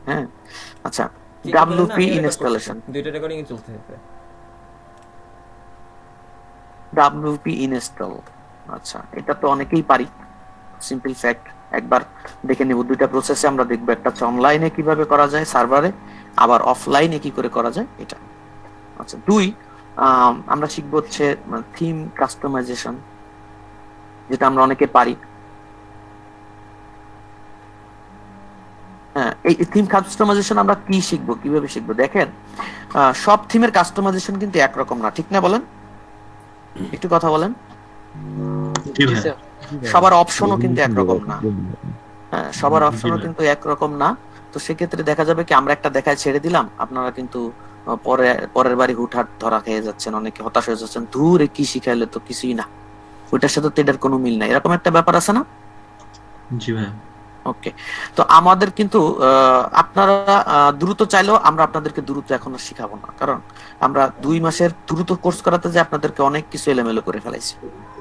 হ্যাঁ, আচ্ছা, চিন্তা করেন না, ডাব্লিউপি আমিও রেকর্ড করতেছি, ইনস্টলেশন। দুইটা রেকর্ডিং চলতেছে। ডাব্লিউপি ইনস্টল, আচ্ছা এটা তো অনেকেই পারি, সিম্পল ফ্যাক্ট। একবার দেখে নিব, দুইটা প্রসেসে আমরা দেখবো, একটা হচ্ছে অনলাইনে কিভাবে করা যায় সার্ভারে, আবার অফলাইনে কি করে করা যায় এটা। আচ্ছা, দুই, আমরা শিখবো হচ্ছে থিম কাস্টমাইজেশন, যেটা আমরা অনেকে পারি। হ্যাঁ, এই থিম কাস্টমাইজেশন আমরা কি শিখবো, কিভাবে শিখবো, দেখেন সব থিমের কাস্টমাইজেশন কিন্তু একরকম না, ঠিক না বলেন? একটু কথা বলেন। জি জি ভাইয়া। স্যার। সবার অপশনও কিন্তু একরকম না। হ্যাঁ, সবার জি অপশনও ভাইয়া। কিন্তু একরকম না। তো সেক্ষেত্রে দেখা যাবে কি, আমরা একটা দেখায় ছেড়ে দিলাম, আপনারা কিন্তু পরের বাড়ি হুটহাট ধরা খেয়ে যাচ্ছেন, অনেকে হতাশ হয়ে যাচ্ছেন, দূরে কি শিখাইলে তো কিছুই না, ওইটার সাথে তো এটার কোনো মিল নাই, এরকম একটা ব্যাপার আছে না? জি ভাইয়া। ওকে, তো আমাদের কিন্তু আপনারা দ্রুত চাইলেও আমরা আপনাদেরকে দ্রুত এখন আর শিখাবো না, কারণ আমরা 2 মাসের দ্রুত কোর্স করাতে যে আপনাদেরকে অনেক কিছু এলোমেলো করে ফেলাইছি,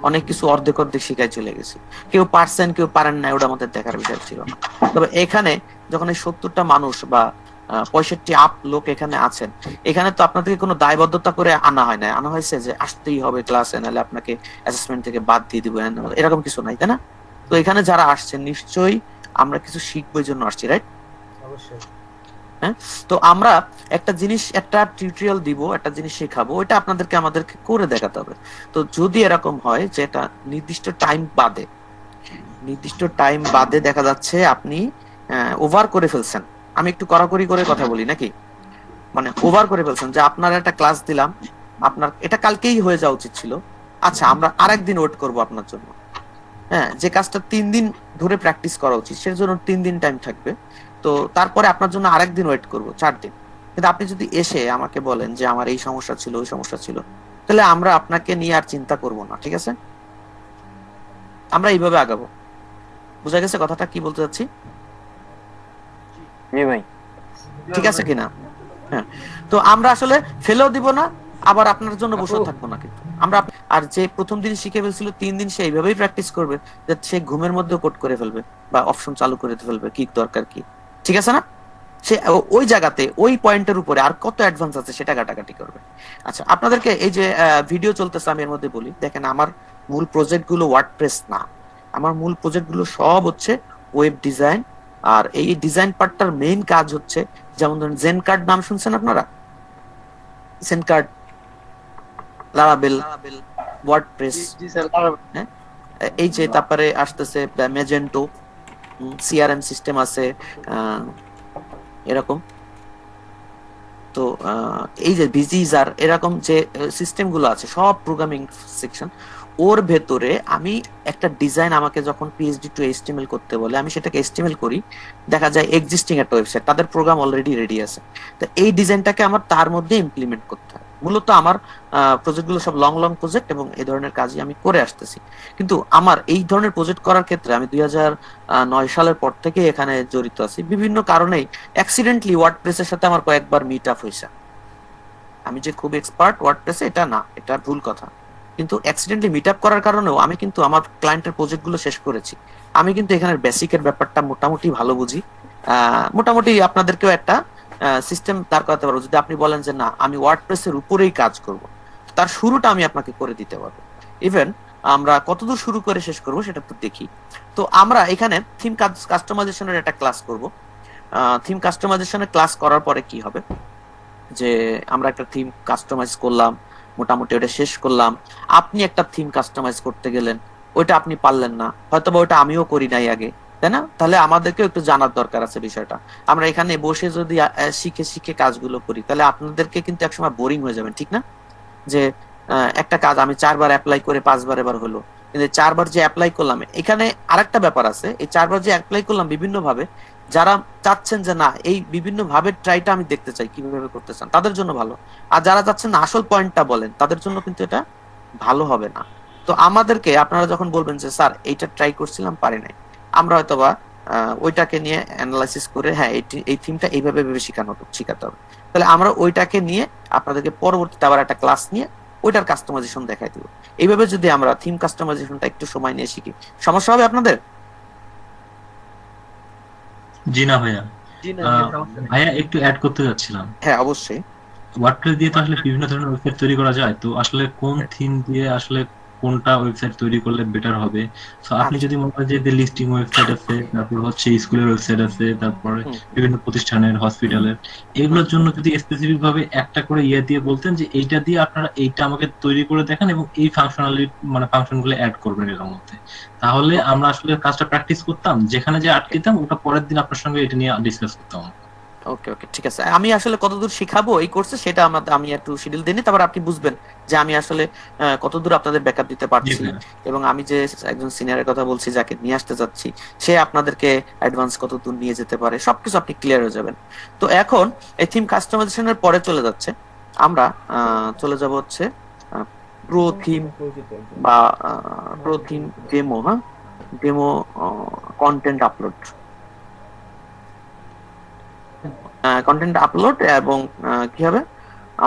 অনেক কিছু অর্ধেক অর্ধেক শিখাই চলে গেছি। কেউ পারছেন কেউ পারেন না, ওটা আমাদের দেখার বিষয় ছিল না। তবে এখানে যখন এই 70টা মানুষ বা 65 আপ লোক এখানে আছেন, এখানে তো আপনাদেরকে কোনো দায়বদ্ধতা করে আনা হয় না, আনা হয়েছে যে আসতেই হবে ক্লাসে, নাহলে আপনাকে অ্যাসেসমেন্ট থেকে বাদ দিয়ে দিব, এরকম কিছু নাই, তাই না? তো এখানে যারা আসছেন নিশ্চয়ই আমরা কিছু শিখবো, এই জন্য আসছি, রাইট? অবশ্যই। হ্যাঁ, তো আমরা একটা জিনিস, একটা টিউটোরিয়াল দিব, একটা জিনিস শেখাবো, ওটা আপনাদেরকে আমাদেরকে করে দেখাতে হবে। তো যদি এরকম হয় যে এটা নির্দিষ্ট টাইম বাদে, নির্দিষ্ট টাইম বাদে দেখা যাচ্ছে আপনি ওভার করে ফেলছেন, আমি একটু কড়াকড়ি করে কথা বলি নাকি, মানে ওভার করে ফেলছেন, যে আপনার একটা ক্লাস দিলাম, আপনার এটা কালকেই হয়ে যাওয়া উচিত ছিল, আচ্ছা আমরা আরেকদিন ওয়েট করব আপনার জন্য। হ্যাঁ, যে কাজটা 3 দিন ধরে প্র্যাকটিস করা উচিত সেটার জন্য 3 দিন টাইম থাকবে, তো তারপরে আপনার জন্য আরেকদিন ওয়েট করব, 4 দিন। কিন্তু আপনি যদি এসে আমাকে বলেন যে আমার এই সমস্যা ছিল, ওই সমস্যা ছিল, তাহলে আমরা আপনাকে নিয়ে আর চিন্তা করব না, ঠিক আছে? আমরা এইভাবে আগাবো। বুঝা গেছে কথাটা কি বলতে চাচ্ছি? জি ভাই। ঠিক আছে কিনা? হ্যাঁ, তো আমরা আসলে ফেলেও দিব না, আবার আপনার জন্য আপু, বসে থাকবো না, কিন্তু আমরা আর যে প্রথম দিন শিখে ফেলছিল 3 দিন, সে এইভাবেই প্র্যাকটিস করবে, যে সে ঘুমের মধ্যে কোড করে ফেলবে বা অপশন চালু করে ফেলবে, কি দরকার কি, ঠিক আছে না? সে ওই জায়গাতে ওই পয়েন্টের উপরে আর কত অ্যাডভান্স আছে সেটা কাটাকাটি করবে। আচ্ছা, আপনাদেরকে এই যে ভিডিও চলতেছে, আমি এর মধ্যে বলি, দেখেন আমার মূল প্রজেক্ট গুলো ওয়ার্ডপ্রেস না, আমার মূল প্রজেক্ট গুলো সব হচ্ছে ওয়েব ডিজাইন। আর এই ডিজাইন পার্টটার মেইন কাজ হচ্ছে, যেমন ধরেন জেন কার্ড নাম শুনছেন আপনারা? জেন কার্ড, লারাবেল, ওয়ার্ডপ্রেস, জি স্যার। হ্যাঁ, এই যে তারপরে আসতেছে মেজেন্টো, সিআরএম সিস্টেম আছে, আহ, এরকম। তো এই যে ভিজিজার, এরকম যে সিস্টেম গুলো আছে সব প্রোগ্রামিং সেকশন, ওর ভেতরে আমি একটা ডিজাইন, আমাকে যখন পিএইচডি টু এইচটিএমএল করতে বলে আমি সেটাকে এইচটিএমএল করি, দেখা যায় এক্সিস্টিং একটা ওয়েবসাইট, তাদের প্রোগ্রাম অলরেডি রেডি আছে, তো এই ডিজাইনটাকে আমার তার মধ্যে ইমপ্লিমেন্ট করতে হয়। মূলত আমার প্রজেক্ট গুলো সব লং লং প্রজেক্ট, এবং এই ধরনের কাজই আমি করে আসতেছি। কিন্তু আমার এই ধরনের প্রজেক্ট করার ক্ষেত্রে আমি 2009 সালের পর থেকে এখানে জড়িত আছি, বিভিন্ন কারণেই অ্যাক্সিডেন্টলি ওয়ার্ডপ্রেসের সাথে আমার কয়েকবার মিট আপ হয়েছে। আমি যে খুব এক্সপার্ট ওয়ার্ডপ্রেসে এটা না, এটা ভুল কথা, কিন্তু অ্যাক্সিডেন্টলি মিট আপ করার কারণেও আমি কিন্তু আমার ক্লায়েন্টের প্রজেক্ট গুলো শেষ করেছি। আমি কিন্তু এখানের বেসিকের ব্যাপারটা মোটামুটি ভালো বুঝি, মোটামুটি আপনাদেরকেও একটা সিস্টেম দাঁড় করাতে পারবো। যদি আপনি বলেন যে না আমি ওয়ার্ডপ্রেসের উপরেই কাজ করব, তার শুরুটা আমি আপনাকে করে দিতে পারবো। ইভেন আমরা কতদূর শুরু করে শেষ করব সেটা একটু দেখি। তো আমরা এখানে থিম কাস্টমাইজেশনের একটা ক্লাস করব। থিম কাস্টমাইজেশনের ক্লাস করার পরে কি হবে, যে আমরা একটা থিম কাস্টমাইজ করলাম, মোটামুটি ওটা শেষ করলাম, আপনি একটা থিম কাস্টমাইজ করতে গেলেন, ওইটা আপনি পারলেন না, হয়তোবা ওটা আমিও করি নাই আগে, তাই না? তাহলে আমাদেরকেও একটু জানার দরকার আছে বিষয়টা। আমরা এখানে বসে যদি শিখে শিখে কাজগুলো করি, তাহলে আপনাদেরকে কিন্তু একসময় বোরিং হয়ে যাবেন, ঠিক না? যে একটা কাজ আমি 4 বার অ্যাপ্লাই করে 5 বার এবার হলো, কিন্তু 4 বার যে অ্যাপ্লাই করলাম, এখানে আরেকটা ব্যাপার আছে, এই 4 বার যে অ্যাপ্লাই করলাম বিভিন্ন ভাবে, যারা চাচ্ছেন যে না এই বিভিন্ন ভাবে ট্রাইটা আমি দেখতে চাই কিভাবে করতে চান, তাদের জন্য ভালো। আর যারা চাচ্ছেন না আসল পয়েন্টটা বলেন, তাদের জন্য কিন্তু এটা ভালো হবে না। তো আমাদেরকে আপনারা যখন বলবেন যে স্যার এইটা ট্রাই করছিলাম পারি নাই, আমরা হয়তোবা ওইটাকে নিয়ে অ্যানালাইসিস করে, হ্যাঁ এই থিমটা এইভাবে ভেবে শিখাতে হবে, তাহলে আমরা ওইটাকে নিয়ে আপনাদেরকে পরবর্তীতে আবার একটা ক্লাস নিয়ে ওইটার কাস্টমাইজেশন দেখাই দিব। এইভাবে যদি আমরা থিম কাস্টমাইজেশনটা একটু সময় নিয়ে শিখি, সমস্যা হবে আপনাদের? জি না ভাইয়া। ভাইয়া একটু অ্যাড করতে যাচ্ছিলাম। হ্যাঁ অবশ্যই। ওয়ার্ডপ্রেস দিয়ে তো আসলে বিভিন্ন ধরনের ওয়েবসাইট তৈরি করা যায়, তো আসলে কোন থিম দিয়ে আসলে কোনটা ওয়েবসাইট তৈরি করলে বেটার হবে? সো আপনি আচ্ছা। যদি মনে করেন যে লিস্টিং ওয়েবসাইট আছে, তারপর হচ্ছে স্কুলের ওয়েবসাইট আছে, তারপরে হুম। বিভিন্ন প্রতিষ্ঠানের, হসপিটালের, এগুলোর জন্য যদি স্পেসিফিক ভাবে একটা করে ইয়ে দিয়ে বলতেন যে এইটা দিয়ে আপনারা এইটা আমাকে তৈরি করে দেখান এবং এই মানে ফাংশন গুলো অ্যাড করবেন এর মধ্যে, তাহলে ওকে আমরা আসলে কাজটা প্র্যাকটিস করতাম, যেখানে যে আটকেতাম ওটা পরের দিন আপনার সঙ্গে এটা নিয়ে ডিসকাস করতাম। ওকে ওকে ঠিক আছে। আমি আসলে কতদূর শিখাবো এই কোর্সে সেটা আমি একটু শিডিউল দিই, তারপর আপনি বুঝবেন যে আমি আসলে কতদূর আপনাদের ব্যাকআপ দিতে জি পারছি, ভাইয়া। এবং আমি যে একজন সিনিয়রের কথা বলছি যাকে নিয়ে আসতে যাচ্ছি সে আপনাদেরকে অ্যাডভান্স কতদূর নিয়ে যেতে পারে সবকিছু আপনি ক্লিয়ার হয়ে যাবেন। তো এখন এই থিম কাস্টমাইজেশনের পরে চলে যাচ্ছে, আমরা চলে যাব হচ্ছে প্রো থিম বা প্রো থিম ডেমো। হ্যাঁ, demo content upload, content upload এবং কি হবে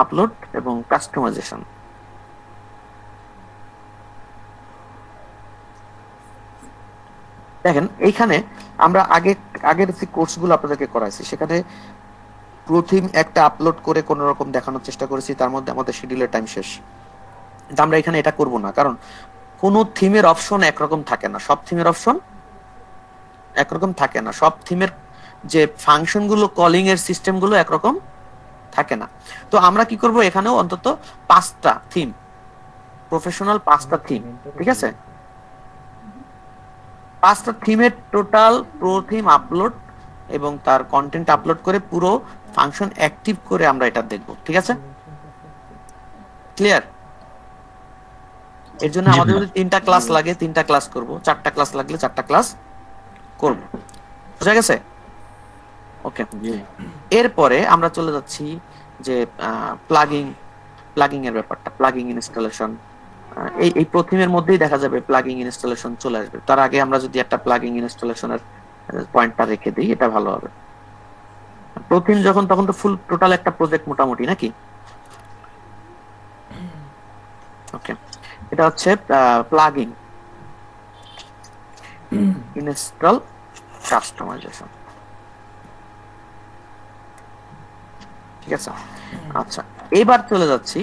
আপলোড এবং কাস্টমাইজেশন। দেখেন এইখানে আমরা আগের যে কোর্সগুলো আপনাদেরকে করাইছি সেখানে প্রথম একটা আপলোড করে কোন রকম দেখানোর চেষ্টা করেছি, তার মধ্যে আমাদের শিডিউলের টাইম শেষ। কিন্তু আমরা এখানে এটা করব না, কারণ কোন থিমের অপশন একরকম থাকে না, সব থিমের অপশন একরকম থাকে না, সব থিমের যে ফাংশন গুলো, কলিং এর সিস্টেম গুলো একরকম থাকে না। তো আমরা কি করব, এখানেও অন্তত 5টা থিম, প্রফেশনাল 5টা থিম, ঠিক আছে, 5টা থিমের টোটাল প্রো থিম আপলোড এবং তার কন্টেন্ট আপলোড করে পুরো ফাংশন অ্যাক্টিভ করে আমরা এটা দেখব, ঠিক আছে? ক্লিয়ার? এর জন্য জি আমাদের ভাইয়া। যদি 3টা ক্লাস লাগে 3টা ক্লাস করব, 4টা ক্লাস লাগলে 4টা ক্লাস করব, বুঝা গেছে? ওকে। এরপরে আমরা চলে যাচ্ছি যে প্লাগিং এর ব্যাপারটা, প্লাগিং ইনস্টলেশন। এই প্রথমের মধ্যেই দেখা যাবে প্লাগিং ইনস্টলেশন চলে আসবে। তার আগে আমরা যদি একটা প্লাগিং ইনস্টলেশনের পয়েন্টটা রেখে দিই এটা ভালো হবে। প্রথম যখন তখন তো ফুল টোটাল একটা প্রজেক্ট মোটামুটি নাকি। ওকে, এটা হচ্ছে প্লাগিং ইনস্টল কাস্টমাইজেশন, ঠিক আছে? আচ্ছা, এবার চলে যাচ্ছি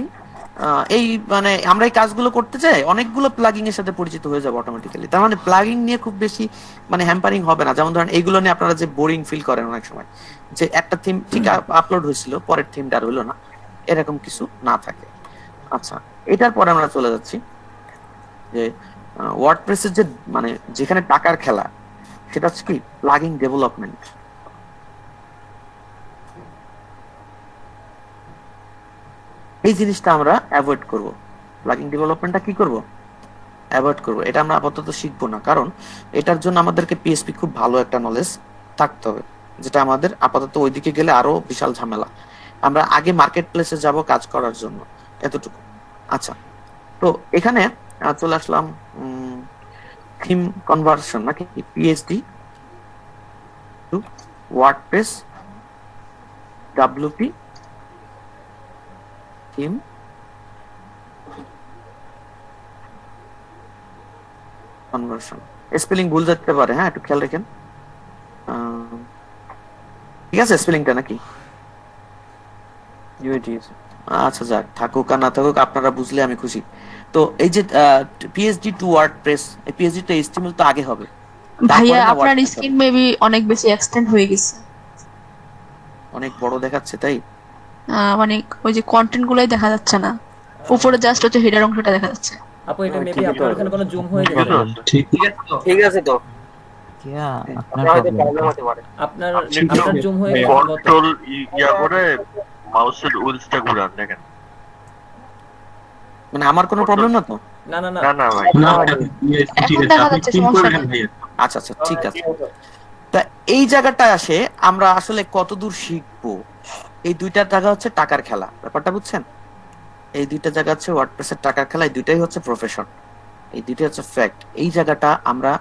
এই মানে আমরা এই কাজগুলো করতে চাই, অনেকগুলো প্লাগিং এর সাথে পরিচিত হয়ে যাবে অটোমেটিক্যালি। তার মানে প্লাগিং নিয়ে খুব বেশি মানে হ্যাম্পারিং হবে না। যেমন ধরেন এইগুলো নিয়ে আপনারা যে বোরিং ফিল করেন অনেক সময়, যে একটা থিম ঠিক আপলোড হয়েছিল পরের থিমটা আর হইলো না, এরকম কিছু না থাকে। আচ্ছা, এটার পরে আমরা চলে যাচ্ছি যে ওয়ার্ডপ্রেসের যে মানে যেখানে টাকার খেলা, সেটা হচ্ছে কি প্লাগিং ডেভেলপমেন্ট। এই জিনিসটা আমরা অ্যাভয়েড করব, প্লাগিং ডেভেলপমেন্টটা কি করব, অ্যাভয়েড করব। এটা আমরা আপাতত শিখবো না, কারণ এটার জন্য আমাদেরকে পিএসপি খুব ভালো একটা নলেজ থাকতে হবে, যেটা আমাদের আপাতত ওইদিকে গেলে আরো বিশাল ঝামেলা। আমরা আগে মার্কেট প্লেসে যাব কাজ করার জন্য, এতটুকু। আচ্ছা, তো এখানে চলে আসলাম থিম কনভার্সন নাকি, PHP to WordPress WP theme conversion. Spelling ভুল যেতে পারে, হ্যাঁ একটু খেয়াল রাখেন। ঠিক আছে স্পেলিংটা নাকি? আচ্ছা যাক, থাকুক আর না থাকুক আপনারা বুঝলে আমি খুশি। তো এই যে পিএইচডি টু ওয়ার্ডপ্রেস, এই পিএইচডি টু এইচটিএমএল তো আগে হবে, ভাইয়া তারপরে না আপনার ওয়ার্ডপ্রেস স্ক্রিন হবে। মেবি অনেক বেশি এক্সটেন্ড হয়ে গেছে। অনেক বড় দেখাচ্ছে তাই? মানে ওই যে কন্টেন্ট গুলাই দেখা যাচ্ছে না, উপরে জাস্ট হচ্ছে হেডার অংশটা দেখা যাচ্ছে। আপু এটা মেবি আপনার ওখানে কোনো জুম হয়ে গেছে। ঠিক ঠিক আছে তো, আপনার হয়তো প্রবলেম প্রবলেম হতে পারে। আপনার ঠিক আছে। আপনার জুম হয়ে গেছে গত। কন্ট্রোল ইয়া করে মাউসের হুইলসটা ঘুরান দেখেন। মানে আমার কোনো প্রবলেম না তো? না না না না না ভাই, না, ঠিক এখন আছে, দেখা আপনি যাচ্ছে, পিন সমস্যা করে নেই। নেন ভাইয়া। আচ্ছা আচ্ছা ঠিক আছে। তা এই জায়গাটায় আসে আমরা আসলে কতদূর শিখবো, এই দুইটা জায়গা হচ্ছে টাকার খেলা, ব্যাপারটা বুঝছেন? এই দুইটা জায়গা হচ্ছে ওয়ার্ডপ্রেসের টাকার খেলা, এই দুইটাই হচ্ছে প্রফেশন, এই দুইটাই হচ্ছে ফ্যাক্ট। এই জায়গাটা আমরা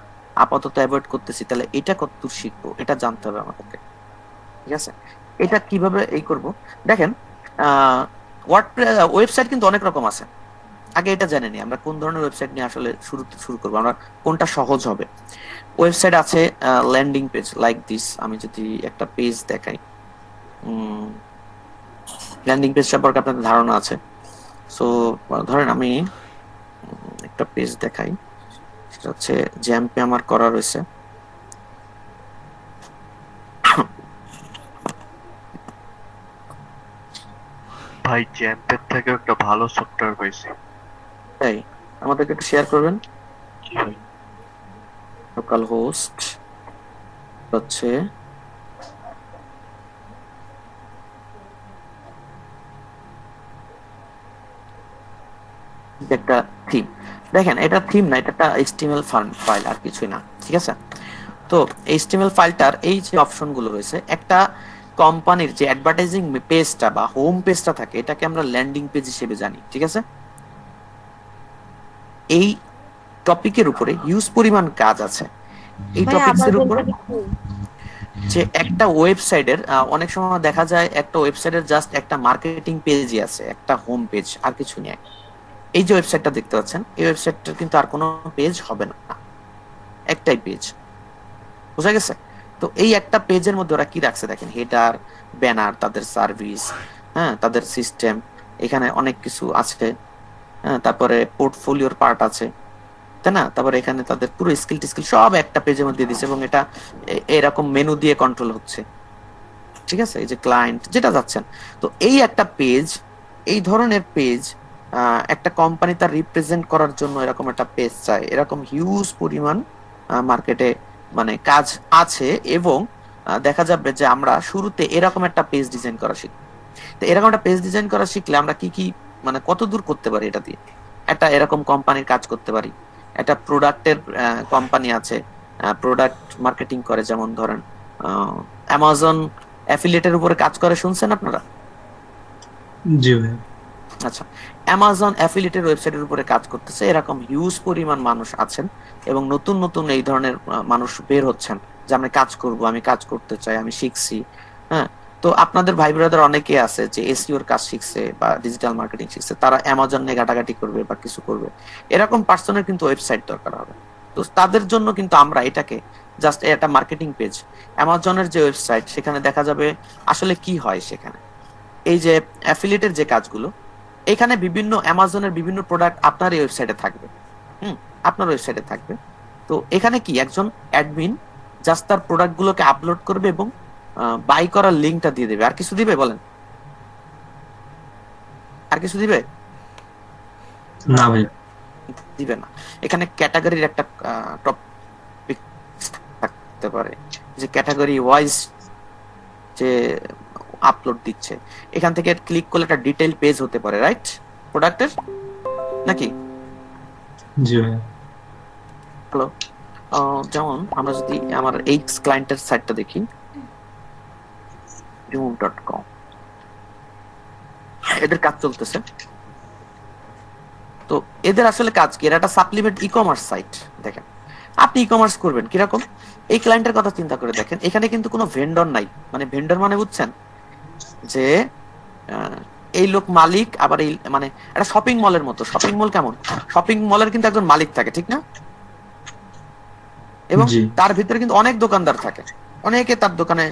আপাতত অ্যাভয়েড করতেছি, তাহলে এটা কতদূর শিখবো এটা জানতে হবে আমাদেরকে, ঠিক আছে? এটা কিভাবে এই করব, দেখেন ওয়ার্ডপ্রেস ওয়েবসাইট কিন্তু অনেক রকম আছে, আগে এটা জেনে নিই আমরা কোন ধরনের ওয়েবসাইট নিয়ে আসলে শুরু করবো, আমরা কোনটা সহজ হবে। ওয়েবসাইট আছে ল্যান্ডিং পেজ লাইক দিস। আমি যদি একটা পেজ দেখাই, ল্যান্ডিং পেজ সম্পর্কে আপনাদের ধারণা আছে। সো ধরেন আমি একটা পেজ দেখাই, সেটা হচ্ছে জ্যাম্পে আমার করা রয়েছে। ভাই জ্যাম্পের থেকে একটা ভালো সফটওয়্যার পাইছি। তাই আমাদেরকে একটু শেয়ার করবেন। কি ভাই? লোকাল হোস্ট হচ্ছে একটা থিম। দেখেন এটা থিম না, এটা একটা HTML ফাইল আর কিছুই না, ঠিক আছে? তো HTML ফাইলটার এই যে অপশনগুলো রয়েছে, একটা কোম্পানির যে অ্যাডভার্টাইজিং পেজটা বা হোম পেজটা থাকে এটাকে আমরা ল্যান্ডিং পেজ হিসেবে জানি, ঠিক আছে? এই টপিকের উপরে হিউজ পরিমাণ কাজ আছে। এই টপিকসের উপরে যে একটা ওয়েবসাইটের অনেক সময় দেখা যায় একটা ওয়েবসাইটের জাস্ট একটা মার্কেটিং পেজই আছে, একটা হোম পেজ, আর কিছু নেই। এই যে ওয়েবসাইটটা দেখতে পাচ্ছেন, এই ওয়েবসাইটটার কিন্তু আর কোনো পেজ হবে না, একটাই পেজ। বুঝা গেছে? তো এই একটা পেজের মধ্যে ওরা কি রাখছে দেখেন, হেডার, ব্যানার, তাদের সার্ভিস, হ্যাঁ, তাদের সিস্টেম, এখানে অনেক কিছু আছে, হ্যাঁ, তারপরে পোর্টফোলিওর পার্ট আছে, তাই না? তারপরে এখানে তাদের পুরো স্কিল টিস্কিল সব একটা পেজের মধ্যে দিয়েছে, এবং এটা এরকম মেনু দিয়ে কন্ট্রোল হচ্ছে, ঠিক আছে? এই যে ক্লায়েন্ট যেটা যাচ্ছেন, তো এই একটা পেজ, এই ধরনের পেজ একটা কোম্পানি তার রিপ্রেজেন্ট করার জন্য এরকম একটা পেজ চায়। এরকম হিউজ পরিমাণ মার্কেটে মানে কাজ আছে, এবং দেখা যাবে যে আমরা শুরুতে এরকম একটা পেজ ডিজাইন করা শিখব। তো এরকম একটা পেজ ডিজাইন করা শিখলে আমরা কি কি মানে কত দূর করতে পারি এটা দিয়ে? একটা এরকম কোম্পানির কাজ করতে পারি। একটা প্রোডাক্টের কোম্পানি আছে, প্রোডাক্ট মার্কেটিং করে, যেমন ধরেন অ্যামাজন অ্যাফিলিয়েটের উপরে কাজ করে, শুনছেন আপনারা? জি ভাই। আচ্ছা, অ্যামাজন অ্যাফিলিয়েটের ওয়েবসাইটের উপরে কাজ করতেছে এরকম হিউজ পরিমাণ মানুষ আছেন, এবং নতুন নতুন এই ধরনের মানুষ বের হচ্ছেন যে আমি কাজ করব, আমি কাজ করতে চাই, আমি শিখছি। হ্যাঁ, তো আপনাদের ভাই ব্রাদার অনেকে আছে যে এসইওর কাজ শিখছে বা ডিজিটাল মার্কেটিং শিখছে, তারা অ্যামাজন নিয়ে ঘাটাঘাটি করবে বা কিছু করবে, এরকম পার্সনের কিন্তু ওয়েবসাইট দরকার হবে। তো তাদের জন্য কিন্তু আমরা এটাকে জাস্ট একটা মার্কেটিং পেজ, অ্যামাজনের যে ওয়েবসাইট, সেখানে দেখা যাবে আসলে কি হয় সেখানে। এই যে অ্যাফিলিয়েটের যে কাজগুলো, এখানে বিভিন্ন অ্যামাজনের বিভিন্ন প্রোডাক্ট আপনার এই ওয়েবসাইটে থাকবে, আপনার ওয়েবসাইটে থাকবে। তো এখানে কি একজন অ্যাডমিন জাস্ট তার প্রোডাক্ট গুলোকে আপলোড করবে এবং বাই করার লিঙ্কটা দিয়ে দেবে। আর কিছু দিবে বলেন? আর কিছু দিবে? না ভাই, দিবে না। এখানে ক্যাটাগরির একটা টপিক থাকতে পারে, যে ক্যাটাগরি ওয়াইজ যে আপলোড দিচ্ছে, এখান থেকে ক্লিক করলে একটা ডিটেইল পেজ হতে পারে, রাইট? প্রোডাক্টের নাকি? জি ভাই। হ্যালো, যেমন আমরা যদি আমার এইক্স ক্লায়েন্টের সাইটটা দেখি, zoom.com, এদের কাজ চলতেছে। তো এদের আসলে কাজ কি? এরা একটা সাপ্লিমেন্ট ই কমার্স সাইট। দেখেন, আপনি ই কমার্স করবেন কিরকম, এই ক্লায়েন্টের কথা চিন্তা করে দেখেন। এখানে কিন্তু কোনো ভেন্ডর নাই, মানে ভেন্ডর মানে বুঝছেন যে এই লোক মালিক, আবার এই মানে একটা শপিং মলের মতো। শপিং মল কেমন? শপিং মলের কিন্তু একজন মালিক থাকে, ঠিক না? এবং তার ভিতরে কিন্তু অনেক দোকানদার থাকে, অনেকে তার দোকানে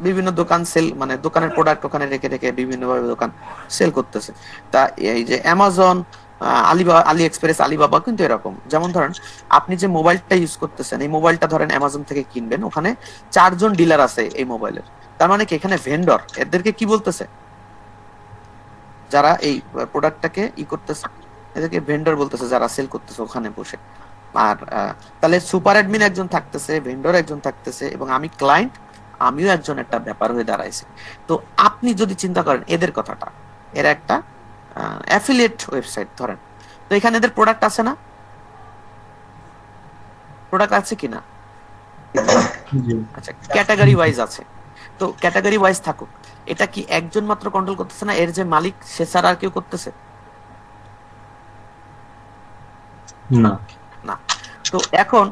বিভিন্ন দোকান সেল, মানে দোকানের প্রোডাক্ট ওখানে রেখে রেখে বিভিন্ন ভাবে দোকান সেল করতেছে। তা এই যে অ্যামাজন, আলিবাবা, আলি এক্সপ্রেস, আলিবাবা কিন্তু এরকম। যেমন ধরেন আপনি যে মোবাইলটা ইউজ করতেছেন, এই মোবাইলটা ধরেন অ্যামাজন থেকে কিনবেন, ওখানে 4 জন ডিলার আছে এই মোবাইলের। তার মানে কি এখানে ভেন্ডর, এদেরকে কি বলতেছে? যারা এই প্রোডাক্টটাকে ই করতেছে এদেরকে ভেন্ডর বলতেছে, যারা সেল করতেছে ওখানে বসে। আর তাহলে সুপার অ্যাডমিন একজন থাকতেছে, ভেন্ডর একজন থাকতেছে, এবং আমি ক্লায়েন্ট, আমিও একজন একটা ব্যাপার হয়ে দাঁড়াইছি। তো আপনি যদি চিন্তা করেন এদের কথাটা, এরা একটা অ্যাফিলিয়েট ওয়েবসাইট ধরেন, তো এখানে এদের প্রোডাক্ট আছে না? প্রোডাক্ট আছে কিনা? আচ্ছা, ক্যাটাগরি ওয়াইজ আছে। তো ক্যাটাগরি ওয়াইজ থাকুক, এটা কি একজন মাত্র কন্ট্রোল করতেছে না? এর যে মালিক সে ছাড়া আর কেউ করতেছে না। না। তো এখন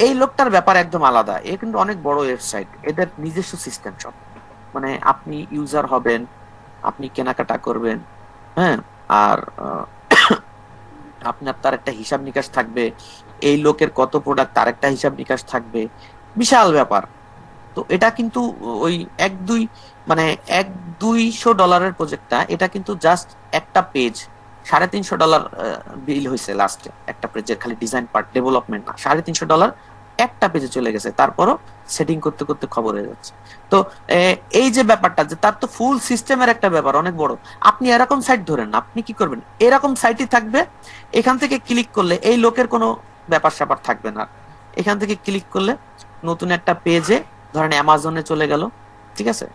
এই লোকটার ব্যাপার একদম আলাদা। এ কিন্তু অনেক বড় ওয়েবসাইট, এদের নিজস্ব সিস্টেম সব। মানে আপনি ইউজার হবেন, আপনি কেনাকাটা করবেন, হ্যাঁ, আর আপনার তার একটা হিসাব নিকাশ থাকবে, এই লোকের কত প্রোডাক্ট তার একটা হিসাব নিকাশ থাকবে, বিশাল ব্যাপার। তো এটা কিন্তু ওই এক দুই মানে $100-200 প্রজেক্টটা, এটা কিন্তু জাস্ট একটা পেজ $350 বিল হয়েছে লাস্টে, একটা পেজের খালি ডিজাইন পার্ট, ডেভেলপমেন্ট না, $350 একটা পেজে চলে গেছে, তারপরও সেটিং করতে করতে খবর হয়ে যাচ্ছে। তো এই যে ব্যাপারটা, যে তার তো ফুল সিস্টেমের একটা ব্যাপার অনেক বড়। আপনি এরকম সাইট ধরেন না, আপনি কি করবেন, এরকম সাইটই থাকবে, এখান থেকে ক্লিক করলে এই লোকের কোনো ব্যাপার স্যাপার থাকবে না। এখান থেকে ক্লিক করলে নতুন একটা পেজে, ধরেন অ্যামাজনে চলে গেল, ঠিক আছে,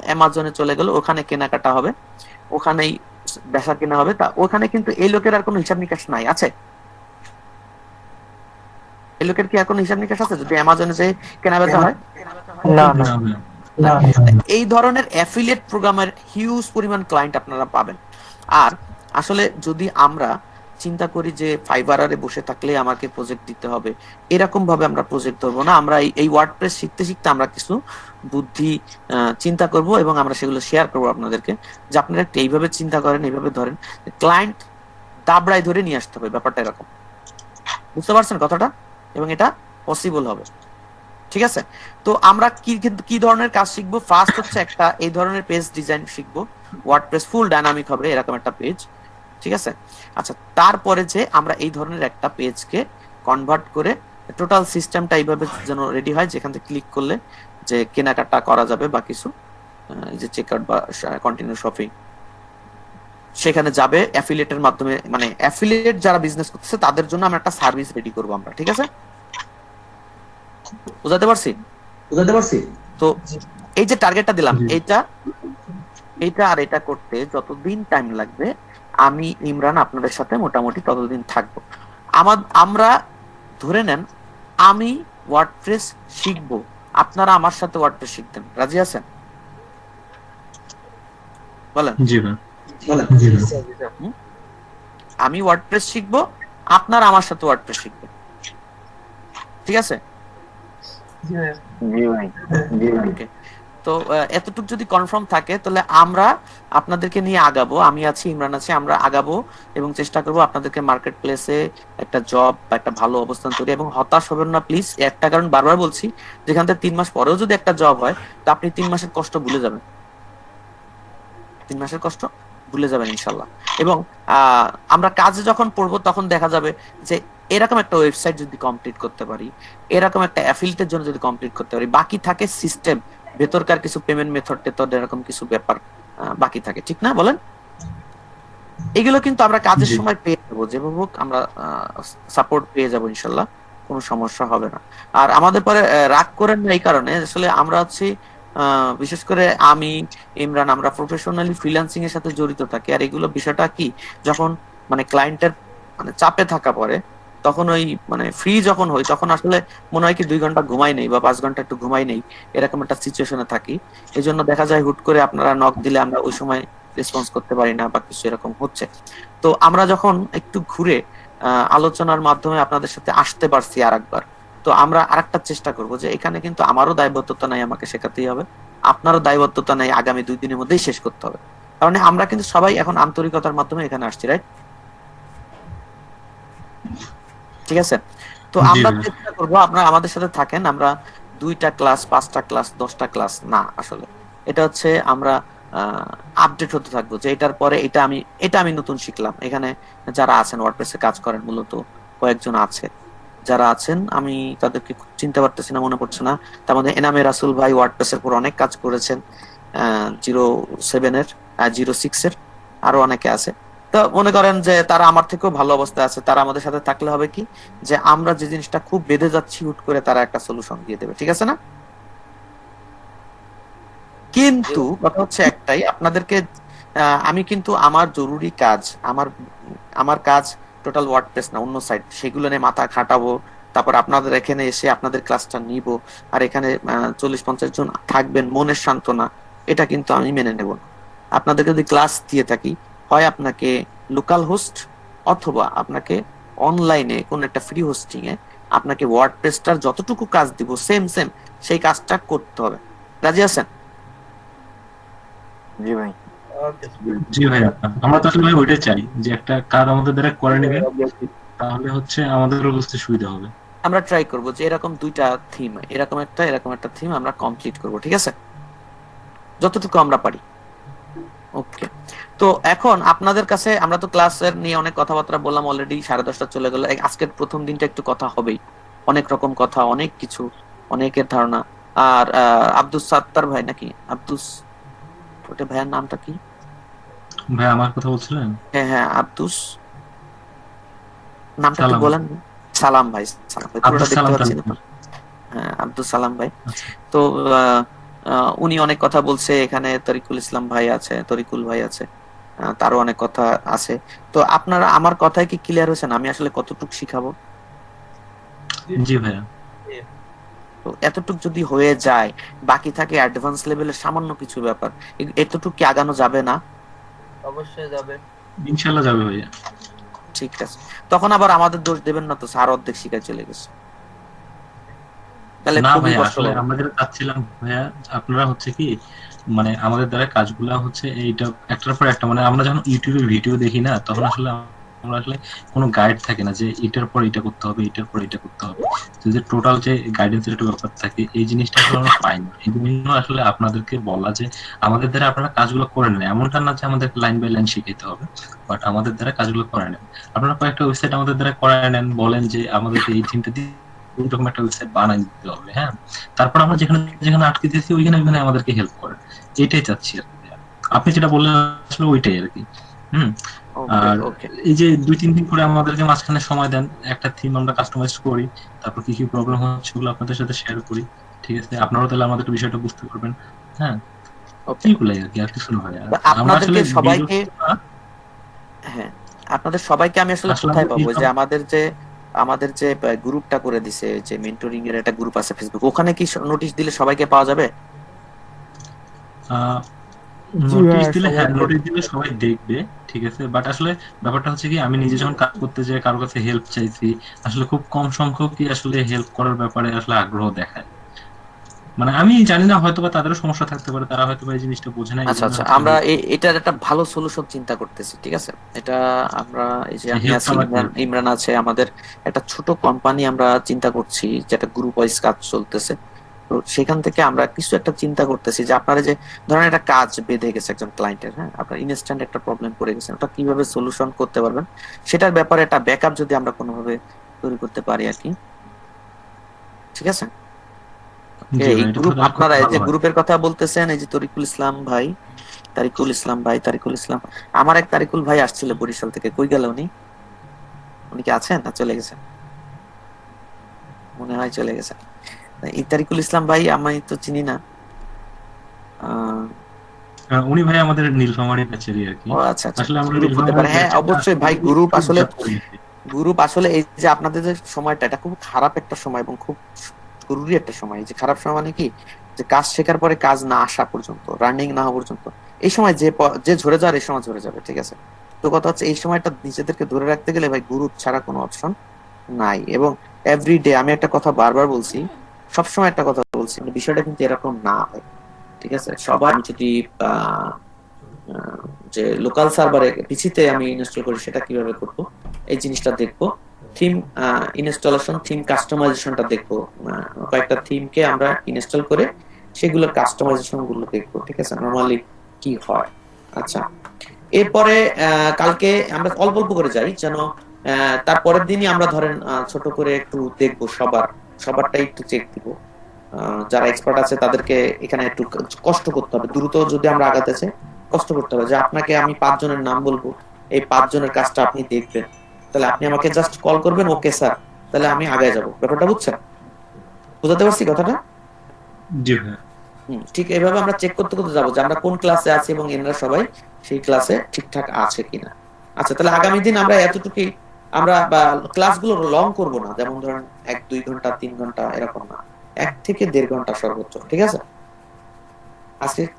অ্যামাজনে চলে গেল, ওখানে কেনাকাটা হবে, ওখানেই বেচা কেনা হবে, তা ওখানে কিন্তু এই লোকের আর কোনো হিসাব নিকাশ নাই, আছে? এই লোকের কি আর কোনো হিসাব নিকাশ আছে যদি অ্যামাজনে যে কেনা বেচা হয়? না না না, এই ধরনের অ্যাফিলিয়েট প্রোগ্রামের হিউজ পরিমাণ ক্লায়েন্ট আপনারা পাবেন। আর আসলে যদি আমরা চিন্তা করি যে ফাইবারে বসে থাকলে আমাকে প্রজেক্ট দিতে হবে, এরকম ভাবে আমরা প্রজেক্ট ধরবো না। আমরা এই ওয়ার্ডপ্রেস শিখতে শিখতে আমরা কিছু বুদ্ধি চিন্তা করব এবং আমরা সেগুলো শেয়ার করবো আপনাদেরকে, যে আপনারা একটু এইভাবে চিন্তা করেন, এইভাবে ধরেন, ক্লায়েন্ট দাবড়ায় ধরে নিয়ে আসতে হবে, ব্যাপারটা এরকম। বুঝতে পারছেন কথাটা? এবং এটা পসিবল হবে, ঠিক আছে? তো আমরা কি ধরনের কাজ শিখবো? ফার্স্ট হচ্ছে একটা এই ধরনের পেজ ডিজাইন শিখবো, ওয়ার্ডপ্রেস ফুল ডাইনামিক হবে এরকম একটা পেজ, ঠিক আছে? আচ্ছা, তারপরে যে আমরা এই ধরনের একটা পেজকে কনভার্ট করে টোটাল সিস্টেমটা এইভাবে যেন রেডি হয়, যেখান থেকে ক্লিক করলে যে কেনাকাটা করা যাবে বা কিছু, এই যে চেকআউট বা কন্টিনিউ শপিং, সেখানে যাবে অ্যাফিলিয়েটের মাধ্যমে, মানে অ্যাফিলিয়েট যারা বিজনেস করতেছে তাদের জন্য আমরা একটা সার্ভিস রেডি করবো আমরা, ঠিক আছে? বুঝাতে পারছি? তো এই যে টার্গেটটা দিলাম, এইটা আর এটা করতে যতদিন টাইম লাগবে, আমি ইমরান আপনাদের সাথে মোটামুটি ততদিন থাকবো। আমরা ধরে নেন আমি ওয়ার্ডপ্রেস শিখবো, আপনারা আমার সাথে ওয়ার্ডপ্রেস শিখতেন, রাজি আছেন? বলেন। জি ভাই, জি ভাই। আমি ওয়ার্ডপ্রেস শিখবো, আপনারা আমার সাথে ওয়ার্ডপ্রেস শিখবেন, ঠিক আছে? Okay. তো এতটুকু যদি কনফার্ম থাকে, তাহলে আমরা আপনাদেরকে নিয়ে আগাবো, আমি আছি, ইমরান আছে, আমরা আগাবো এবং চেষ্টা করবো আপনাদেরকে মার্কেট প্লেসে একটা জব বা একটা ভালো অবস্থান তৈরি। এবং হতাশ হবেন না প্লিজ, একটা কারণ বারবার বলছি, যেখান থেকে 3 মাস পরেও যদি একটা জব হয়, তো আপনি 3 মাসের কষ্ট ভুলে যাবেন, 3 মাসের কষ্ট ভুলে যাবেন ইনশাল্লাহ। এবং আমরা কাজে যখন পড়বো তখন দেখা যাবে যে এরকম একটা ওয়েবসাইট যদি কমপ্লিট করতে পারি, এরকম একটা অ্যাফিলিয়েটের জন্য যদি কমপ্লিট করতে পারি, বাকি থাকে সিস্টেম, ভেতরকার কিছু পেমেন্ট মেথড টেথড, এরকম কিছু ব্যাপার বাকি থাকে, ঠিক না বলেন? এগুলো কিন্তু আমরা কাজের সময় পেয়ে যাবো, যেভাবে হোক আমরা সাপোর্ট পেয়ে যাবো ইনশাল্লাহ, কোনো সমস্যা হবে না। আর আমাদের পরে রাগ করেন না এই কারণে, আসলে আমরা হচ্ছে বিশেষ করে আমি, ইমরান, আমরা প্রফেশনালি ফ্রিল্যান্সিং এর সাথে জড়িত থাকি। আর এগুলো বিষয়টা কি, যখন মানে ক্লায়েন্টের মানে চাপে থাকা পরে, তখন ওই মানে ফ্রি যখন হই, তখন আসলে মনে হয় কি 2 ঘন্টা ঘুমাই নেই বা 5 ঘন্টা একটু ঘুমাই নেই, এরকম একটা সিচুয়েশনে থাকি। এই জন্য দেখা যায় হুট করে আপনারা নক দিলে আমরা ওই সময় রেসপন্স করতে পারি না বা কিছু এরকম হচ্ছে। তো আমরা যখন একটু ঘুরে আলোচনার মাধ্যমে আপনাদের সাথে আসতে পারছি আরেকবার, তো আমরা আরেকটা চেষ্টা করব যে এখানে কিন্তু আমারও দায়বদ্ধতা নাই, আমাকে শেখাতেই হবে, আপনারও দায়বদ্ধতা নাই, আগামী 2 দিনের মধ্যেই শেষ করতে হবে। কারণ আমরা কিন্তু সবাই এখন আন্তরিকতার মাধ্যমে এখানে আসছি, রাইট? ঠিক আছে? তো আমরা চেষ্টা করবো আপনারা আমাদের সাথে থাকেন। আমরা 2টা ক্লাস, 5টা ক্লাস, 10টা ক্লাস না, আসলে এটা হচ্ছে আমরা আপডেট হতে থাকবো, যে এটার পরে এটা আমি নতুন শিখলাম। এখানে যারা আছেন ওয়ার্ডপ্রেসে কাজ করেন, মূলত কয়েকজন আছে যারা আছেন, আমি তাদেরকে চিনতে পারতেছি না, মনে পড়ছে না। তার মধ্যে এনামে রাসুল ভাই ওয়ার্ডপ্রেসের উপর অনেক কাজ করেছেন, 07 এর, 06 এর, আরো অনেকে আছে। তো মনে করেন যে তারা আমার থেকেও ভালো অবস্থায় আছে, তারা আমাদের সাথে থাকলে হবে কি, যে আমরা যে জিনিসটা খুব বেঁধে যাচ্ছি, হুট করে তারা একটা সলিউশন দিয়ে দেবে, ঠিক আছে না? কিন্তু কথা হচ্ছে একটাই, আপনাদেরকে আমি কিন্তু আমার জরুরি কাজ, আমার কাজ টোটাল ওয়ার্ডপ্রেস না, অন্য সাইট, সেগুলো নিয়ে মাথা খাটাবো, তারপর আপনাদের এখানে এসে আপনাদের ক্লাসটা নিব, আর এখানে 40-50 জন থাকবেন, মনের সান্ত্বনা, এটা কিন্তু আমি মেনে নেব না। আপনাদেরকে যদি ক্লাস দিয়ে থাকি, হয় আপনাকে লোকাল হোস্ট, অথবা আপনাকে অনলাইনে কোন একটা ফ্রি হোস্টিং এ আপনাকে ওয়ার্ডপ্রেসটার যতটুকু কাজ দিব, সেম সেই কাজটা করতে হবে। রাজি আছেন? জি ভাই। জি ভাইয়া, আমরা তো আসলে ভাই ওইটাই চাই যে একটা কাজ আমাদের দ্বারা করে নেবে, তাহলে হচ্ছে আমাদেরও বুঝতে সুবিধা হবে। আমরা ট্রাই করব যে এরকম দুইটা থিম, এরকম একটা থিম আমরা কমপ্লিট করব, ঠিক আছে, যতটুকু আমরা পারি। ওকে, তো এখন আপনাদের কাছে আমরা তো ক্লাসের নিয়ে অনেক কথাবার্তা বললাম অলরেডি, 10:30 চলে গেল। আজকের প্রথম দিনটা একটু কথা হবেই, অনেক রকম কথা, অনেক কিছু, অনেকের ধারণা। আর আব্দুস সাত্তার ভাই নাকি আব্দুস, ওটা ভাইয়ের নামটা কি? ভাই আমার কথা বলছিলেন? হ্যাঁ হ্যাঁ, আব্দুস নামটা একটু সালাম। বলেন। সালাম ভাই, সালাম ভাই, পুরোটা আব্দুল দেখতে সালাম পাচ্ছি না। তালুকদার। হ্যাঁ, আব্দুল সালাম ভাই। আচ্ছা। তো উনি অনেক কথা বলছে, এখানে তরিকুল ইসলাম ভাই আছে, তরিকুল ভাই আছে, তারও অনেক কথা আছে। তো আপনারা আমার কথায় কি ক্লিয়ার হয়েছেন আমি আসলে কতটুকু শিখাবো? জি ভাইয়া। তো এতটুকু যদি হয়ে যায়, বাকি থাকে অ্যাডভান্স লেভেলের সামান্য কিছু ব্যাপার, এতটুকু কি আগানো যাবে না? অবশ্যই যাবে। ইনশাআল্লাহ যাবে ভাইয়া। ঠিক আছে, তখন আবার আমাদের দোষ দেবেন না তো, স্যার অর্ধেক শিখায় চলে গেছে, তাহলে না খুবই ভাইয়া, কষ্ট আসলে হবে। আমরা যেটা চাচ্ছিলাম ভাইয়া, আপনারা হচ্ছে কি মানে আমাদের দ্বারা কাজগুলা হচ্ছে এইটা একটার পর একটা, মানে আমরা যখন ইউটিউবে ভিডিও দেখি না, তখন আসলে আমরা আসলে কোনো গাইড থাকে না যে এটার পর এটা করতে হবে, এটার পর এটা করতে হবে। তো যে টোটাল যে গাইডেন্সের একটা ব্যাপার থাকে, এই জিনিসটা আসলে আমরা পাই না। এই জন্য আসলে আপনাদেরকে বলা যে আমাদের দ্বারা আপনারা কাজগুলো করে নেন, এমনটা না যে আমাদেরকে লাইন বাই লাইন শিখাইতে হবে, বাট আমাদের দ্বারা কাজগুলো করে নেন। আপনারা কয়েকটা ওয়েবসাইট আমাদের দ্বারা করায় নেন, বলেন যে আমাদেরকে এই থিমটা দিয়ে এরকম একটা ওয়েবসাইট বানাই দিতে হবে, হ্যাঁ, তারপর আমরা যেখানে যেখানে আটকে দিয়েছি ওইখানে ওইখানে আমাদেরকে হেল্প করেন, এটাই চাচ্ছি আর কি। আপনি যেটা বললেন আসলে ওইটাই আর কি। আর ওকে, এই যে 2-3 দিন করে আমাদেরকে মাঝখানে সময় দেন, একটা থিম আমরা কাস্টমাইজ করি, তারপর কি কি প্রবলেম হচ্ছে ওগুলো আপনাদের সাথে শেয়ার করি, ঠিক আছে? আপনারাও তাহলে আমাদের বিষয়টা বুঝতে পারবেন। হ্যাঁ, ওকে। এইগুলাই আর কি, আর কিছু না হয়। আমরা আসলে আপনাদেরকে সবাইকে, বিরক্ত না, হ্যাঁ, আপনাদের সবাইকে আমি আসলে আসলে কোথায় আমরা পাবো? যে এই আমাদের যে গ্রুপটা করে দিছে, যে মেন্টরিং এর একটা গ্রুপ আছে ফেসবুক, ওখানে কি নোটিশ দিলে সবাইকে পাওয়া যাবে? নোটিশ দিলে, হ্যাঁ নোটিশ দিলে সবাই দেখবে, ঠিক আছে, বাট আসলে ব্যাপারটা হচ্ছে কি, আমি নিজে যখন কাজ করতে যাই কারোর কাছে হেল্প চাইছি, আসলে খুব কম সংখ্যকই আসলে হেল্প করার ব্যাপারে আসলে আগ্রহ দেখায়। মানে আমি জানি না, হয়তো বা তাদেরও সমস্যা থাকতে পারে, তারা হয়তো বা এই জিনিসটা বোঝে না, এই আচ্ছা জন্য আচ্ছা, হচ্ছে আমরা এটার একটা ভালো সলিউশন চিন্তা করতেছি, ঠিক আছে। এটা আমরা, এই যে আমি আছি, ইমরান আছে, আমাদের একটা ছোট কোম্পানি আমরা চিন্তা করছি, যেটা গ্রুপ ওয়াইজ কাজ চলতেছে। তো সেখান থেকে আমরা কিছু একটা চিন্তা করতেছি যে আপনারা যে ধরেন একটা কাজ বেঁধে গেছে একজন ক্লায়েন্টের, হ্যাঁ, আপনার ইনস্ট্যান্ট একটা প্রবলেম পড়ে গেছে, ওটা কিভাবে সলিউশন করতে পারবেন সেটার ব্যাপারে একটা ব্যাকআপ যদি আমরা কোনোভাবে তৈরি করতে পারি আর কি, ঠিক আছে। এই গ্রুপ, আপনারা এই যে গ্রুপের কথা বলতেছেন, এই যে তরিকুল ইসলাম ভাই, তারিকুল ইসলাম, আমার এক তারিকুল ভাই আসছিল বরিশাল থেকে, কই গেল উনি? উনি কি আছেন না চলে গেছেন? মনে হয় চলে গেছেন। এই তারিকুল ইসলাম ভাই আমি তো চিনি না। উনি ভাই আমাদের নীলফামারী ব্যাচেরই আর কি। ও আচ্ছা আচ্ছা, আসলে আমরা গ্রুপ হতে পারে, হ্যাঁ অবশ্যই ভাই। গ্রুপ আসলে এই যে আপনাদের যে সময়টা, এটা খুব খারাপ একটা সময় এবং খুব জরুরি একটা সময়। যে খারাপ সময় মানে কি, যে কাজ শেখার পরে কাজ না আসা পর্যন্ত, রানিং না হওয়া পর্যন্ত, এই সময় যে ঝরে যাওয়ার, এই সময় ঝরে যাবে, ঠিক আছে। তো কথা হচ্ছে এই সময়টা নিজেদেরকে ধরে রাখতে গেলে ভাই গ্রুপ ছাড়া কোনো অপশন নাই। এবং এভরিডে আমি একটা কথা বারবার বলছি, সবসময় একটা কথা বলছি, বিষয়টা কিন্তু এরকম না হয়, ঠিক আছে। সবার যদি যে লোকাল সার্ভারে পিসিতে আমি ইনস্টল করি, সেটা কিভাবে করব এই জিনিসটা দেখবো। থিম ইনস্টলেশন, থিম কাস্টমাইজেশনটা দেখবো, কয়েকটা থিমকে আমরা ইনস্টল করে সেগুলোর কাস্টমাইজেশন গুলো দেখবো, ঠিক আছে, নরমালি কি হয়। আচ্ছা, এরপরে কালকে আমরা অল্প অল্প করে যাই, যেন তারপরের দিনই আমরা ধরেন ছোট করে একটু দেখবো, সবারটাই একটু চেক দিব। যারা এক্সপার্ট আছে তাদেরকে এখানে একটু কষ্ট করতে হবে, দ্রুত যদি আমরা আগাতে চাই কষ্ট করতে হবে। যে আপনাকে আমি 5 জনের নাম বলবো, এই 5 জনের কাজটা আপনি দেখবেন, তাহলে আপনি আমাকে জাস্ট কল করবেন, ওকে স্যার, তাহলে আমি আগে যাবো। ব্যাপারটা বুঝছেন? বুঝাতে পারছি কথাটা? জি ভাই। ঠিক এইভাবে আমরা চেক করতে করতে যাবো যে আমরা কোন ক্লাসে আছি এবং এনারা সবাই সেই ক্লাসে ঠিকঠাক আছে কিনা। আচ্ছা, তাহলে আগামী দিন আমরা এতটুকুই, আমরা ক্লাসগুলো লং করব না, যেমন ধরেন 1-2 ঘন্টা 3 ঘন্টা এরকম না, 1 থেকে 1.5 ঘন্টা সর্বোচ্চ, ঠিক আছে।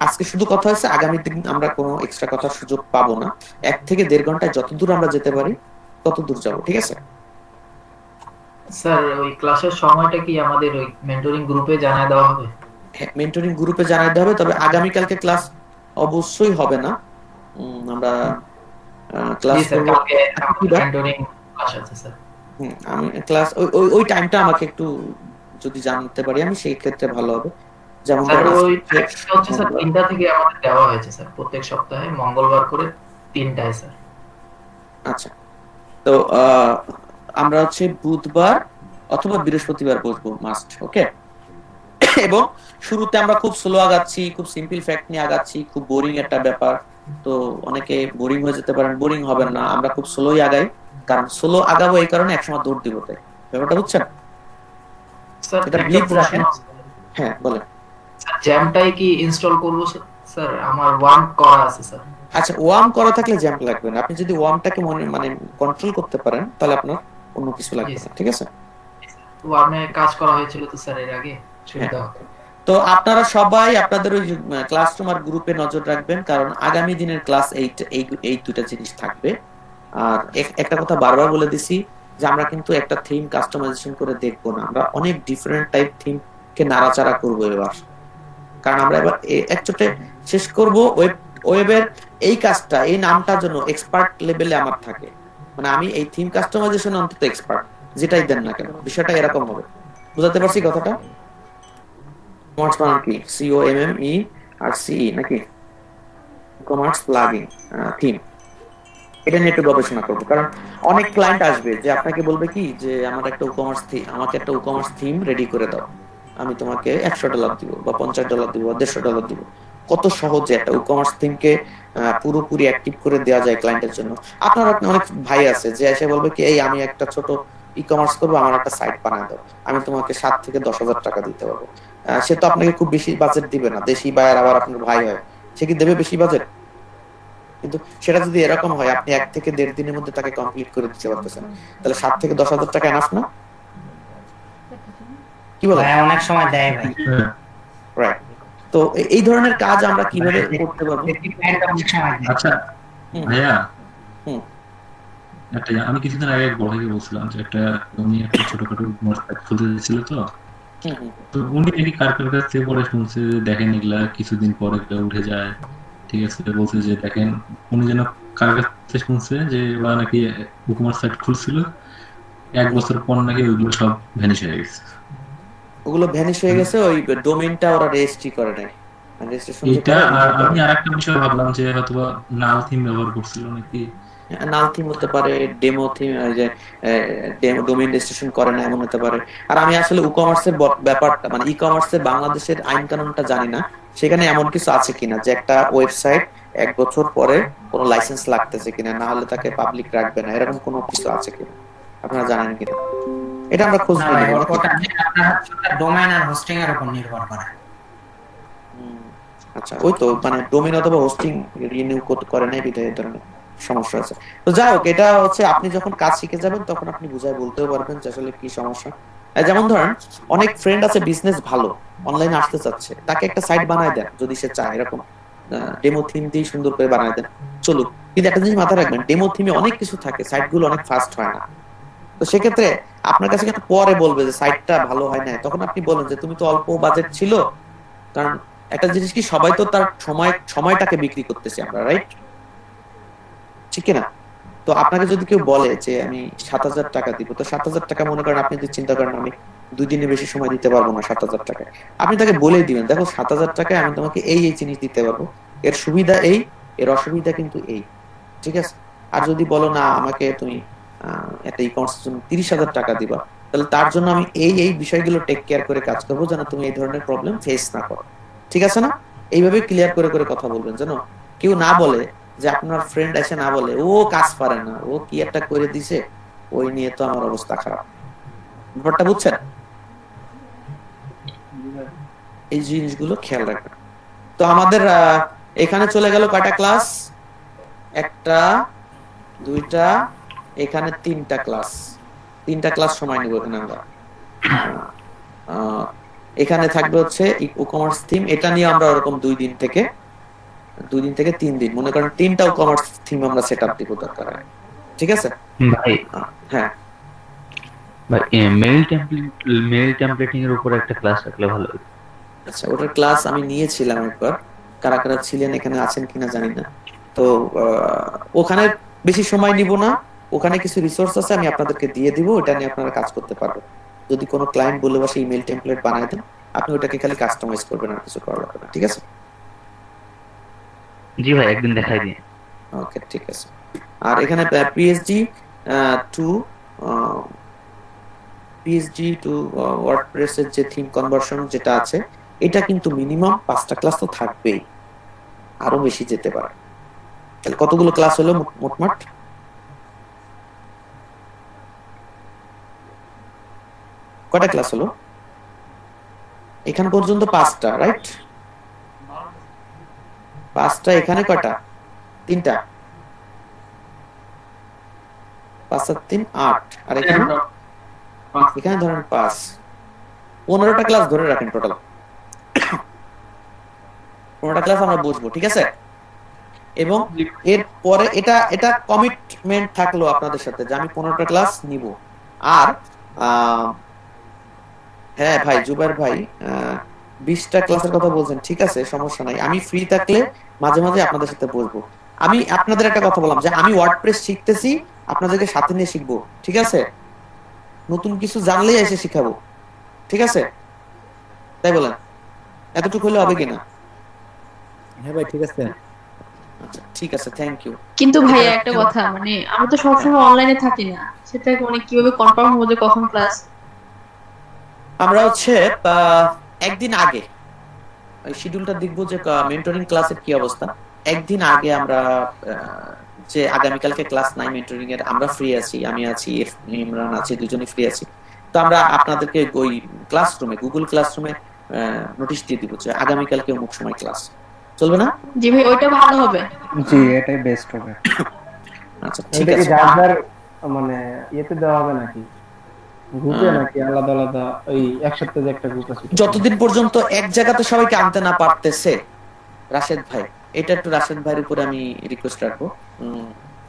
আজকে শুধু কথা হচ্ছে, আগামী দিন আমরা কোনো এক্সট্রা কথার সুযোগ পাবো না। 1 থেকে 1.5 ঘন্টায় যতদূর আমরা যেতে পারি ততদূর যাবো, ঠিক আছে। স্যার, ওই ক্লাসের সময়টা কি আমাদের ওই মেন্টরিং গ্রুপে জানায় দেওয়া হবে? মেন্টরিং গ্রুপে জানাতে হবে, তবে আগামীকালকে ক্লাস অবশ্যই হবে না। আমরা জি ক্লাস স্যার, করব কালকে কি বার? মেন্টরিং ক্লাস আছে স্যার। আমি ক্লাস ওই টাইমটা আমাকে একটু যদি জানতে পারি আমি সেই ক্ষেত্রে ভালো হবে। যেমন স্যার ধরেন ওই আজকে টাইমটা হচ্ছে স্যার 3টা থেকে আমাদের দেওয়া হয়েছে স্যার, প্রত্যেক সপ্তাহে মঙ্গলবার করে 3টায় স্যার। আচ্ছা, তো আমরা হচ্ছে বুধবার অথবা বৃহস্পতিবার বসবো মাস্ট, ওকে? এবং শুরুতে আমরা খুব স্লো আগাচ্ছি, খুব সিম্পল ফ্যাক্ট নিয়ে আগাচ্ছি, খুব বোরিং একটা ব্যাপার। তো অনেকে বোরিং হয়ে যেতে পারেন, বোরিং হবেন না, আমরা খুব স্লোই আগাই, কারণ স্লো আগাবো এই কারণে একসময় দৌড় দিব, তাই ব্যাপারটা বুঝছেন? স্যার এটা একটা believe প্রশ্ন, রাখেন। হ্যাঁ বলেন। স্যার জ্যামটাই কি ইনস্টল করব স্যার? আমার ওয়ার্ম করা আছে স্যার। আচ্ছা, ওয়ার্ম করা থাকলে জ্যাম্প লাগবে না, আপনি যদি ওয়ার্মটাকে মানে কন্ট্রোল করতে পারেন তাহলে আপনার অন্য কিছু লাগবে না, ঠিক আছে? ওয়ার্মে কাজ করা হয়েছিল তো স্যার এর আগে, সুবিধা হ্যাঁ। হতো। তো আপনারা সবাই আপনাদের ওই ক্লাসরুম আর গ্রুপে নজর রাখবেন, কারণ আগামী দিনের ক্লাস এই দুটা জিনিস থাকবে। আর একটা কথা বারবার বলে দিছি যে আমরা কিন্তু একটা থিম কাস্টমাইজেশন করে দেখবো না, আমরা অনেক ডিফারেন্ট টাইপ থিম কে নাড়াচাড়া করবো এবার, কারণ আমরা এবার একচোটে শেষ করব। ওয়েবের এই কাজটা, এই নামটার জন্য এক্সপার্ট লেভেলে আমার থাকে, মানে আমি এই থিম কাস্টমাইজেশন অন্তত এক্সপার্ট, যেটাই দেন না কেন বিষয়টা এরকম হবে। বুঝাতে পারছি কথাটা? কমার্স বানান কি? COMME আর CE নাকি? কমার্স প্লাগইন থিম, এটা নিয়ে একটু গবেষণা করবো, কারণ অনেক ক্লায়েন্ট আসবে যে আপনাকে বলবে কি যে আমার একটা কমার্স থিম, আমাকে একটা কমার্স থিম রেডি করে দাও, আমি তোমাকে $100 দিব বা $50 দিব বা $150 দিব। কত সহজে একটা কমার্স থিমকে পুরোপুরি অ্যাক্টিভ করে দেওয়া যায় ক্লায়েন্টের জন্য। আপনার অনেক ভাই আছে যে এসে বলবে কি এই আমি একটা ছোট কমার্স করবো, আমার একটা সাইট বানায় দাও, আমি তোমাকে 7 থেকে 10 হাজার টাকা দিতে পারবো। সে তো আপনাকে খুব বেশি বাজেট দিবে না, দেশি বায়ার আবার আপনার ভাই হয়, সে কি দেবে বেশি বাজেট? কিন্তু সেটা যদি এরকম হয় আপনি 1 থেকে 1.5 দিনের মধ্যে তাকে কমপ্লিট করে দিতে পারতেছেন, তাহলে 7 থেকে 10 হাজার টাকা এনাফ না? কি বলেন? ভাই অনেক সময় দেয় ভাই। রাইট। তো এই ধরনের কাজ আমরা কিভাবে করতে পারবো? দেখি ক্লায়েন্ট অনেক সময় দেয়। আচ্ছা হুম, ভাইয়া, হুম, একটা আমি কিছুদিন আগে এক বড়কে বলছিলাম যে উনি একটা ছোটখাটো মার্কেট খুলতে দিয়েছিল, তো হুম, হুম। তো উনি নাকি কার কার কাছ থেকে পরে শুনছে যে দেখেন এগুলা কিছুদিন পরে এগুলা উঠে যায়, ঠিক আছে? বলছে যে দেখেন, উনি যেন কার কাছ থেকে শুনছে যে ওরা নাকি ই-কমার্স সাইট খুলছিল, 1 বছর পর নাকি ওইগুলো সব ভ্যানিশ হয়ে গেছে। ওগুলো ভ্যানিশ হয়ে গেছে, ওই ডোমেইনটা ওরা রেজিস্ট্রি করে নাই, রেজিস্ট্রেশন যে এটা করে আর আমি আরেকটা বিষয় ভাবলাম যে হয়তোবা নাল থিম ব্যবহার করছিল নাকি। নাল থিম হতে পারে, ডেমো থিম, যে ডোমেইন রেজিস্ট্রেশন করে না এমন হতে পারে। আর আমি আসলে ই-কমার্সের ব্যাপারটা মানে ই-কমার্সের বাংলাদেশের আইন কানুনটা জানি না, সেখানে এমন কিছু আছে কিনা যে একটা ওয়েবসাইট 1 বছর পরে কোনো লাইসেন্স লাগতেছে কিনা, না হলে তাকে পাবলিক রাখবে না, এরকম কোনো কিছু আছে কিনা আপনারা জানেন কিনা? এটা আমরা খোঁজ না নিয়ে ভাই, নেবো। ওটা আপনার হচ্ছে ডোমেইন আর হোস্টিং এর উপর নির্ভর করে। আচ্ছা, ওই তো মানে ডোমেইন অথবা হোস্টিং রিনিউ করে নাই বিধায় এই ধরনের সমস্যা আছে। তো যাই হোক, এটা হচ্ছে আপনি যখন কাজ শিখে যাবেন তখন আপনি বুঝায় বলতেও পারবেন যে আসলে কি সমস্যা। যেমন ধরেন অনেক ফ্রেন্ড আছে বিজনেস ভালো, অনলাইনে আসতে চাচ্ছে, তাকে একটা সাইট বানায় দেন যদি সে চায়, এরকম ডেমো থিম দিয়ে সুন্দর করে বানায় দেন, চলুক। কিন্তু একটা জিনিস মাথায় রাখবেন, ডেমো থিমে অনেক কিছু থাকে, সাইটগুলো অনেক ফাস্ট হয় না। তো সেক্ষেত্রে আপনার কাছে কিন্তু পরে বলবে যে সাইটটা ভালো হয় না, তখন আপনি বলেন যে তুমি তো অল্প বাজেট ছিল, কারণ একটা জিনিস কি সবাই তো তার সময়টাকে বিক্রি করতেছি আমরা, রাইট? ঠিক না? তো আপনাকে যদি কেউ বলে যে আমি 7,000 টাকা দিব, তো 7,000 টাকা মনে করেন আপনি যদি চিন্তা করেন আমি 2 দিনের বেশি সময় দিতে পারবো না 7,000 টাকায়, আপনি তাকে বলেই দিবেন দেখো 7,000 টাকায় আমি তোমাকে এই জিনিস দিতে পারবো, এর সুবিধা এই, এর অসুবিধা কিন্তু এই, ঠিক আছে? আর যদি বলো না আমাকে তুমি একটা ই-কমার্সের জন্য 30,000 টাকা দিবা, তাহলে তার জন্য আমি এই বিষয়গুলো টেক কেয়ার করে কাজ করবো যেন তুমি এই ধরনের প্রবলেম ফেস না করো, ঠিক আছে না? এইভাবে ক্লিয়ার করে করে কথা বলবেন যেন কেউ না বলে যে আপনার ফ্রেন্ড এসে না বলে ও কাজ পারে না, ও কি একটা করে দিছে, ওই নিয়ে তো আমার অবস্থা খারাপ। ব্যাপারটা বুঝছেন? এই জিনিসগুলো খেয়াল রাখবেন। তো আমাদের এখানে চলে গেল কয়টা ক্লাস? 1টা 2টা, এখানে 3টা ক্লাস, 3টা ক্লাস সময় নিব এখানে আমরা। এখানে থাকবে হচ্ছে ই-কমার্স থিম, এটা নিয়ে আমরা ওরকম 2 দিন থেকে 3 দিন মনে করেন 3টা ই-কমার্স থিম আমরা সেট আপ দিব দরকার হয়, ঠিক আছে? ভাই হ্যাঁ ভাই মেইল টেমপ্লেটিং এর উপর একটা ক্লাস রাখলে ভালো হতো। আচ্ছা, ওটার ক্লাস আমি নিয়েছিলাম একবার, কারা কারা ছিলেন এখানে আছেন কিনা জানি না, তো ওখানে বেশি সময় নিব না, ওখানে কিছু রিসোর্স আছে আমি আপনাদেরকে দিয়ে দিব, ওটা নিয়ে আপনারা কাজ করতে পারবেন। যদি কোনো ক্লায়েন্ট বলে বসে ইমেল টেমপ্লেট বানায় দেন, আপনি ওটাকে খালি কাস্টমাইজ করবেন, আর কিছু করা লাগবে না, ঠিক আছে? জি ভাই, একদিন দেখাই দিন। ওকে, ঠিক আছে। আর এখানে পিএইচডি টু ওয়ার্ডপ্রেস এর যে থিম কনভার্সন যেটা আছে, এটা কিন্তু মিনিমাম 5টা ক্লাস তো থাকবেই, আরো বেশি যেতে পারে। তাহলে কতগুলো ক্লাস হলো মোটমাট? কয়টা ক্লাস হলো এখান পর্যন্ত? 5টা, রাইট? 5টা। এখানে কয়টা? 3টা। 5 আর 3 8, আর এখানে ধরেন 5, 15টা ক্লাস ধরে রাখেন টোটাল। 15টা ক্লাস আমরা বুঝবো, ঠিক আছে? এবং এর পরে এটা কমিটমেন্ট থাকলো আপনাদের সাথে যে আমি 15টা ক্লাস নিব। আর হ্যাঁ ভাই, জুবাইর ভাই 20টা ক্লাসের কথা বলছেন, ঠিক আছে, সমস্যা নাই। আমি ফ্রি থাকলে মাঝে মাঝে আপনাদের সাথে বসবো। আমি আপনাদের একটা কথা বললাম যে আমি ওয়ার্ডপ্রেস শিখতেছি, আপনাদেরকে সাথে নিয়ে শিখবো, ঠিক আছে? নতুন কিছু জানলেই এসে শিখাবো, ঠিক আছে? তাই বলেন, এতটুকু হলে হবে কিনা? হ্যাঁ ভাই, ঠিক আছে। আচ্ছা, ঠিক আছে, থ্যাংক ইউ। কিন্তু ভাইয়া একটা কথা, মানে আমরা তো সবসময় অনলাইনে থাকি না, সেটা মানে কিভাবে কনফার্ম হবো যে কখন ক্লাস? আমরা হচ্ছে একদিন আগে ওই শিডিউলটা দেখবো যে মেন্টরিং ক্লাসের কি অবস্থা। একদিন আগে আমরা যে আগামীকালকে ক্লাস নাই মেন্টরিং এর, আমরা ফ্রি আছি, আমি আছি, ইমরান আছে, দুজনেই ফ্রি আছি। তো আমরা আপনাদেরকে ওই ক্লাসরুমে, গুগল ক্লাসরুমে নোটিশ দিয়ে দিব যে আগামীকালকে অমুক সময় ক্লাস, চলবে না? জি ভাই, ওইটা ভালো হবে। জি, এটাই বেস্ট হবে। আচ্ছা, ঠিক এটা কি আছে। যার যার মানে ইয়েতে দেওয়া হবে নাকি গ্রুপে, নাকি আলাদা আলাদা ওই এক সপ্তাহে একটা গ্রুপ আছে? যতদিন পর্যন্ত এক জায়গাতে সবাইকে আনতে না পারতেছে রাশেদ ভাই, এটা একটু রাশেদ ভাইয়ের উপরে আমি রিকোয়েস্ট রাখবো।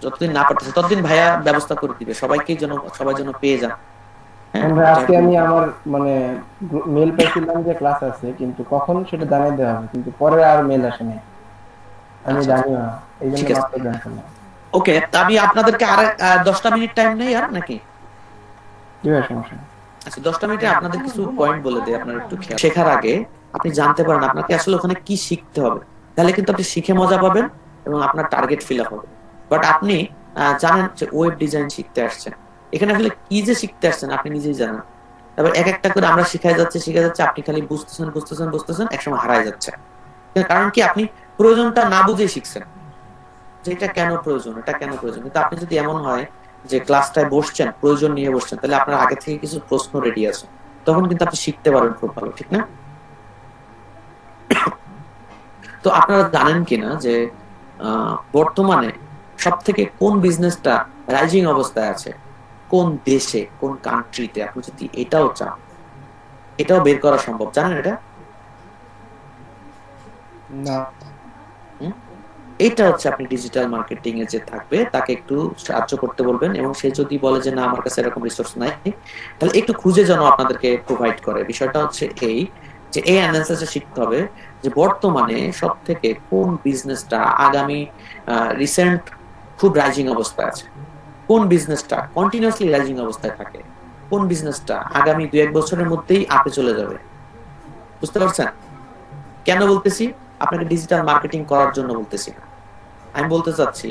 যতদিন না পারতেছে ততদিন ভাইয়া ব্যবস্থা করে দিবে, সবাইকে যেন সবাই যেন পেয়ে যান। হ্যাঁ, আজকে আমি আমার মানে মেল পাইছিলাম যে ক্লাস আছে, কিন্তু কখন সেটা জানাই দেওয়া হবে, কিন্তু পরে আর মেল আসেনি, আমি জানি না, এই জন্য মাত্র জানলাম। ওকে, আমি আপনাদেরকে আর 10টা মিনিট টাইম নেই আর নাকি? কি হয়, সমস্যা নেই। আচ্ছা, 10টা মিনিটে আপনাদের কিছু পয়েন্ট বলে দেই, আপনারা একটু খেয়াল। শেখার আগে আপনি জানতে পারেন আপনাকে আসলে ওখানে কি শিখতে হবে, তাহলে কিন্তু আপনি শিখে মজা পাবেন এবং আপনার টার্গেট ফিল আপ হবে। বাট আপনি জানেন যে ওয়েব ডিজাইন শিখতে আসছেন, এখানে আসলে কি যে শিখতে আসছেন আপনি নিজেই জানেন। তারপর এক একটা করে আমরা শিখাই যাচ্ছে, আপনি খালি বুঝতেছেন, একসময় হারায় যাচ্ছে। কারণ কি, আপনি প্রয়োজনটা না বুঝেই শিখছেন যে এটা কেন প্রয়োজন, এটা কেন প্রয়োজন। কিন্তু আপনি যদি এমন হয় যে ক্লাসটায় বসছেন, প্রয়োজন নিয়ে বসছেন, তাহলে আপনার আগে থেকে কিছু প্রশ্ন রেডি আছে, তখন কিন্তু আপনি শিখতে পারবেন খুব ভালো, ঠিক না? তো আপনারা জানেন কিনা যে বর্তমানে সব থেকে কোন বিজনেসটা রাইজিং অবস্থায় আছে, কোন দেশে, কোন কান্ট্রিতে? আপনি যদি এটাও চান, এটাও বের করা সম্ভব, জানেন এটা? না, এটা হচ্ছে আপনি ডিজিটাল মার্কেটিং এ যে থাকবে তাকে একটু সাহায্য করতে বলবেন, এবং সে যদি বলে যে না আমার কাছে এরকম রিসোর্স নাই, তাহলে একটু খুঁজে যেন আপনাদেরকে প্রোভাইড করে। বিষয়টা হচ্ছে এই যে এই অ্যানালিসিসটা শিখতে হবে যে বর্তমানে সব থেকে কোন বিজনেসটা আগামী রিসেন্ট খুব রাইজিং অবস্থায় আছে, কোন বিজনেসটা কন্টিনিউয়াসলি রাইজিং অবস্থায় থাকে, কোন বিজনেসটা আগামী 2-1 বছরের মধ্যেই আপে চলে যাবে। বুঝতে পারছেন কেন বলতেছি? আপনাকে ডিজিটাল মার্কেটিং করার জন্য বলতেছি না, আমি বলতে চাচ্ছি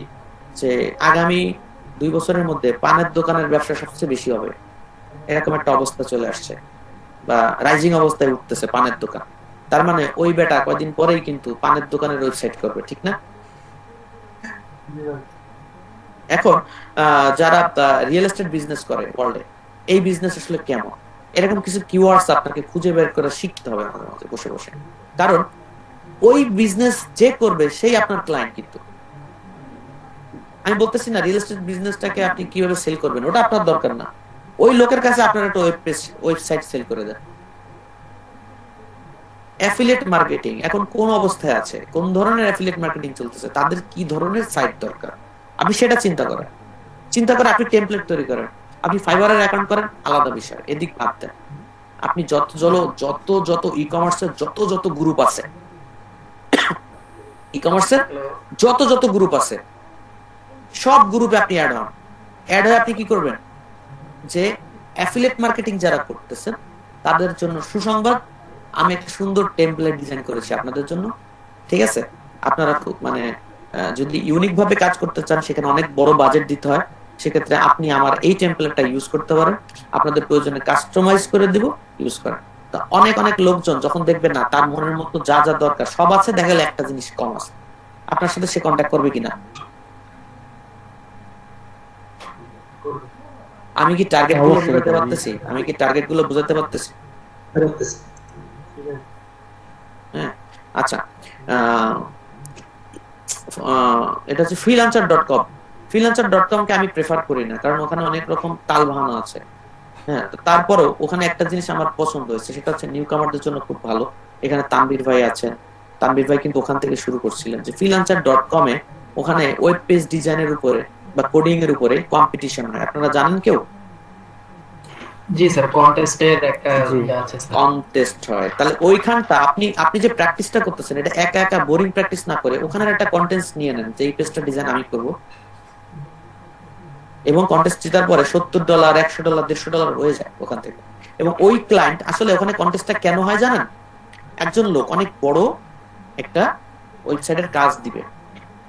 যে আগামী 2 বছরের মধ্যে পানের দোকানের ব্যবসা সবচেয়ে বেশি হবে, এরকম একটা অবস্থা চলে আসছে, বা রাইজিং অবস্থায় উঠতেছে পানের দোকান। তার মানে ওই বেটা কয়দিন পরেই কিন্তু পানের দোকানের ওয়েবসাইট করবে, ঠিক না? এখন যারা রিয়েল এস্টেট বিজনেস করে ওয়ার্ল্ডে, এই বিজনেস আসলে কেমন, এরকম কিছু কিওয়ার্ডস আপনাকে খুঁজে বের করে শিখতে হবে মাঝে মাঝে বসে বসে। কারণ ওই বিজনেস যে করবে সেই আপনার ক্লায়েন্ট। কিন্তু আমি বলতেছি না রিয়েল এস্টেট বিজনেসটাকে আপনি কিভাবে সেল করবেন, ওটা আপনার দরকার না। ওই লোকের কাছে আপনার একটা ওয়েবসাইট সেল করে দেন। অ্যাফিলিয়েট মার্কেটিং এখন কোন অবস্থায় আছে, কোন ধরনের অ্যাফিলিয়েট মার্কেটিং চলতেছে, তাদের কি ধরনের সাইট দরকার, আপনি সেটা চিন্তা করে আপনি টেমপ্লেট তৈরি করেন। আপনি ফাইবারের অ্যাকাউন্ট করেন, আলাদা বিষয়, এদিক বাদ দেন। আপনি যত ই কমার্সের যত গ্রুপ আছে, ই কমার্সের যত যত গ্রুপ আছে সব গ্রুপে আপনি অ্যাড হন। অ্যাড হয়ে আপনি কি করবেন, যে অ্যাফিলিয়েট মার্কেটিং যারা করতেছেন তাদের জন্য সুসংবাদ, আমি একটা সুন্দর টেমপ্লেট ডিজাইন করেছি আপনাদের জন্য। ঠিক আছে, আপনারা মানে যদি ইউনিক ভাবে কাজ করতে চান, সেখানে অনেক বড় বাজেট দিতে হয়, সেক্ষেত্রে আপনি আমার এই টেমপ্লেটটা ইউজ করতে পারেন, আপনাদের প্রয়োজনে কাস্টমাইজ করে দিব, ইউজ করেন। তো অনেক অনেক লোকজন যখন দেখবেন না তার মনের মতো যা যা দরকার সব আছে, দেখা গেলে একটা জিনিস কম আছে, আপনার সাথে সে কন্ট্যাক্ট করবে কিনা? আমি কি টার্গেট গুলো বোঝাতে পারতেছি? হ্যাঁ, আচ্ছা। এটা হচ্ছে freelancer.com। freelancer.com কে আমি প্রেফার করি না, কারণ ওখানে অনেক রকম তাল বাহানা আছে। হ্যাঁ, তারপরেও ওখানে একটা জিনিস আমার পছন্দ হয়েছে, সেটা হচ্ছে নিউ কামারদের জন্য খুব ভালো। এখানে তানভীর ভাই আছেন, তানভীর ভাই কিন্তু ওখান থেকে শুরু করছিলেন, যে freelancer.com এ ওখানে ওয়েব পেজ ডিজাইনের উপরে বা কোডিং এর উপরে কম্পিটিশন হয়, আপনারা জানেন কেউ? জি স্যার, কন্টেস্টের একটা আছে স্যার। কন্টেস্ট হয়, তাহলে ওইখানটা আপনি যে প্র্যাকটিসটা করতেছেন, এটা একা একা বোরিং প্র্যাকটিস না করে ওখানে একটা কন্টেন্ট নিয়ে নেন, যে এই পেজটা ডিজাইন আমি করব, এবং কন্টেস্ট জেতার পরে $70, $100, $150 হয়ে যায় ওখান থেকে। এবং ওই ক্লায়েন্ট আসলে ওখানে কন্টেস্টটা কেন হয় জানেন? একজন লোক অনেক বড় একটা ওয়েবসাইটের কাজ দিবে,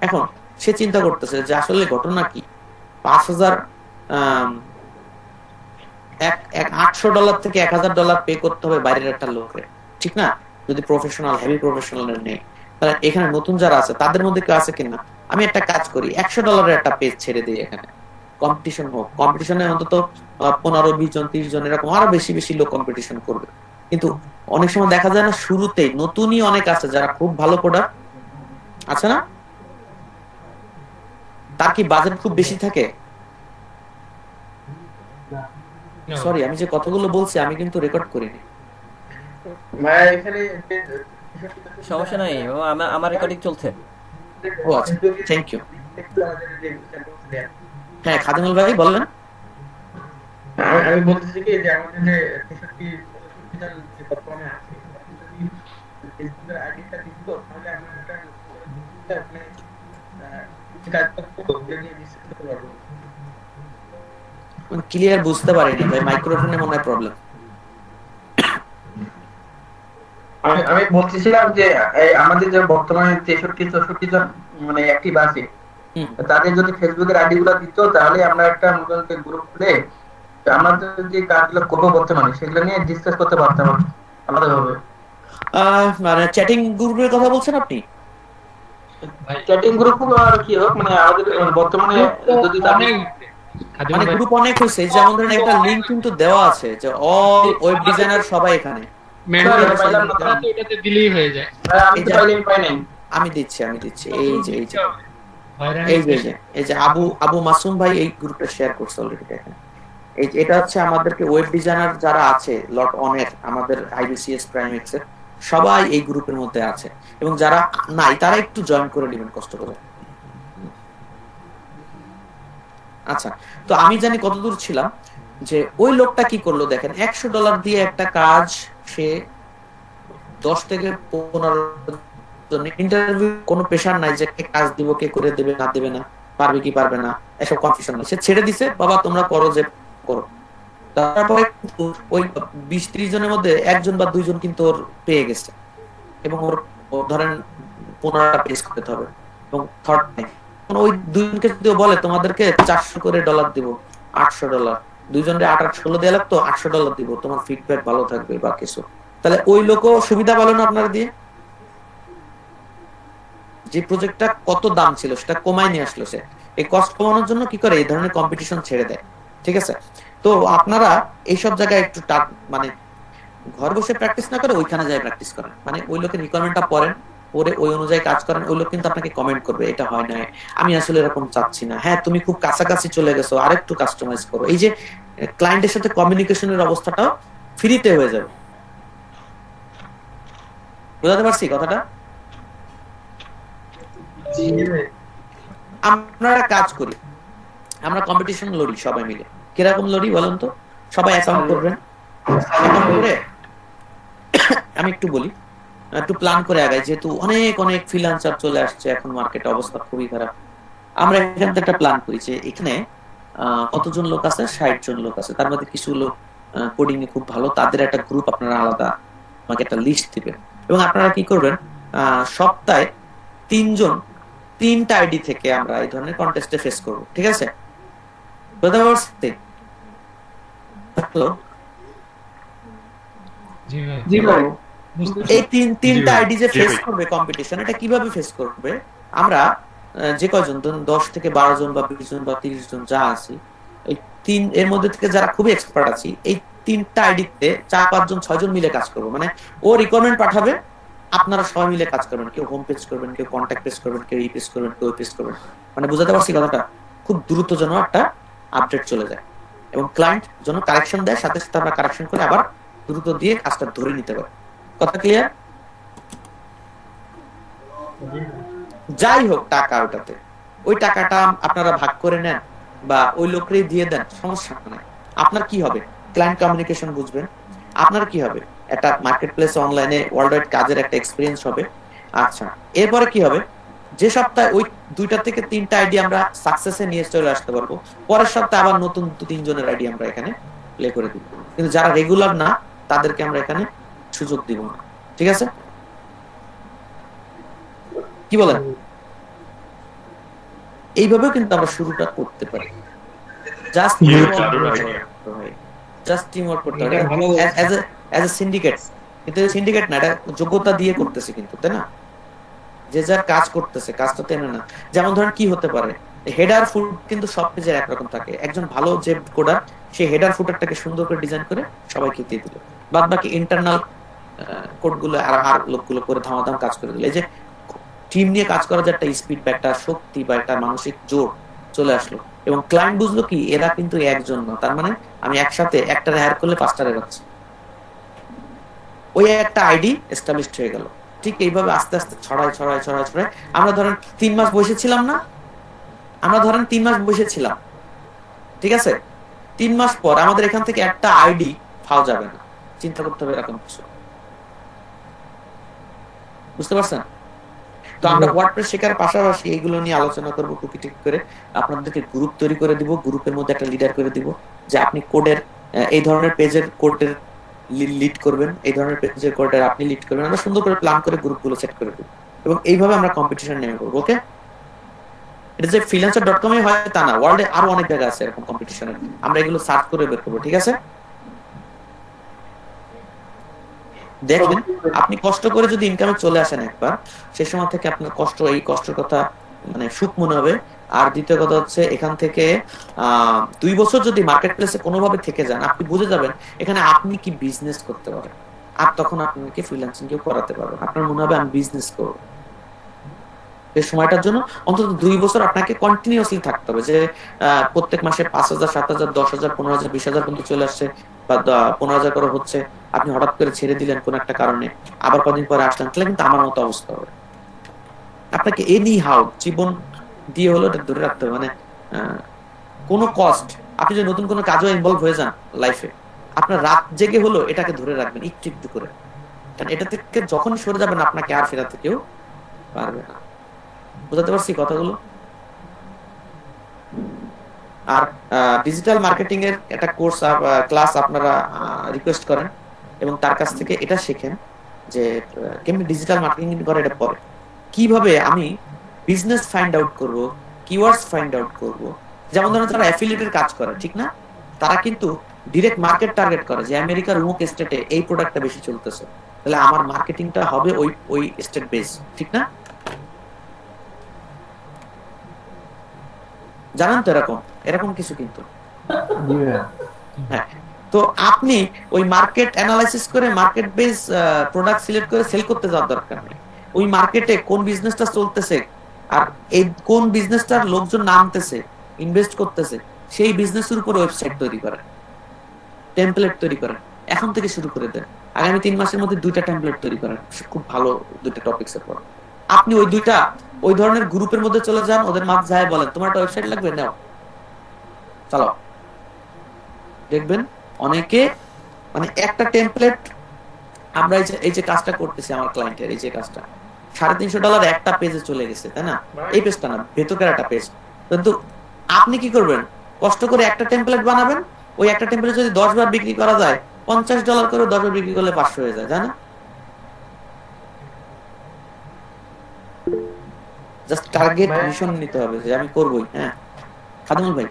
এখন সে চিন্তা করতেছে যে আসলে ঘটনা কি, $800 থেকে $1000 পে করতে হবে বাইরের একটা লোকের, ঠিক না? যদি প্রফেশনাল, হেভি প্রফেশনাল নেই, তাহলে এখানে নতুন যারা আছে তাদের মধ্যে কেউ আছে কিনা? আমি একটা কাজ করি, $100 একটা পেজ ছেড়ে দিই, এখানে কম্পিটিশন হোক, কম্পিটিশনে অন্তত 15, 20 জন, 30 জন, এরকম আরো বেশি বেশি লোক কম্পিটিশন করবে। কিন্তু অনেক সময় দেখা যায় না, শুরুতেই নতুনই অনেক আছে যারা খুব ভালো প্রোডাক্ট আছে না, তার কি বাজেট খুব বেশি থাকে? সরি, আমি যে কথাগুলো বলছি আমি কিন্তু রেকর্ড করিনি। সমস্যা নাই, আমার রেকর্ডিং চলছে। ও আচ্ছা, থ্যাংক ইউ। হ্যাঁ, খাদিমুল ভাই বললেন। আমি বলতেছি কি, যে আমাদের যে 63 জন যে বর্তমানে আছে, যদি ফেসবুকের আইডিটা দিত, তাহলে আমরা একটা আপনি কাজ করতে নিয়ে ডিসকাস করতে পারবো। ক্লিয়ার বুঝতে পারিনি ভাই, মাইক্রোফোনে মনে হয় প্রবলেম। আমি বলতেছিলাম যে আমাদের যে বর্তমানে 63-64 জন মানে অ্যাক্টিভ আছে, তাদের যদি ফেসবুকের আইডি গুলো দিত, তাহলে আমরা একটা নতুন গ্রুপ খুলে আমাদের যে কাজগুলো করবো বর্তমানে সেগুলো নিয়ে ডিসকাস করতে পারতাম আলাদাভাবে। মানে চ্যাটিং গ্রুপের কথা বলছেন আপনি? চ্যাটিং গ্রুপ আর কি হোক, মানে আমাদের বর্তমানে যদি মানে গ্রুপ অনেক হয়েছে, যেমন ধরেন একটা লিংক কিন্তু দেওয়া আছে যে অল ওয়েব ডিজাইনার সবাই এখানে, আমি দিচ্ছি এই যে আবু মাসুম ভাই এই গ্রুপে শেয়ার করছে অলরেডি। দেখেন, এটা হচ্ছে আমাদেরকে ওয়েব ডিজাইনার যারা আছে লট অনের, আমাদের IBCS প্রাইমেক্স এর সবাই এই গ্রুপের মধ্যে আছে, এবং যারা নাই তারা একটু জয়েন করে নেবেন কষ্ট করে। আচ্ছা, তো আমি জানি কতদূর ছিলাম, যে ওই লোকটা কি করলো দেখেন, $100 দিয়ে একটা কাজ সে 10 থেকে 15 জন ইন্টারভিউ, কোনো প্রেশার নাই যে কাজ দিব, কে করে দেবে না দেবে না, পারবে কি পারবে না, এসব কনফিউশন নাই, সে ছেড়ে দিছে, বাবা তোমরা করো যে করো। তারপরে ওই 20-30 জনের মধ্যে 1 জন বা 2 জন কিন্তু ওর পেয়ে গেছে, এবং ওর ধরেন 15টা পেজ করতে হবে, এবং থার্ড টাইম ওই 2 জনকে যদি বলে তোমাদেরকে $400 করে দিব, $800, 2 জনের 8-16 দেওয়া লাগতো, $800 দিব, তোমার ফিডব্যাক ভালো থাকবে বা কিছু, তাহলে ওই লোকও সুবিধা পালো না আপনারা দিয়ে? যে প্রজেক্টটা কত দাম ছিল সেটা কমায় নিয়ে আসলো সে, এই কস্ট কমানোর জন্য কি করে, এই ধরনের কম্পিটিশন ছেড়ে দেয়। ঠিক আছে, তো আপনারা এইসব জায়গায় একটু মানে ঘর বসে প্র্যাকটিস না করে ওইখানে যায় প্র্যাকটিস করেন, মানে ওই লোকের রিকোয়ারমেন্টটা পড়েন, পরে ওই অনুযায়ী কাজ করেন, ওই লোক কিন্তু আপনাকে কমেন্ট করবে এটা হয় না, আমি আসলে এরকম চাচ্ছি না, হ্যাঁ তুমি খুব কাছাকাছি চলে গেছো, আরেকটু কাস্টমাইজ করো। এই যে ক্লায়েন্টের সাথে কমিউনিকেশনের অবস্থাটাও ফ্রিতে হয়ে যাবে। বুঝতে পারছি কথাটা? আমরা কাজ করি, আমরা কম্পিটিশন লড়ি সবাই মিলে। কিরকম লড়ি বলেন তো? সবাই অ্যাকাউন্ট করবেন, অ্যাকাউন্ট করে আমি একটু বলি, একটু প্ল্যান করে আগাই, যেহেতু অনেক অনেক ফ্রিল্যান্সার চলে আসছে এখন মার্কেটে, অবস্থা খুবই খারাপ। আমরা এখান থেকে একটা প্ল্যান করি যে এখানে কতজন লোক আছে, 60 জন লোক আছে, তার মধ্যে কিছু লোক কোডিং এ খুব ভালো, তাদের একটা গ্রুপ আপনারা আলাদা আমাকে একটা লিস্ট দিবেন, এবং আপনারা কি করবেন, সপ্তাহে 3 জন 3টা আইডি থেকে আমরা এই ধরনের কন্টেস্টে ফেস করব, ঠিক আছে? বুঝতে পারছেন? হ্যালো, জি ভাই। এই তিনটা আইডি যে ফেস করবে কম্পিটিশন, এটা কিভাবে ফেস করবে, আমরা যে কয়জন, ধরুন 10 থেকে 12 জন বা 20 জন বা 30 জন যা আছি, এই এর মধ্যে থেকে যারা খুবই এক্সপার্ট আছি, এই 3টা আইডিতে 4-5 জন 6 জন মিলে কাজ করবো। মানে ও রিকোয়ারমেন্ট পাঠাবে, আপনারা সবাই মিলে কাজ করবেন, কেউ হোম পেজ করবেন, কেউ কন্ট্যাক্ট পেজ করবেন, কেউ ই পেজ করবেন, কেউ পেজ করবেন। মানে বুঝাতে পারছি কথাটা? খুব দ্রুত যেন একটা আপডেট চলে যায় এবং ক্লায়েন্ট যেন কারেকশন দেয়, সাথে সাথে আমরা কারেকশন করে আবার দ্রুত দিয়ে কাজটা ধরে নিতে পারি। কথা ক্লিয়ার? যাই হোক, টাকা ওটাতে, ওই টাকাটা আপনারা ভাগ করে নেন বা ওই লোককেই দিয়ে দেন, সমস্যা নাই। আপনার কি হবে, ক্লায়েন্ট কমিউনিকেশন বুঝবেন, আপনার কি হবে, একটা মার্কেট প্লেস অনলাইনে ওয়ার্ল্ড ওয়াইড কাজের একটা এক্সপিরিয়েন্স হবে। আচ্ছা, এরপরে কি হবে, যে সপ্তাহে ওই 2টা থেকে 3টা আইডি আমরা সাকসেসে নিয়ে চলে আসতে পারবো, পরের সপ্তাহে আবার নতুন 2-3 জনের আইডি আমরা এখানে প্লে করে দিব। কিন্তু যারা রেগুলার না, তাদেরকে আমরা এখানে সুযোগ দিব না, ঠিক আছে? কি বলেন? এইভাবেও কিন্তু আমরা শুরুটা করতে পারি। জাস্ট টিমওয়ার্ক করতে হবে অ্যাজ এ সিন্ডিকেট। কিন্তু সিন্ডিকেট না, এটা যোগ্যতা দিয়ে করতেছে কিন্তু, তাই না? যে যার কাজ করতেছে, কাজটা তেমন না। যেমন ধরেন কি হতে পারে, হেডার ফুট কিন্তু সব পেজের একরকম থাকে। একজন ভালো যে কোডার, সে হেডার ফুটারটাকে সুন্দর করে ডিজাইন করে সবাইকে দিয়ে দিল, বাদ বাকি ইন্টারনাল কোডগুলো আর লোকগুলো করে ধামাধাম কাজ করে দিল। এই যে টিম নিয়ে কাজ করার যে একটা স্পিড বা একটা শক্তি বা একটা মানসিক জোর চলে আসলো, এবং ক্লায়েন্ট বুঝলো কি এরা কিন্তু একজন না, তার মানে আমি একসাথে একটা হায়ার করলে 5টা এগোচ্ছে, ওই একটা আইডি এস্টাবলিশড হয়ে গেল। ঠিক এইভাবে আস্তে আস্তে ছড়ায় ছড়ায় ছড়ায় ছড়ায়। আমরা ধরেন 3 মাস বসেছিলাম না, আমরা ধরেন 3 মাস বসেছিলাম, ঠিক আছে? 3 মাস পর আমাদের এখান থেকে একটা আইডি পাওয়া যাবে না, চিন্তা করতে হবে এরকম কিছু। বুঝতে পারছেন? তো আমরা ওয়ার্ডপ্রেস শেখার পাশাপাশি এইগুলো নিয়ে আলোচনা করব টুকিটাকি করে। আপনাদেরকে গ্রুপ তৈরি করে দিব, গ্রুপের মধ্যে একটা লিডার করে দিব, যে আপনি কোডের এই ধরনের পেজের কোডের লিড করবেন, এই ধরনের পেজের কোডের আপনি লিড করবেন। আমরা সুন্দর করে প্ল্যান করে গ্রুপগুলো সেট করে দেব, এবং এইভাবে আমরা কম্পিটিশন নেমে পড়বো। ওকে? এটা যে freelancer.com এ হয় তা না, ওয়ার্ল্ডে আরো অনেক জায়গা আছে এরকম কম্পিটিশনের। আমরা এগুলো সার্চ করে বের করবো, ঠিক আছে? দেখবেন আপনি কষ্ট করে যদি ইনকামে চলে আসেন একবার, সেই সময় থেকে আপনার কষ্ট, এই কষ্টের কথা মানে সুখ মনে হবে। আর দ্বিতীয় কথা হচ্ছে, এখান থেকে 2 বছর যদি মার্কেট প্লেসে কোনোভাবে থেকে যান, আপনি বুঝে যাবেন এখানে আপনি কি বিজনেস করতে পারেন। আর তখন আপনাকে ফ্রিল্যান্সিং কেউ করাতে পারবেন, আপনার মনে হবে আমি বিজনেস করবো। এই সময়টার জন্য অন্তত 2 বছর আপনাকে কন্টিনিউয়াসলি থাকতে হবে, যে প্রত্যেক মাসে 5,000, 7,000, 10,000, 15,000, 20,000 পর্যন্ত চলে আসছে, বা 15,000 করে হচ্ছে। আপনি হঠাৎ করে ছেড়ে দিলেন কোন একটা কারণে, আবার কদিন পরে আসলেন, তাহলে কিন্তু আমার মতো অবস্থা হবে। আপনাকে এনি হাউ জীবন দিয়ে হলো এটা ধরে রাখতে হবে। মানে কোনো কস্ট, আপনি যদি নতুন কোনো কাজও ইনভলভ হয়ে যান লাইফে, আপনার রাত জেগে হলো এটাকে ধরে রাখবেন একটু একটু করে, কারণ এটা থেকে যখন সরে যাবেন আপনাকে আর ফেরাতে কেউ পারবে না। বুঝতে পারছি কথাগুলো? আর ডিজিটাল মার্কেটিং এর একটা কোর্স ক্লাস আপনারা রিকোয়েস্ট করেন, এবং তার কাছ থেকে এটা শেখেন যে কেমনি ডিজিটাল মার্কেটিং করে, এটা পরে কিভাবে আমি বিজনেস ফাইন্ড আউট করব, কিওয়ার্ডস ফাইন্ড আউট করব। যেমন ধরুন যারা অ্যাফিলিয়েটের কাজ করে, ঠিক না, তারা কিন্তু ডিরেক্ট মার্কেট টার্গেট করে যে আমেরিকার অমুক স্টেটে এই প্রোডাক্টটা বেশি চলতেছে, তাহলে আমার মার্কেটিংটা হবে ওই স্টেট বেস, ঠিক না? জানেন তো এরকম কিছু কিন্তু। হ্যাঁ, তো আপনি ওই মার্কেট অ্যানালাইসিস করে মার্কেট বেস প্রোডাক্ট সিলেক্ট করে সেল করতে যাওয়ার দরকার নেই। ওই মার্কেটে কোন বিজনেসটা চলতেছে আর এই কোন বিজনেসটার লোকজন নামতেছে, ইনভেস্ট করতেছে, সেই বিজনেসের উপর ওয়েবসাইট তৈরি করেন, টেমপ্লেট তৈরি করেন, এখন থেকে শুরু করে দেন। আগামী 3 মাসের মধ্যে 2টা টেমপ্লেট তৈরি করেন, খুব ভালো 2টা টপিকসের পর। আপনি ওই ধরনের গ্রুপের মধ্যে চলে যান, ওদের মাঝে যায় বলেন তোমার একটা ওয়েবসাইট লাগবে, নাও চালাও। দেখবেন অনেকে মানে একটা টেমপ্লেট আমরা এই যে কাজটা করতেছি আমার ক্লায়েন্টের, এই যে কাজটা $350 একটা পেজে চলে গেছে, তাই না? এই পেজটা না, ভেতরকার একটা পেজ। কিন্তু আপনি কি করবেন? কষ্ট করে একটা টেমপ্লেট বানাবেন, ওই একটা টেমপ্লেট যদি 10 বার বিক্রি করা যায়, $50 করে 10 বার বিক্রি করলে 500 হয়ে যায়, তাই না? জাস্ট টার্গেট মিশন নিতে হবে যে আমি করবই। হ্যাঁ খাদিমুল ভাই,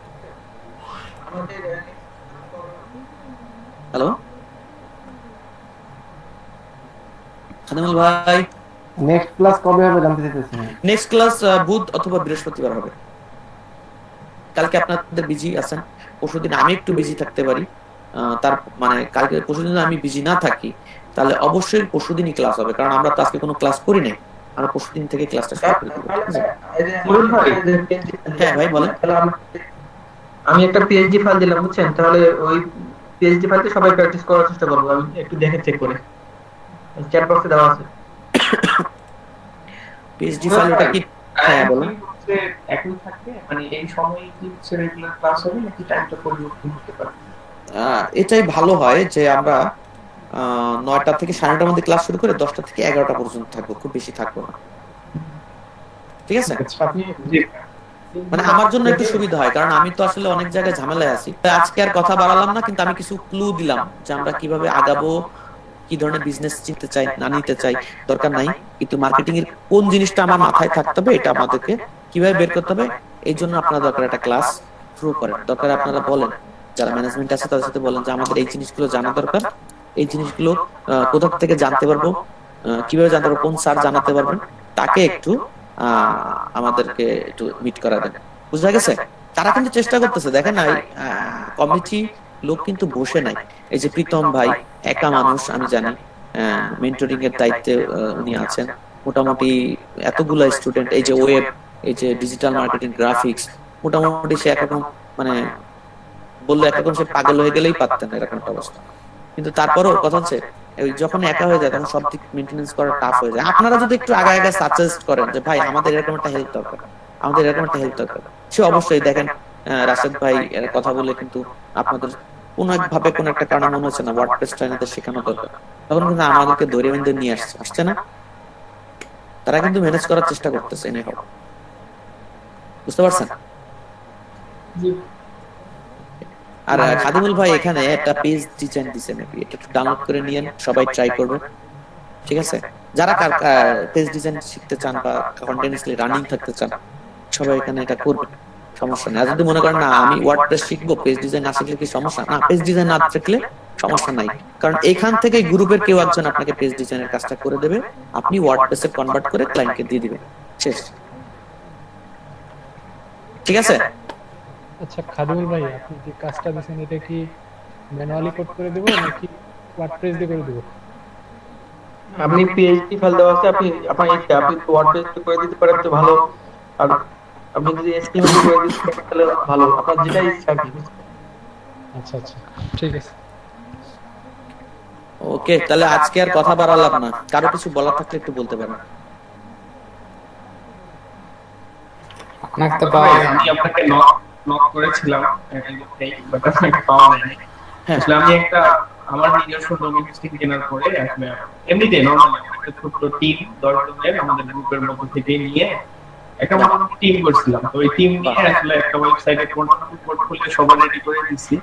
হ্যালো খাদিমুল ভাই, নেক্সট ক্লাস কবে হবে জানতে চাইতেছি। নেক্সট ক্লাস বুধ অথবা বৃহস্পতিবার হবে। কালকে আপনাদের বিজি আছেন, পরশুদিন আমি একটু বিজি থাকতে পারি। তার মানে কালকে পরশুদিন আমি বিজি না থাকি তাহলে অবশ্যই পরশুদিনই ক্লাস হবে, কারণ আমরা তো আজকে কোনো ক্লাস করি নাই। আমরা পরশুদিন থেকে ক্লাসটা শুরু করে দেব। হ্যাঁ ভাই বলেন। আমি একটা পিএইচডি ফাইল দিলাম, বুঝছেন? তাহলে ওই পিএইচডি ফাইলটা সবাই প্র্যাকটিস করার চেষ্টা করবো, আমি একটু দেখে চেক করে। চ্যাট বক্সে দেওয়া আছে পিএইচডি ফাইল। ওটা কি? হ্যাঁ বলেন। একই থাকবে মানে এই সময়ই কি রেগুলার ক্লাস হবে নাকি টাইমটা পরিবর্তন হতে পারে? এটাই ভালো হয় যে আমরা 9টা থেকে 9:30টার মধ্যে ক্লাস শুরু করে 10টা থেকে 11টা পর্যন্ত থাকবো, খুব বেশি থাকবো না, ঠিক আছে? মানে আমার জন্য একটু সুবিধা হয়, কারণ আমি তো আসলে অনেক জায়গায় ঝামেলায় আছি। আজকে আর কথা বাড়ালাম না, কিন্তু আমি কিছু ক্লু দিলাম যে আমরা কিভাবে আগাবো, কি ধরনের বিজনেস চিনতে চাই না নিতে চাই দরকার নাই, কিন্তু মার্কেটিং এর কোন জিনিসটা আমার মাথায় থাকতে হবে এটা আমাদেরকে কিভাবে বের করতে হবে, এই জন্য আপনারা দরকার একটা ক্লাস শুরু করেন। দরকার আপনারা বলেন, যারা ম্যানেজমেন্ট আছে তাদের সাথে বলেন যে আমাদের এই জিনিসগুলো জানা দরকার, এই জিনিসগুলো কোথা থেকে জানতে পারবো, কিভাবে জানতে পারবো, কোন স্যার জানাতে পারবেন, তাকে একটু আমাদেরকে একটু মিট করা দেন। বুঝা গেছে? তারা কিন্তু চেষ্টা করতেছে, দেখেন না কমিটি লোক কিন্তু বসে নাই। এই যে প্রীতম ভাই একা মানুষ, আমি জানি মেন্টরিং এর দায়িত্বে উনি আছেন। মোটামুটি এতগুলা স্টুডেন্ট, এই যে ওয়েব, এই যে ডিজিটাল মার্কেটিং, গ্রাফিক্স, মোটামুটি সে একরকম মানে বললো একরকম সে পাগল হয়ে গেলেই পারতেন এরকম একটা অবস্থা। কিন্তু তারপরও কথা হচ্ছে যখন একা হয়ে যায় তখন সব দিক মেইনটেনেন্স করা টাফ হয়ে যায়। আপনারা যদি একটু আগে আগে সাজেস্ট করেন যে ভাই আমাদের এরকম একটা হেল্প দরকার, আমাদের এরকম একটা হেল্প দরকার, সে অবশ্যই দেখেন রাশেদ ভাই কথা বলে কিন্তু আপনাদের কোন এক ভাবে কোন একটা কারণে মনে হচ্ছে না ওয়ার্ডপ্রেসটা এনাদের শেখানো দরকার, তখন কিন্তু আমাদেরকে ধরে বেঁধে নিয়ে আসছে না, তারা কিন্তু ম্যানেজ করার চেষ্টা করতেছে। এনে হোক, বুঝতে পারছেন? আর খাদিমুল ভাই এখানে একটা পেজ ডিজাইন দিছে নাকি, এটা একটু ডাউনলোড করে নিয়েন, সবাই ট্রাই করবে, ঠিক আছে? যারা পেজ ডিজাইন শিখতে চান বা কন্টিনিউয়াসলি রানিং থাকতে চান সবাই এখানে এটা করবে, সমস্যা নেই। আর যদি মনে করেন না আমি ওয়ার্ডপ্রেস শিখবো, পেজ ডিজাইন না শিখলে কি সমস্যা? না, পেজ ডিজাইন না শিখলে সমস্যা নাই, কারণ এখান থেকে গ্রুপের কেউ একজন আপনাকে পেজ ডিজাইনের কাজটা করে দেবে, আপনি ওয়ার্ডপ্রেসে কনভার্ট করে ক্লায়েন্টকে দিয়ে দিবেন, শেষ, ঠিক আছে? আচ্ছা খাদিমুল ভাই, আপনি যে কাজটা দিয়েছেন এটা কি ম্যানুয়ালি কোড করে দেব নাকি ওয়ার্ডপ্রেস দিয়ে করে দেব? আপনি পিএইচডি ফাইল দেওয়া আছে, আপনার ইচ্ছা, আপনি ওয়ার্ডপ্রেস করে দিতে পারেন তো ভালো, আর আপনি যদি এসটিএমএল করে দিতে পারেন তাহলে ভালো, আপনার যেটা ইচ্ছা আর কি। আচ্ছা আচ্ছা ঠিক আছে, ওকে, তাহলে আজকে আর কথা বাড়ালাম না, কারো কিছু বলার থাকলে একটু বলতে পারেন। আপনাকে তো আমি আপনাকে নক করেছিলাম বাট আপনাকে পাওয়া যায়নি। আসলে আমি একটা আমার নিজস্ব ডোমেইন হোস্টিং কেনার পরে আসলে এমনিতে নরমালি একটা ছোট টিম 10 জনের আমাদের গ্রুপের মধ্যে থেকে নিয়ে একটা মোটামুটি টিম করছিলাম। তো ওই টিম নিয়ে আসলে একটা ওয়েবসাইটে পোর্টফোলিও সবার রেডি করে দিছি।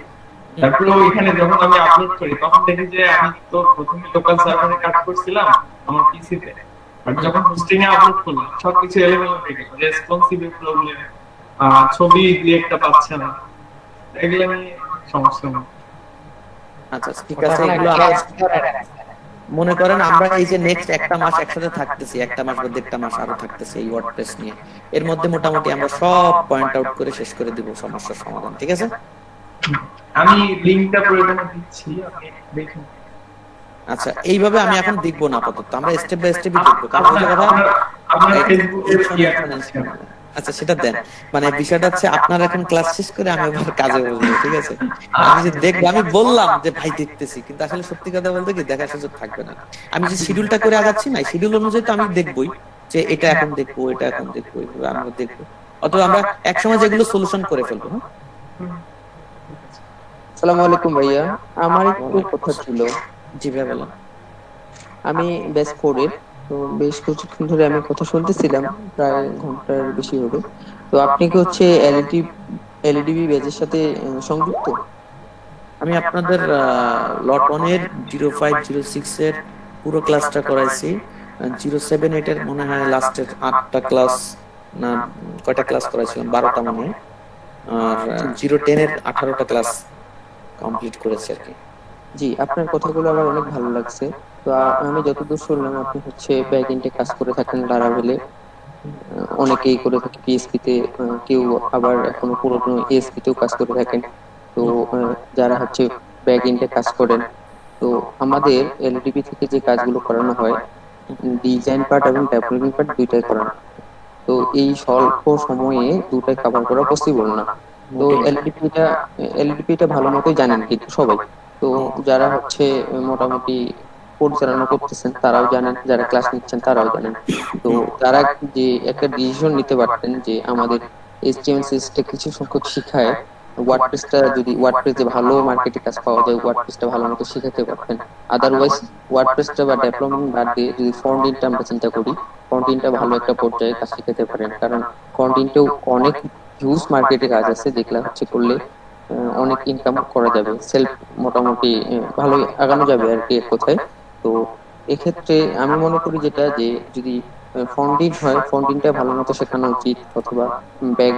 তারপরে ওইখানে যখন আমি আপলোড করি তখন দেখি যে আমি তো প্রথমে লোকাল সার্ভারে কাজ করছিলাম আমার পিসিতে, বাট যখন হোস্টিং এ আপলোড করলাম সবকিছু এলোমেলো হয়ে গেল, রেসপন্সিভ প্রবলেম, ছবি দিয়ে একটা পাচ্ছে না, এগুলো নিয়ে সমস্যা। আচ্ছা ঠিক আছে, এগুলো মনে করেন আমরা এই যে নেক্সট একটা মাস একসাথে থাকতেছি, একটা মাস বা 1.5 মাস আরো থাকতেছি এই ওয়ার্ডপ্রেস নিয়ে, এর মধ্যে মোটামুটি আমরা সব পয়েন্ট আউট করে শেষ করে দিব সমস্যার সমাধান, ঠিক আছে? আমি লিংকটা প্রয়োজনে দিচ্ছি, আপনি দেখুন। আচ্ছা এইভাবে আমি এখন দেখবো না, আপাতত আমরা স্টেপ বাই স্টেপই দেখবো, কারণ ওই কথা আপনার ফেসবুকে কি আছে? আচ্ছা সেটা দেন, মানে বিষয়টা হচ্ছে আপনার এখন ক্লাস শেষ করে আমি আবার কাজে বসবো, ঠিক আছে? আমি যে দেখবো, আমি বললাম যে ভাই দেখতেছি, কিন্তু আসলে সত্যি কথা বলতে কি দেখার সুযোগ থাকবে না। আমি যে শিডিউলটা করে আগাচ্ছি না, শিডিউল অনুযায়ী তো আমি দেখবোই যে এটা এখন দেখবো, এটা এখন দেখবো, এইভাবে আমরা দেখবো, অথবা আমরা একসময় যেগুলো সলিউশন করে ফেলবো। আসসালামু আলাইকুম ভাইয়া, আমার একটু কথা ছিল। জি ভাই বলুন। আমি ব্যাচ 4 এর। তো বেশ কিছুক্ষণ ধরে আমি কথা শুনতেছিলাম, প্রায় ঘন্টার বেশি হবে। তো আপনি কি হচ্ছে এলইডিবি ব্যাচের সাথে সংযুক্ত? আমি আপনাদের লট 1 এর 0506 এর পুরো ক্লাসটা করাইছি। 078 এর মনে হয় লাস্টের 8টা ক্লাস, না কয়টা ক্লাস করাইছিলাম, 12টা মনে হয়। আর 010 এর 18টা ক্লাস কমপ্লিট করেছি আর কি। জি, আপনার কথাগুলো আমার অনেক ভালো লাগছে। তো আমি যতদূর শুনলাম আপনি হচ্ছে ব্যাক এন্ডে কাজ করে থাকেন লারাভেলে, অনেকেই করে থাকে পিএসপি তে, কেউ আবার এখনো পুরোনো এএসপি তেও কাজ করে থাকেন। তো যারা হচ্ছে ব্যাক এন্ডে কাজ করেন, তো আমাদের এলডিবি থেকে যে কাজগুলো করানো হয়, ডিজাইন পার্ট এবং ডেভেলপিং পার্ট দুইটাই করানো হয়। তো এই স্বল্প সময়ে দুটাই কভার করা পসিবল না। তো এলডিপিটা ভালো মতোই জানেন কিন্তু সবাই। তো যারা হচ্ছে মোটামুটি পরিচালনা করতেছেন তারাও জানেন, যারা ক্লাস নিচ্ছেন তারাও জানেন। তো তারা যে একটা ডিসিশন নিতে পারতেন যে আমাদের এইচটিএমএল কিছু সংখ্যক শিখায়, ওয়ার্ডপ্রেসে ভালো মার্কেটে কাজ পাওয়া যায়, ওয়ার্ডপ্রেসটা ভালো মতো শিখাতে পারতেন। আদারওয়াইজ ওয়ার্ডপ্রেসটা বা ডেভেলপমেন্ট বাদ দিয়ে যদি ফ্রন্ট এন্ডটা আমরা চিন্তা করি, ফ্রন্ট এন্ডটা ভালো একটা পর্যায়ে কাজ শিখাতে পারেন। কারণ ফ্রন্ট এন্ডেও অনেক হিউজ মার্কেটে কাজ আছে, যেগুলা হচ্ছে করলে অনেক ইনকাম করা যাবে, সেলফ মোটামুটি ভালোই আগানো যাবে আর কি এক কথায়। তো এক্ষেত্রে আমি মনে করি যেটা, যে যদি ফন্ডিং হয়, ফন্ডিংটা ভালো মতো শেখানো উচিত, অথবা ব্যাক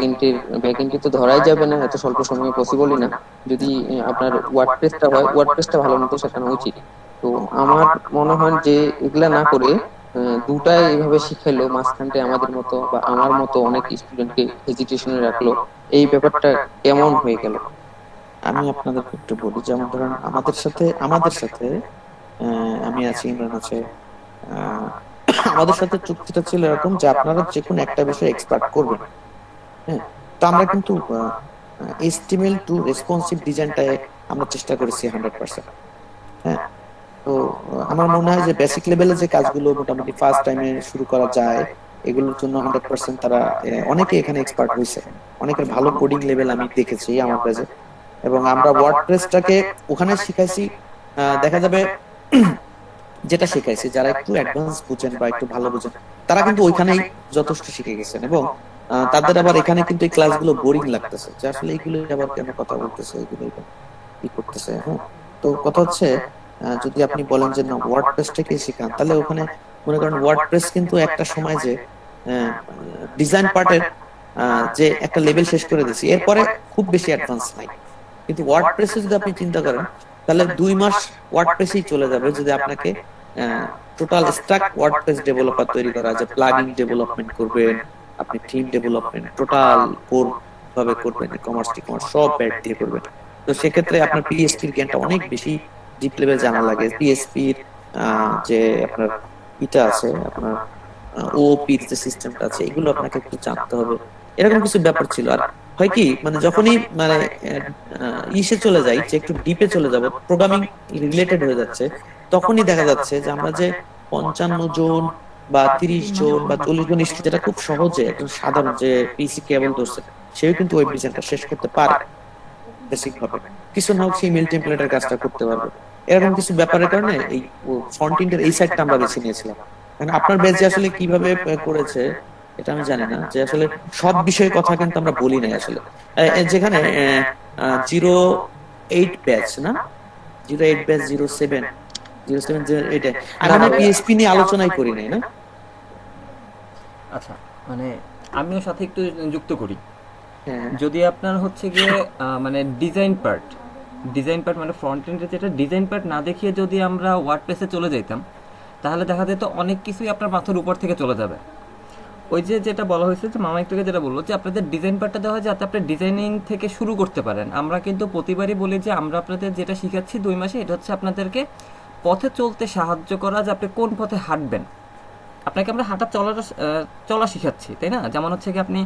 এন্ডে তো ধরাই যাবে না, এত স্বল্প সময়ে পসিবলই না। যদি আপনার ওয়ার্ডপ্রেসটা হয়, ওয়ার্ডপ্রেসটা ভালো মতো শেখানো উচিত। তো আমার মনে হয় যে এগুলা না করে দুটাই এইভাবে শিখাইলো, মাঝখানটায় আমাদের মতো বা আমার মতো অনেক স্টুডেন্টকে হেজিটেশনে রাখলো, এই ব্যাপারটা কেমন হয়ে গেল? আমি আপনাদেরকে একটু বলি, যেমন ধরেন আমাদের সাথে আমি আছি, ইমরান আছে, আহ, আমাদের সাথে চুক্তিটা ছিল এরকম যে আপনারা যে কোনো একটা বিষয়ে এক্সপার্ট করবেন। হ্যাঁ, তো আমরা কিন্তু এস্টিমেল টু রেসপন্সিভ ডিজাইনটায় আমরা চেষ্টা করেছি 100%। হ্যাঁ, তো আমার মনে হয় যে বেসিক লেভেলে যে কাজগুলো মোটামুটি ফার্স্ট টাইমে শুরু করা যায়, এগুলোর জন্য 100% তারা অনেকে এখানে এক্সপার্ট হয়েছে। অনেকের ভালো কোডিং লেভেল আমি দেখেছি আমার কাছে। এবং আমরা ওয়ার্ডপ্রেসটাকে ওখানে শিখাইছি। দেখা যাবে যেটা শিখাইছি, যারা একটু অ্যাডভান্স বুঝেন বা একটু ভালো বুঝেন, তারা কিন্তু ওইখানেই যথেষ্ট শিখে গেছেন। এবং তাদের আবার এখানে কিন্তু এই ক্লাসগুলো বোরিং লাগতেছে, যে আসলে এইগুলো আবার কেন কথা বলতেছে, এগুলো কি করতেছে। হ্যাঁ, তো কথা হচ্ছে যদি আপনি বলেন যে না ওয়ার্ডপ্রেসটাকে শেখান, তাহলে ওখানে মনে করেন ওয়ার্ডপ্রেস কিন্তু একটা সময় যে ডিজাইন পার্টের যে একটা লেভেল শেষ করে দিয়েছি, এরপরে খুব বেশি অ্যাডভান্স নাই। কিন্তু ওয়ার্ডপ্রেসে যদি আপনি চিন্তা করেন, তাহলে 2 মাস ওয়ার্ডপ্রেসেই চলে যাবে যদি আপনাকে টোটাল স্ট্যাক ওয়ার্ডপ্রেস ডেভেলপার তৈরি করা, যে প্লাগইন ডেভেলপমেন্ট করবেন, আপনি থিম ডেভেলপমেন্ট টোটাল কোর ভাবে করবেন, কমার্স সব ব্যাট দিয়ে করবেন। তো সেক্ষেত্রে আপনার পিএসপির জ্ঞানটা অনেক বেশি ডিপ লেভেল জানা লাগে। পিএসপির যে আপনার এটা আছে, আপনার ওপির যে সিস্টেমটা আছে, এগুলো আপনাকে একটু জানতে হবে। এরকম কিছু ব্যাপার ছিল। আর হয় কি, মানে যখনই মানে ইসে চলে যাই, যে একটু ডিপে চলে যাব, প্রোগ্রামিং রিলেটেড হয়ে যাচ্ছে, তখনই দেখা যাচ্ছে যে আমরা যে 55 জন বা 30 জন বা 40 জন স্টুডেন্ট, যেটা খুব সহজে একজন সাধারণ যে পিসি কেবল ধরছে সেও কিন্তু ওয়েব ডিজাইনটা শেষ করতে পারে বেসিক ভাবে, কিছু না হোক সেই মেল টেমপ্লেটের কাজটা করতে পারবে। এরকম কিছু ব্যাপারের কারণে এই ফ্রন্ট এন্ডের এই সাইডটা আমরা বেছে নিয়েছিলাম। কারণ আপনার ব্যাচ যে আসলে কিভাবে করেছে এটা আমি জানি না, যে আসলে সব বিষয়ে কথা কিন্তু আমরা বলি নাই আসলে। যেখানে 08 ব্যাচ না, 08 ব্যাচ 07 এটা আমি পিএসপি নিয়ে আলোচনাই করি নাই না। আচ্ছা, মানে আমিও সাথে একটু যুক্ত করি। যদি আপনার হচ্ছে গিয়ে মানে ডিজাইন পার্ট মানে ফ্রন্ট এন্ডের যেটা ডিজাইন পার্ট না দেখিয়ে যদি আমরা ওয়ার্ডপ্রেসে চলে যেতাম, তাহলে দেখা যেত অনেক কিছুই আপনার মাথার উপর থেকে চলে যাবে। ওই যে যেটা বলা হয়েছে, যে মামা একটু যেটা বললো, যে আপনাদের ডিজাইন পার্টটা দেওয়া হয় যাতে আপনি ডিজাইনিং থেকে শুরু করতে পারেন। আমরা কিন্তু প্রতিবারই বলি যে আমরা আপনাদের যেটা শিখাচ্ছি 2 মাসে, এটা হচ্ছে আপনাদেরকে পথে চলতে সাহায্য করা, যে আপনি কোন পথে হাঁটবেন। আপনাকে আমরা চলা শিখাচ্ছি, তাই না? যেমন হচ্ছে কি আপনি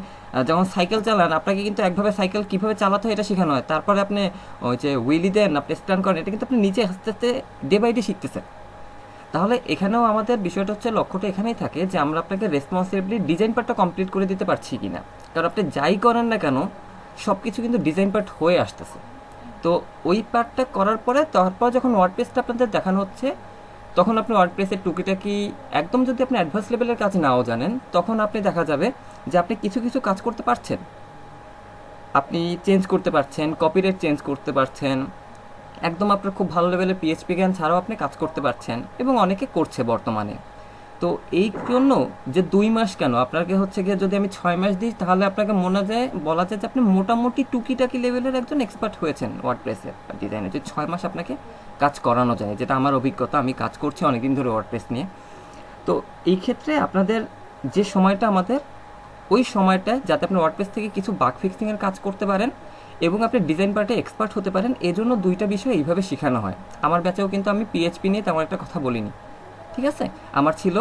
যখন সাইকেল চালান, আপনাকে কিন্তু একভাবে সাইকেল কিভাবে চালাতে হয় এটা শেখানো হয়, তারপরে আপনি ওই যে হুইলি দেন, আপনি স্ট্যান্ড করেন, এটা কিন্তু আপনি নিচে আস্তে আস্তে ডে বাই ডে শিখতেছেন। তাহলে এখানেও আমাদের বিষয়টা হচ্ছে, লক্ষ্যটা এখানেই থাকে যে আমরা আপনাকে রেসপন্সিবলি ডিজাইন পার্টটা কমপ্লিট করে দিতে পারছি কিনা। কারণ আপনি যাই করেন না কেন, সব কিছু কিন্তু ডিজাইন পার্ট হয়ে আসতেছে। তো ওই পার্টটা করার পরে তারপর যখন ওয়ার্ডপ্রেসটা আপনাদের দেখানো হচ্ছে, তখন আপনি ওয়ার্ডপ্রেসের টুকিটাকি একদম যদি আপনি অ্যাডভান্স লেভেলের কাজ নাও জানেন, তখন আপনি দেখা যাবে যে আপনি কিছু কিছু কাজ করতে পারছেন, আপনি চেঞ্জ করতে পারছেন, কপিরাইট চেঞ্জ করতে পারছেন, একদম আপনার খুব ভালো লেভেলের পিএইচপি জ্ঞান ছাড়াও আপনি কাজ করতে পারছেন, এবং অনেকে করছে বর্তমানে। তো এই জন্য যে 2 মাস কেন, আপনাকে হচ্ছে গিয়ে যদি আমি 6 মাস দিই, তাহলে আপনাকে বলা যায় যে আপনি মোটামুটি টুকিটাকি লেভেলের একজন এক্সপার্ট হয়েছেন ওয়ার্ডপ্রেসের ডিজাইনে, যে 6 মাস আপনাকে কাজ করানো যায়, যেটা আমার অভিজ্ঞতা, আমি কাজ করছি অনেকদিন ধরে ওয়ার্ডপ্রেস নিয়ে। তো এই ক্ষেত্রে আপনাদের যে সময়টা আমাদের, ওই সময়টায় যাতে আপনি ওয়ার্ডপ্রেস থেকে কিছু বাগ ফিক্সিংয়ের কাজ করতে পারেন এবং আপনি ডিজাইন পার্টে এক্সপার্ট হতে পারেন, এজন্য 2টা বিষয় এইভাবে শেখানো হয়। আমার ব্যাচেও কিন্তু আমি পিএইচপি নিয়ে তেমন একটা কথা বলিনি, ঠিক আছে? আমার ছিল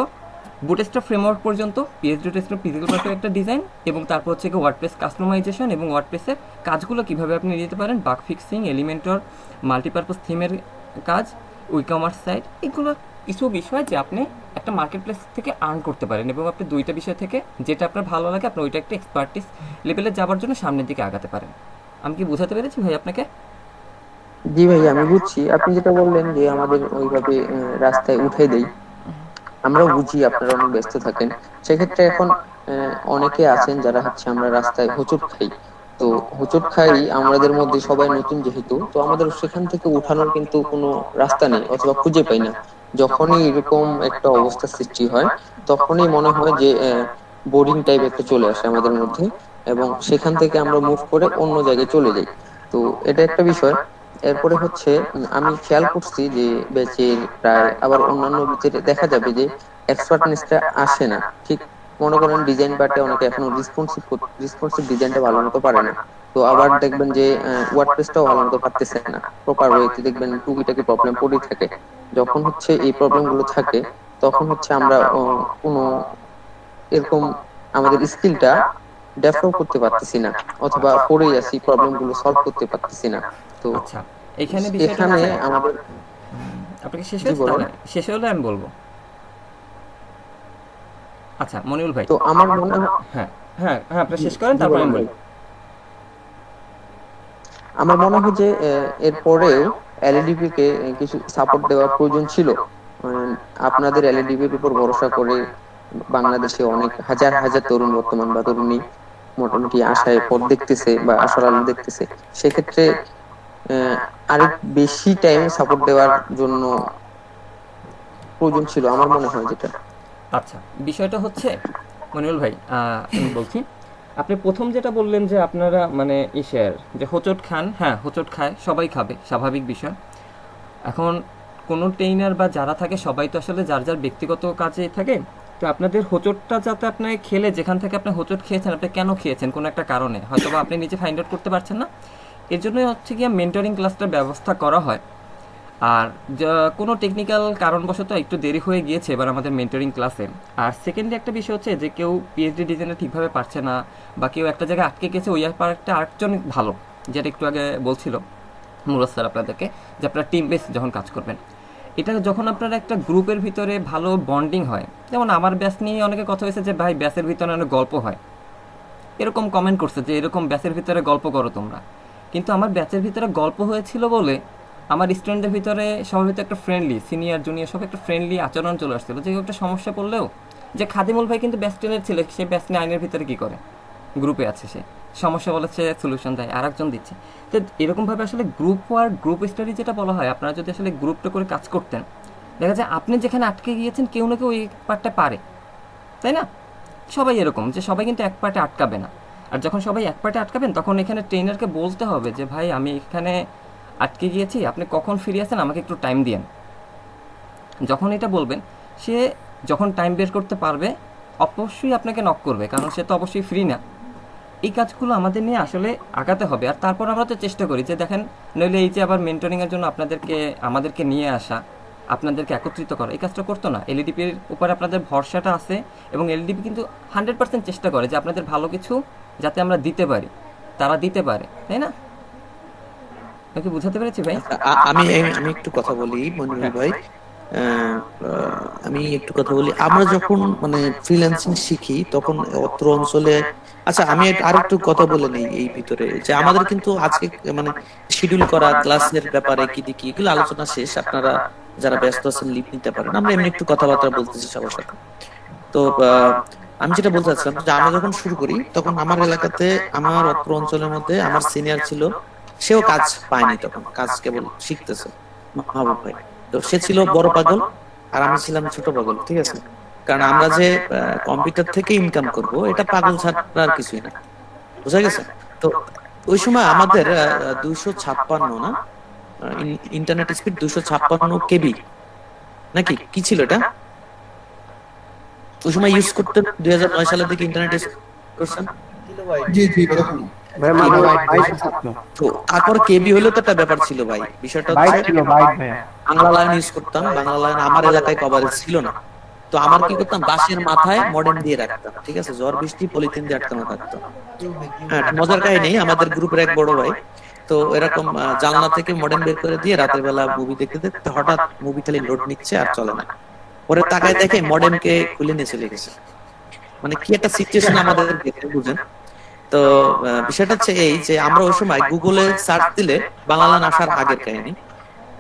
বুটস্ট্র্যাপ ফ্রেমওয়ার্ক পর্যন্ত, PHP ফিজিক্যাল পার্টের একটা ডিজাইন, এবং তারপর হচ্ছে ওয়ার্ডপ্রেস কাস্টমাইজেশন এবং ওয়ার্ডপ্রেসের কাজগুলো কীভাবে আপনি নিতে পারেন, বাগ ফিক্সিং, এলিমেন্টর, মাল্টিপারপাস থিমের কাজ, উইকমার্স সাইট, এগুলো কিছু বিষয় যে আপনি একটা মার্কেট প্লেস থেকে আর্ন করতে পারেন, এবং আপনি 2টা বিষয় থেকে যেটা আপনার ভালো লাগে আপনি ওইটা একটা এক্সপার্টিস লেভেলে যাওয়ার জন্য সামনের দিকে আগাতে পারেন। আমি কি বোঝাতে পেরেছি ভাই আপনাকে? জি ভাই, আমি বুঝছি। আপনি যেটা বললেন যে আমাদের ওইভাবে রাস্তায় উঠে দেই, আমরাও বুঝি আপনারা অনেক ব্যস্ত থাকেন। সেক্ষেত্রে এখন অনেকে আছেন যারা হচ্ছে আমরা রাস্তায় হোঁচট খাই। তো হোঁচট খাই আমাদের মধ্যে সবাই নতুন যেহেতু, তো আমাদের সেখান থেকে উঠানোর কিন্তু কোনো রাস্তা নেই অথবা খুঁজে পাই না। যখনই এরকম একটা অবস্থা সৃষ্টি হয়, তখনই মনে হয় যে বোরিং টাইপ একটা চলে আসে আমাদের মধ্যে, এবং সেখান থেকে আমরা মুভ করে অন্য জায়গায় চলে যাই। তো এটা একটা বিষয়। এরপরে হচ্ছে আমি খেয়াল করছি যে ব্যাচের প্রায় আবার অন্যান্য ব্যাচের দেখা যাবে যে এক্সপার্টনেসটা আসে না। ঠিক মনে করেন ডিজাইন পার্টে অনেকে এখনো রেসপন্সিভ ডিজাইনটা ভালো মতো পারে না। তো আবার দেখবেন যে ওয়ার্ডপ্রেসটাও ভালো মতো পারতেছে না প্রপার ওয়েতে, দেখবেন টুকিটাকি প্রবলেম পড়েই থাকে। যখন হচ্ছে এই প্রবলেম গুলো থাকে, তখন হচ্ছে আমরা কোনো এরকম আমাদের স্কিলটা ডেভেলপ করতে পারতেছি না, অথবা পড়েই আছি, প্রবলেম গুলো সলভ করতে পারতেছি না। তো আচ্ছা, এখানে বিষয়টা এখানে আমাদের আপনাকে শেষ হয়েছে, তাহলে শেষ হলে আমি বলবো। আচ্ছা মনিউল ভাই, তো আমার মনে হয় হ্যাঁ হ্যাঁ হ্যাঁ, আপনি শেষ করেন, তারপর আমি বলি। আমার মনে হয় যে এরপরেও এলএডিপি কে কিছু সাপোর্ট দেওয়ার প্রয়োজন ছিল। আপনাদের এলএডিপির উপর ভরসা করে বাংলাদেশে অনেক হাজার হাজার তরুণ বর্তমান বা তরুণী মোটামুটি আশায় পথ দেখতেছে বা আশার আলো দেখতেছে। সেক্ষেত্রে আরেক বেশি টাইম সাপোর্ট দেওয়ার জন্য প্রয়োজন ছিল আমার মনে হয় যেটা। আচ্ছা, বিষয়টা হচ্ছে মনিউল ভাই, আমি বলছি, আপনি প্রথম যেটা বললেন যে আপনারা মানে যে হোঁচট খান, হ্যাঁ হোঁচট খায়, সবাই খাবে, স্বাভাবিক বিষয়। এখন কোনো ট্রেনার বা যারা থাকে সবাই তো আসলে যার যার ব্যক্তিগত কাজে থাকে। তো আপনাদের হোঁচটটা যাতে আপনি খেলে, যেখান থেকে আপনি হোঁচট খেয়েছেন, আপনি কেন খেয়েছেন, কোনো একটা কারণে হয়তো বা আপনি নিজে ফাইন্ড আউট করতে পারছেন না, এর জন্যই হচ্ছে গিয়ে মেন্টরিং ক্লাসটার ব্যবস্থা করা হয়। আর কোনো টেকনিক্যাল কারণবশত একটু দেরি হয়ে গিয়েছে এবার আমাদের মেন্টরিং ক্লাসে। আর সেকেন্ডলি একটা বিষয় হচ্ছে যে কেউ পিএইচডি ডিজাইনে ঠিকভাবে পারছে না, বা কেউ একটা জায়গায় আটকে গেছে, ওই পার্টটা আরেকজন ভালো, যেটা একটু আগে বলছিল মুরাদ স্যার আপনাদেরকে, যে আপনারা টিম বেস যখন কাজ করবেন, এটা যখন আপনারা একটা গ্রুপের ভিতরে ভালো বন্ডিং হয়, যেমন আমার ব্যাচ নিয়ে অনেকে কথা হয়েছে যে ভাই ব্যাচের ভিতরে অনেক গল্প হয়, এরকম কমেন্ট করছে যে এরকম ব্যাচের ভিতরে গল্প করো তোমরা। কিন্তু আমার ব্যাচের ভিতরে গল্প হয়েছিল বলে আমার স্টুডেন্টদের ভিতরে সবার ভিতরে একটা ফ্রেন্ডলি, সিনিয়র জুনিয়র সব একটা ফ্রেন্ডলি আচরণ চলে আসছিল। যে একটা সমস্যা পড়লেও, যে খাদিমুল ভাই কিন্তু ব্যাচ টেনের ছেলে, সে ব্যাচ নিয়ে আইনের ভিতরে কী করে, গ্রুপে আছে, সে সমস্যা বলেছে সলিউশন দেয়, আর একজন দিচ্ছে। তো এরকমভাবে আসলে গ্রুপ ওয়ার্ক, গ্রুপ স্টাডি যেটা বলা হয়, আপনারা যদি আসলে গ্রুপটা করে কাজ করতেন, দেখা যায় আপনি যেখানে আটকে গিয়েছেন কেউ না কেউ ওই পার্টটা পারে, তাই না? সবাই এরকম যে সবাই কিন্তু এক পার্টে আটকাবে না। আর যখন সবাই এক পার্টে আটকাবেন, তখন এখানে ট্রেনারকে বলতে হবে যে ভাই আমি এখানে আটকে গিয়েছি, আপনি কখন ফিরে আসেন, আমাকে একটু টাইম দিয়েন। যখন এটা বলবেন, সে যখন টাইম বের করতে পারবে অবশ্যই আপনাকে নক করবে, কারণ সে তো অবশ্যই ফ্রি না। এই কাজগুলো আমাদের নিয়ে আসলে আগাতে হবে। আর তারপর আমরা তো চেষ্টা করি যে দেখেন, নইলে এই যে আবার মেন্টরিংয়ের জন্য আমাদেরকে নিয়ে আসা, আপনাদেরকে একত্রিত করা, এই কাজটা করতো না। এলইডিপির উপরে আপনাদের ভরসাটা আছে, এবং এলইডিপি কিন্তু 100% চেষ্টা করে যে আপনাদের ভালো কিছু যাতে আমরা দিতে পারি, তারা দিতে পারে, তাই না? কি বুঝাতে পেরেছি ভাই? আমি একটু কথা বলি মনিরুল ভাই। আমি একটু কথা বলি। আমরা যখন মানে ফ্রিল্যান্সিং শিখি তখন অত্র অঞ্চলে, আচ্ছা আমি আরেকটু কথা বলে নেই এই ভিতরে, যে আমাদের কিন্তু আজকে মানে শিডিউল করা ক্লাসের ব্যাপারে কি দেখি এগুলো আলোচনা শেষ, আপনারা যারা ব্যস্ত আছেন লিভ নিতে পারেন, আমরা এমনি একটু কথাবার্তা বলতেছি সবার সাথে। তো আমি যেটা বলতে চাচ্ছিলাম যে আমরা যখন শুরু করি তখন আমার এলাকাতে, আমার অত্র অঞ্চলের মধ্যে আমার সিনিয়র ছিল, সেও কাজ পায়নি, তখন কাজ কেবল শিখতেছে, মাহবুব ভাই। তো সে ছিল বড় পাগল আর আমি ছিলাম ছোট পাগল, ঠিক আছে? কারণ আমরা যে কম্পিউটার থেকে ইনকাম করব এটা পাগল ছাড়া আর কিছুই না, বুঝা গেছে? তো ওই সময় আমাদের 256 না ইন্টারনেট স্পিড 256 কেবি নাকি কি ছিল এটা ওই সময় ইউজ করতে? 2009 সালের দিকে ইন্টারনেট করছেন? জি জি এরকম ভাই মানে বাইট থাকতো। তো তারপর কেবি হলো তো একটা ব্যাপার ছিল ভাই, বিষয়টা বাইট হচ্ছে ছিল, বাইট ভাই। বাংলা লাইন ইউজ করতাম, বাংলা লাইন আমার এলাকায় কভারেজ ছিল না। তো আমার কি করতাম, বাঁশের মাথায় মডেম দিয়ে রাখতাম, ঠিক আছে? ঝড় বৃষ্টি পলিথিন দিয়ে আটকানো থাকতো। হ্যাঁ, একটা মজার কাহিনী, আমাদের গ্রুপের এক বড় ভাই তো এরকম জানলা থেকে মডেম বের করে দিয়ে রাতের বেলা মুভি দেখতে দেখতে হঠাৎ মুভি খালি লোড নিচ্ছে আর চলে না, পরে তাকায় দেখে মডেমকে খুলে নিয়ে চলে গেছে। মানে কি একটা সিচুয়েশন আমাদের দেখতে, বুঝেন? তো বিষয়টা হচ্ছে এই যে আমরা ওই সময় গুগলে সার্চ দিলে, বাংলা লাইন আসার আগের কাহিনী,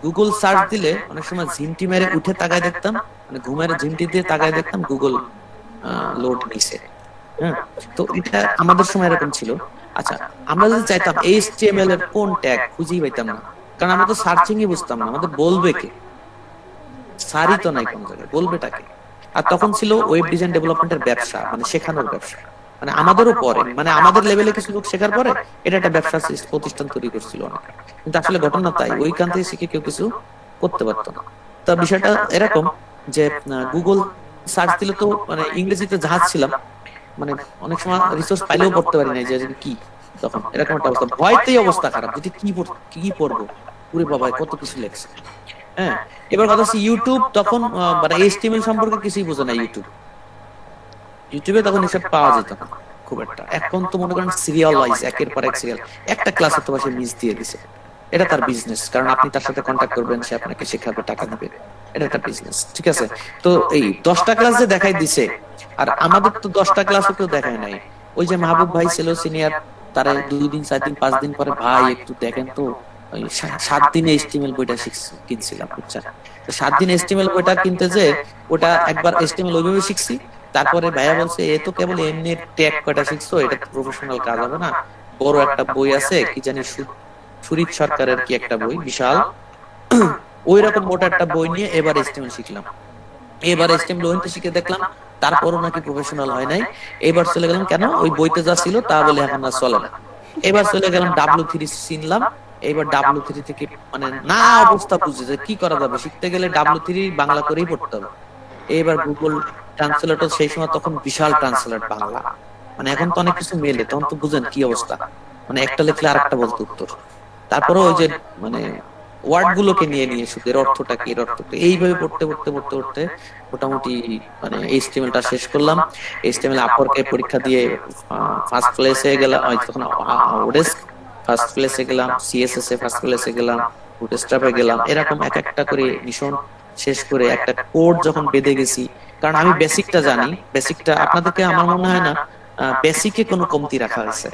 গুগল সার্চ দিলে অনেক সময় ঝিমটি মেরে উঠে তাকায় দেখতাম, মানে ঘুমের ঝিমটি দিয়ে তাকায় দেখতাম গুগল লোড নিছে। হ্যাঁ, তো এটা আমাদের সময় এরকম ছিল। আচ্ছা, আমরা যদি চাইতাম HTML এর কোন ট্যাগ খুঁজেই পাইতাম না, কারণ আমরা তো সার্চিং ই বুঝতাম না, আমাদের বলবে কে, সারি তো নাই কোন জায়গায়, বলবেটাকে। আর তখন ছিল ওয়েব ডিজাইন ডেভেলপমেন্টের ব্যবসা, মানে শেখানোর ব্যবসা, মানে আমাদেরও পরে, মানে আমাদের লেভেলে কিছু লোক শেখার পরে এটা একটা ব্যবসা প্রতিষ্ঠান তৈরি করছিল অনেকে, কিন্তু আসলে ঘটনা তাই, ওইখান থেকে শিখে কেউ কিছু করতে পারতো না। তা বিষয়টা এরকম যে গুগল সার্চ দিলে তো মানে ইংরেজিতে জাহাজ ছিলাম, মানে অনেক সময় রিসোর্স পাইলেও পড়তে পারি না, যে কি তখন এরকম একটা অবস্থা, ভয়তেই অবস্থা খারাপ, যদি কি পড়বো, পুরে বাবা কত কিছু লেখছে। হ্যাঁ, এবার কথা হচ্ছে ইউটিউব তখন মানে HTML সম্পর্কে কিছুই বোঝে না, ইউটিউবে তখন এসব পাওয়া যেত না খুব একটা। এখন তো মনে করেন সিরিয়াল ওয়াইজ একের পর এক সিরিয়াল, একটা ক্লাসে তো সে মিস দিয়ে দিছে, এটা তার বিজনেস, কারণ আপনি তার সাথে কন্ট্যাক্ট করবেন, সে আপনাকে শেখাবে, টাকা দিবে, এটা একটা বিজনেস, ঠিক আছে? তো এই 10টা ক্লাস যে দেখাই দিছে, আর আমাদের তো 10টা ক্লাসও কেউ দেখায় নাই। ওই যে মাহবুব ভাই ছিল সিনিয়র, তারা 2 দিন 4 দিন 5 দিন পরে, ভাই একটু দেখেন তো, 7 দিনে HTML বইটা কিনছিলাম, বুঝছেন? তো 7 দিন HTML বইটা কিনতে যে ওটা একবার HTML ওইভাবে শিখছি, তারপরে ভাইয়া বলছে এ তো কেবল এমনি ট্যাগ কয়টা শিখছো, এটা প্রফেশনাল কাজ হবে না, বড় একটা বই আছে কি জানি সুরিত সরকারের কি একটা বই বিশাল, ওই রকম মোটা একটা বই নিয়ে এবার HTML শিখলাম। এবার HTML ওইটা শিখে দেখলাম তারপরও নাকি প্রফেশনাল হয় নাই। এবার চলে গেলাম, কেন ওই বইতে যা ছিল তা বলে এখন আর চলে না। এবার চলে গেলাম W3 চিনলাম, এবার W3 থেকে মানে না অবস্থা বুঝে যে কি করা যাবে, শিখতে গেলে W3 বাংলা করেই পড়তে হবে। এবার গুগল ট্রান্সলেটর, সেই সময় তখন বিশাল ট্রান্সলেট বাংলা, মানে এখন তো অনেক কিছু মেলে, তখন তো বুঝেন কি অবস্থা, মানে একটা লিখলে আরেকটা বলতে উত্তর। তারপরে ওই যে মানে ওয়ার্ড গুলোকে নিয়ে শুধু এর অর্থটা কি, এর অর্থটা, এইভাবে পড়তে মোটামুটি মানে HTML টা শেষ করলাম। HTML আপওয়ার্কে পরীক্ষা দিয়ে ফার্স্ট প্লেসে গেলাম, তখন ওডেস্ক ফার্স্ট প্লেসে গেলাম, CSS এ ফার্স্ট প্লেসে গেলাম, বুটস্ট্র্যাপে গেলাম, এরকম এক একটা করে মিশন শেষ করে একটা কোড যখন বেঁধে গেছি, কারণ আমি বেসিকটা জানি, বেসিকটা আপনাদেরকে আমার মনে হয় না বেসিকে কোনো কমতি রাখা হয়েছে।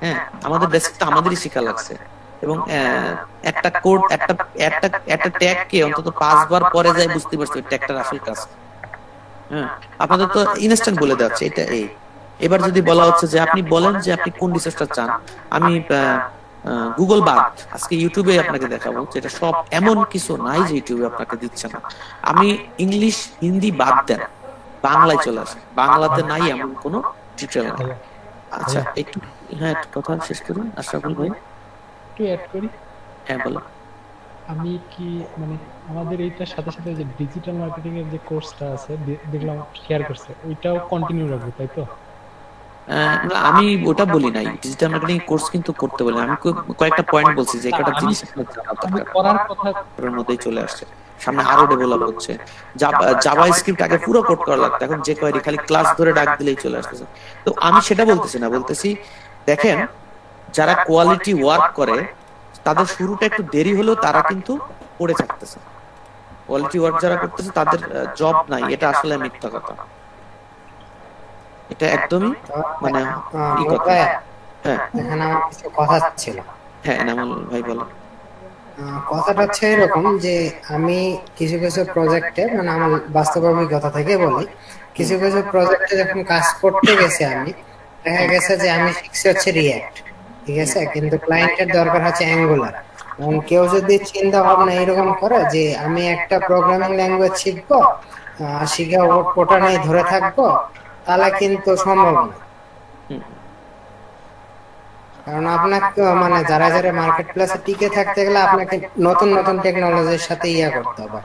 হ্যাঁ, আমাদের বেসিকটা আমাদেরই শেখা লাগছে, এবং একটা কোড একটা ট্যাগ কে অন্তত 5 বার পরে যায় বুঝতে পারছি ট্যাগটার আসল কাজ। হ্যাঁ, আপনাদের তো ইনস্ট্যান্ট বলে দেওয়া হচ্ছে এটা এই। এবার যদি বলা হচ্ছে যে আপনি বলেন যে আপনি কোন রিসোর্সটা চান, আমি গুগল বাদ আজকে ইউটিউবে আপনাকে দেখাবো, যেটা সব এমন কিছু নাই যে ইউটিউবে আপনাকে দিচ্ছে না। আমি ইংলিশ হিন্দি বাদ দেন, বাংলায় চলে আসে, বাংলাতে নাই এমন কোনো টিউটোরিয়াল নাই। আচ্ছা একটু, হ্যাঁ একটু কথা শেষ করুন আশরাফুল ভাই। একটু অ্যাড করি। হ্যাঁ বলো। আমি কি মানে আমাদের এইটার সাথে সাথে যে ডিজিটাল মার্কেটিং এর যে কোর্সটা আছে দেখলাম শেয়ার করছে, ওইটাও কন্টিনিউ রাখবো তাই তো? আমি ওটা বলি নাই, ডিজিটাল মার্কেটিং কোর্স কিন্তু করতে বলি, আমি কয়েকটা পয়েন্ট বলছি যে একটা জিনিস করার কথা এর মধ্যেই চলে আসছে, সামনে আরো ডেভেলপ হচ্ছে। জাভা স্ক্রিপ্ট আগে পুরো কোড করা লাগতো, এখন যে কোয়েরি খালি ক্লাস ধরে ডাক দিলেই চলে আসতেছে। তো আমি সেটা বলতেছি না, বলতেছি দেখেন যারা কোয়ালিটি ওয়ার্ক করে তাদের শুরুটা একটু দেরি হলেও তারা কিন্তু পড়ে থাকতেছে। কোয়ালিটি ওয়ার্ক যারা করতেছে তাদের জব নাই, এটা আসলে মিথ্যা কথা, এটা একদমই মানে ই কথা। হ্যাঁ এখানে আমার কিছু কথা ছিল। হ্যাঁ এনামুল ভাই বলো। কথাটা হচ্ছে এরকম যে আমি কিছু কিছু প্রজেক্টে, মানে আমার বাস্তব অভিজ্ঞতা থেকে বলি, কিছু কিছু প্রজেক্টে যখন কাজ করতে গেছি আমি, দেখা গেছে যে আমি শিখছি হচ্ছে রিঅ্যাক্ট, ঠিক আছে, কিন্তু ক্লায়েন্টের দরকার হচ্ছে অ্যাঙ্গুলার। এবং কেউ যদি চিন্তা ভাবনা এরকম করে যে আমি একটা প্রোগ্রামিং ল্যাঙ্গুয়েজ শিখবো, শিখে ওটা নিয়ে ধরে থাকবো, তাহলে কিন্তু সম্ভব না। কারণ আপনাকে মানে যারা যারা মার্কেট প্লেসে টিকে থাকতে গেলে আপনাকে নতুন নতুন টেকনোলজির সাথে করতে হবে।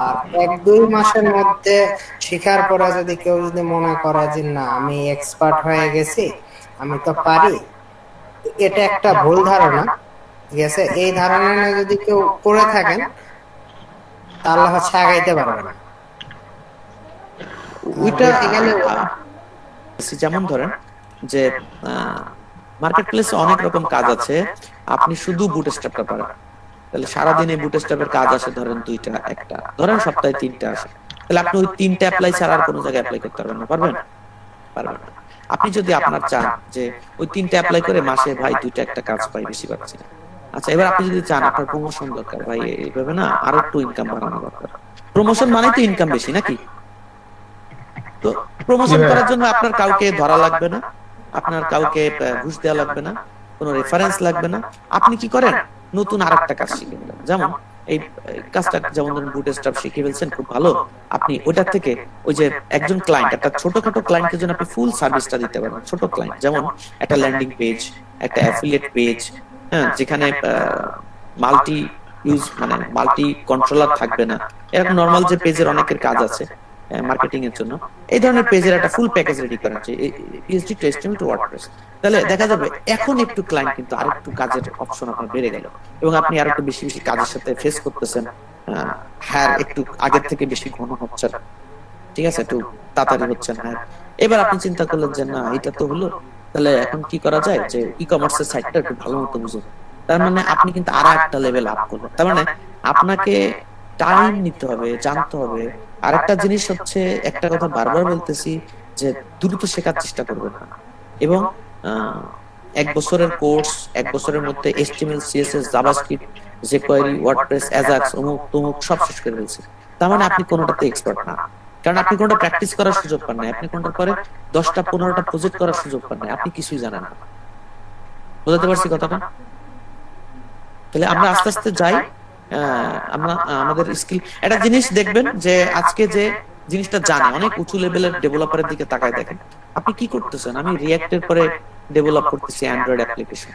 আর 1-2 মাসের মধ্যে শেখার পরে যদি কেউ যদি মনে করে যে না আমি এক্সপার্ট হয়ে গেছি, আমি তো পারি, এটা একটা ভুল ধারণা, ঠিক আছে। এই ধারণা নিয়ে যদি কেউ করে থাকেন তাহলে হচ্ছে আগাইতে পারবে না। ওইটা যেমন ধরেন যে মার্কেট প্লেসে অনেক রকম কাজ আছে, আপনি শুধু বুটস্ট্র্যাপটা পারেন, তাহলে সারাদিনে বুটস্ট্র্যাপের কাজ আসে ধরেন 2টা 1টা, ধরেন সপ্তাহে 3টা আসে, তাহলে আপনি ওই 3টা অ্যাপ্লাই ছাড়া আর কোনো জায়গায় অ্যাপ্লাই করতে পারবেন না, পারবেন? পারবেন না। আপনি যদি আপনার চান যে ওই 3টা অ্যাপ্লাই করে মাসে ভাই 2টা 1টা কাজ পাই, বেশি পাচ্ছি না, আচ্ছা এবার আপনি যদি চান আপনার প্রমোশন দরকার, ভাই এইভাবে না আরো একটু ইনকাম বাড়ানো দরকার, প্রমোশন মানে তো ইনকাম বেশি নাকি? তো প্রমোশন করার জন্য আপনার কাউকে ধরা লাগবে না, আপনার কাউকে ঘুষ দেওয়া লাগবে না, কোনো রেফারেন্স লাগবে না, আপনি কি করেন নতুন আরেকটা কাজ শিখে নিলেন, যেমন এই কাজটা যেমন ধরুন বুটস্ট্র্যাপ শিখে ফেলছেন খুব ভালো, আপনি ওইটার থেকে ওই যে একজন ক্লায়েন্ট, একটা ছোটখাটো ক্লায়েন্টের জন্য আপনি ফুল সার্ভিসটা দিতে পারবেন। ছোট ক্লায়েন্ট যেমন একটা ল্যান্ডিং পেজ, একটা অ্যাফিলিয়েট পেজ, হ্যাঁ, যেখানে মাল্টি ইউজ মানে মাল্টি কন্ট্রোলার থাকবে না, এরকম নরমাল যে পেজের অনেকের কাজ আছে মার্কেটিং এর জন্য, এই ধরনের পেজের একটা ফুল প্যাকেজ রেডি করা আছে, PHP to HTML to WordPress. তাহলে দেখা যাবে এখন একটু ক্লায়েন্ট কিন্তু আরেকটু কাজের অপশন আপনার বেড়ে গেল, এবং আপনি আরেকটু বেশি বেশি কাজের সাথে ফেস করতেছেন, হ্যাঁ একটু আগের থেকে বেশি ঘন হচ্ছে, ঠিক আছে, একটু তাড়াতাড়ি হচ্ছে না। এবার আপনি চিন্তা করলেন যে না এটা তো হলো, তাহলে এখন কি করা যায় যে ই কমার্সের সাইটটা একটু ভালো মতো বুঝুন, তার মানে আপনি কিন্তু আরো একটা লেভেল আপ করবেন। তার মানে আপনাকে টাইম নিতে হবে, জানতে হবে। আরেকটা জিনিস হচ্ছে, একটা কথা বারবার বলতেছি যে দ্রুত শেখার চেষ্টা করবেন না, এবং 1 বছরের কোর্স, 1 বছরের মধ্যে HTML CSS JavaScript jQuery WordPress Ajax অমুক তমুক সব শেষ করে ফেলছে, তার মানে আপনি কোনোটাতে এক্সপার্ট না, কারণ আপনি কোনটা প্র্যাকটিস করার সুযোগ পান না, আপনি কোনটার পরে 10টা 15টা প্রজেক্ট করার সুযোগ পান না, আপনি কিছুই জানেন না। বুঝতে পারছি কথাটা? তাহলে আমরা আস্তে আস্তে যাই, আমরা আমাদের স্কিল, একটা জিনিস দেখবেন যে আজকে যে জিনিসটা জানে অনেক উঁচু লেভেলের ডেভেলপারের দিকে তাকায় দেখেন, আপনি কি করতেছেন, আমি রিঅ্যাক্টের পরে ডেভেলপ করতেছি অ্যান্ড্রয়েড অ্যাপ্লিকেশন,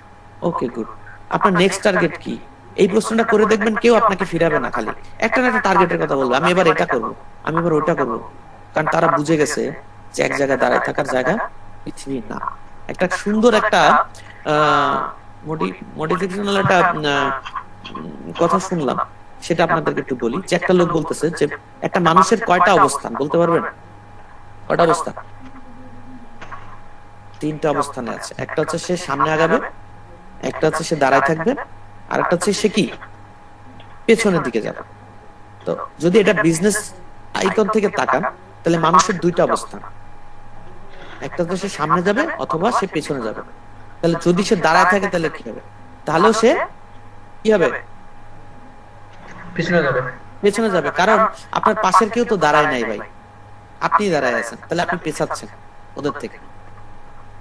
ওকে গুড, আপনার নেক্সট টার্গেট কি? এই প্রশ্নটা করে দেখবেন কেউ আপনাকে ফিরাবে না, খালি একটা না একটা টার্গেটের কথা বলবে, আমি এবার এটা করব, আমি এবার ওটা করব, কারণ তারা বুঝে গেছে যে এক জায়গায় দাঁড়ায় থাকার জায়গা পৃথিবী না। একটা সুন্দর একটা মোটিভেশনাল একটা কথা শুনলাম, সেটা আপনাদেরকে একটু বলি, যে একটা লোক বলতেছে যে একটা মানুষের কয়টা অবস্থান বলতে পারবেন? কয়টা অবস্থান? 3টা অবস্থানে আছে, একটা হচ্ছে সে সামনে আগাবে, একটা হচ্ছে সে দাঁড়ায় থাকবে, আর একটা হচ্ছে সে কি পেছনের দিকে যাবে। তো যদি এটা বিজনেস আইকন থেকে তাকান, তাহলে মানুষের 2টা অবস্থান, একটা হচ্ছে সে সামনে যাবে অথবা সে পেছনে যাবে। তাহলে যদি সে দাঁড়ায় থাকে তাহলে কি হবে? তাহলেও সে কি হবে? পিছনে যাবে, পেছনে যাবে, কারণ আপনার পাশের কেউ তো দাঁড়ায় নাই ভাই, আপনি দাঁড়ায় আছেন, তাহলে আপনি পেছাচ্ছেন ওদের থেকে।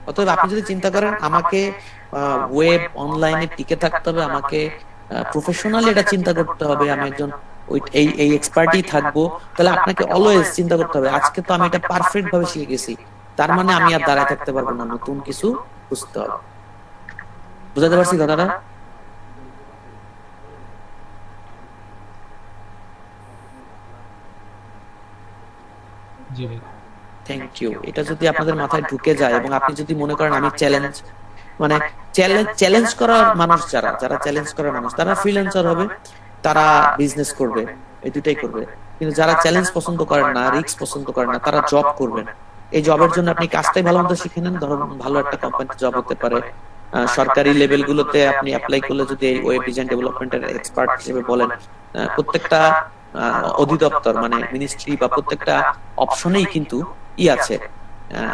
অতএব আপনি যদি চিন্তা করেন আমাকে ওয়েব অনলাইনে টিকে থাকতে হবে, আমাকে প্রফেশনালি এটা চিন্তা করতে হবে, আমি একজন এই এক্সপার্টই থাকবো, তাহলে আপনাকে অলওয়েজ চিন্তা করতে হবে আজকে তো আমি এটা পারফেক্ট ভাবে শিখে গেছি, তার মানে আমি আর দাঁড়ায় থাকতে পারবো না, নতুন কিছু বুঝতে হবে। বুঝাতে পারছি কথাটা? জি ভাই, থ্যাংক ইউ। এটা যদি আপনাদের মাথায় ঢুকে যায় এবং আপনি যদি মনে করেন আমি চ্যালেঞ্জ মানে চ্যালেঞ্জ করার মানুষ, যারা চ্যালেঞ্জ করার মানুষ তারা ফ্রিল্যান্সার হবে, তারা বিজনেস করবে, এই দুটাই করবে। কিন্তু যারা চ্যালেঞ্জ পছন্দ করেন না, রিস্ক পছন্দ করেন না, তারা জব করবেন। এই জবের জন্য আপনি কাজটাই ভালো মতো শিখে নেন। ধরুন ভালো একটা কোম্পানিতে জব হতে পারে, সরকারি লেভেল গুলোতে আপনি অ্যাপ্লাই করলে যদি এই ওয়েব ডিজাইন ডেভেলপমেন্টের এক্সপার্ট হিসেবে বলেন, প্রত্যেকটা অধিদপ্তর মানে মিনিস্ট্রি বা প্রত্যেকটা অপশনেই কিন্তু আছে,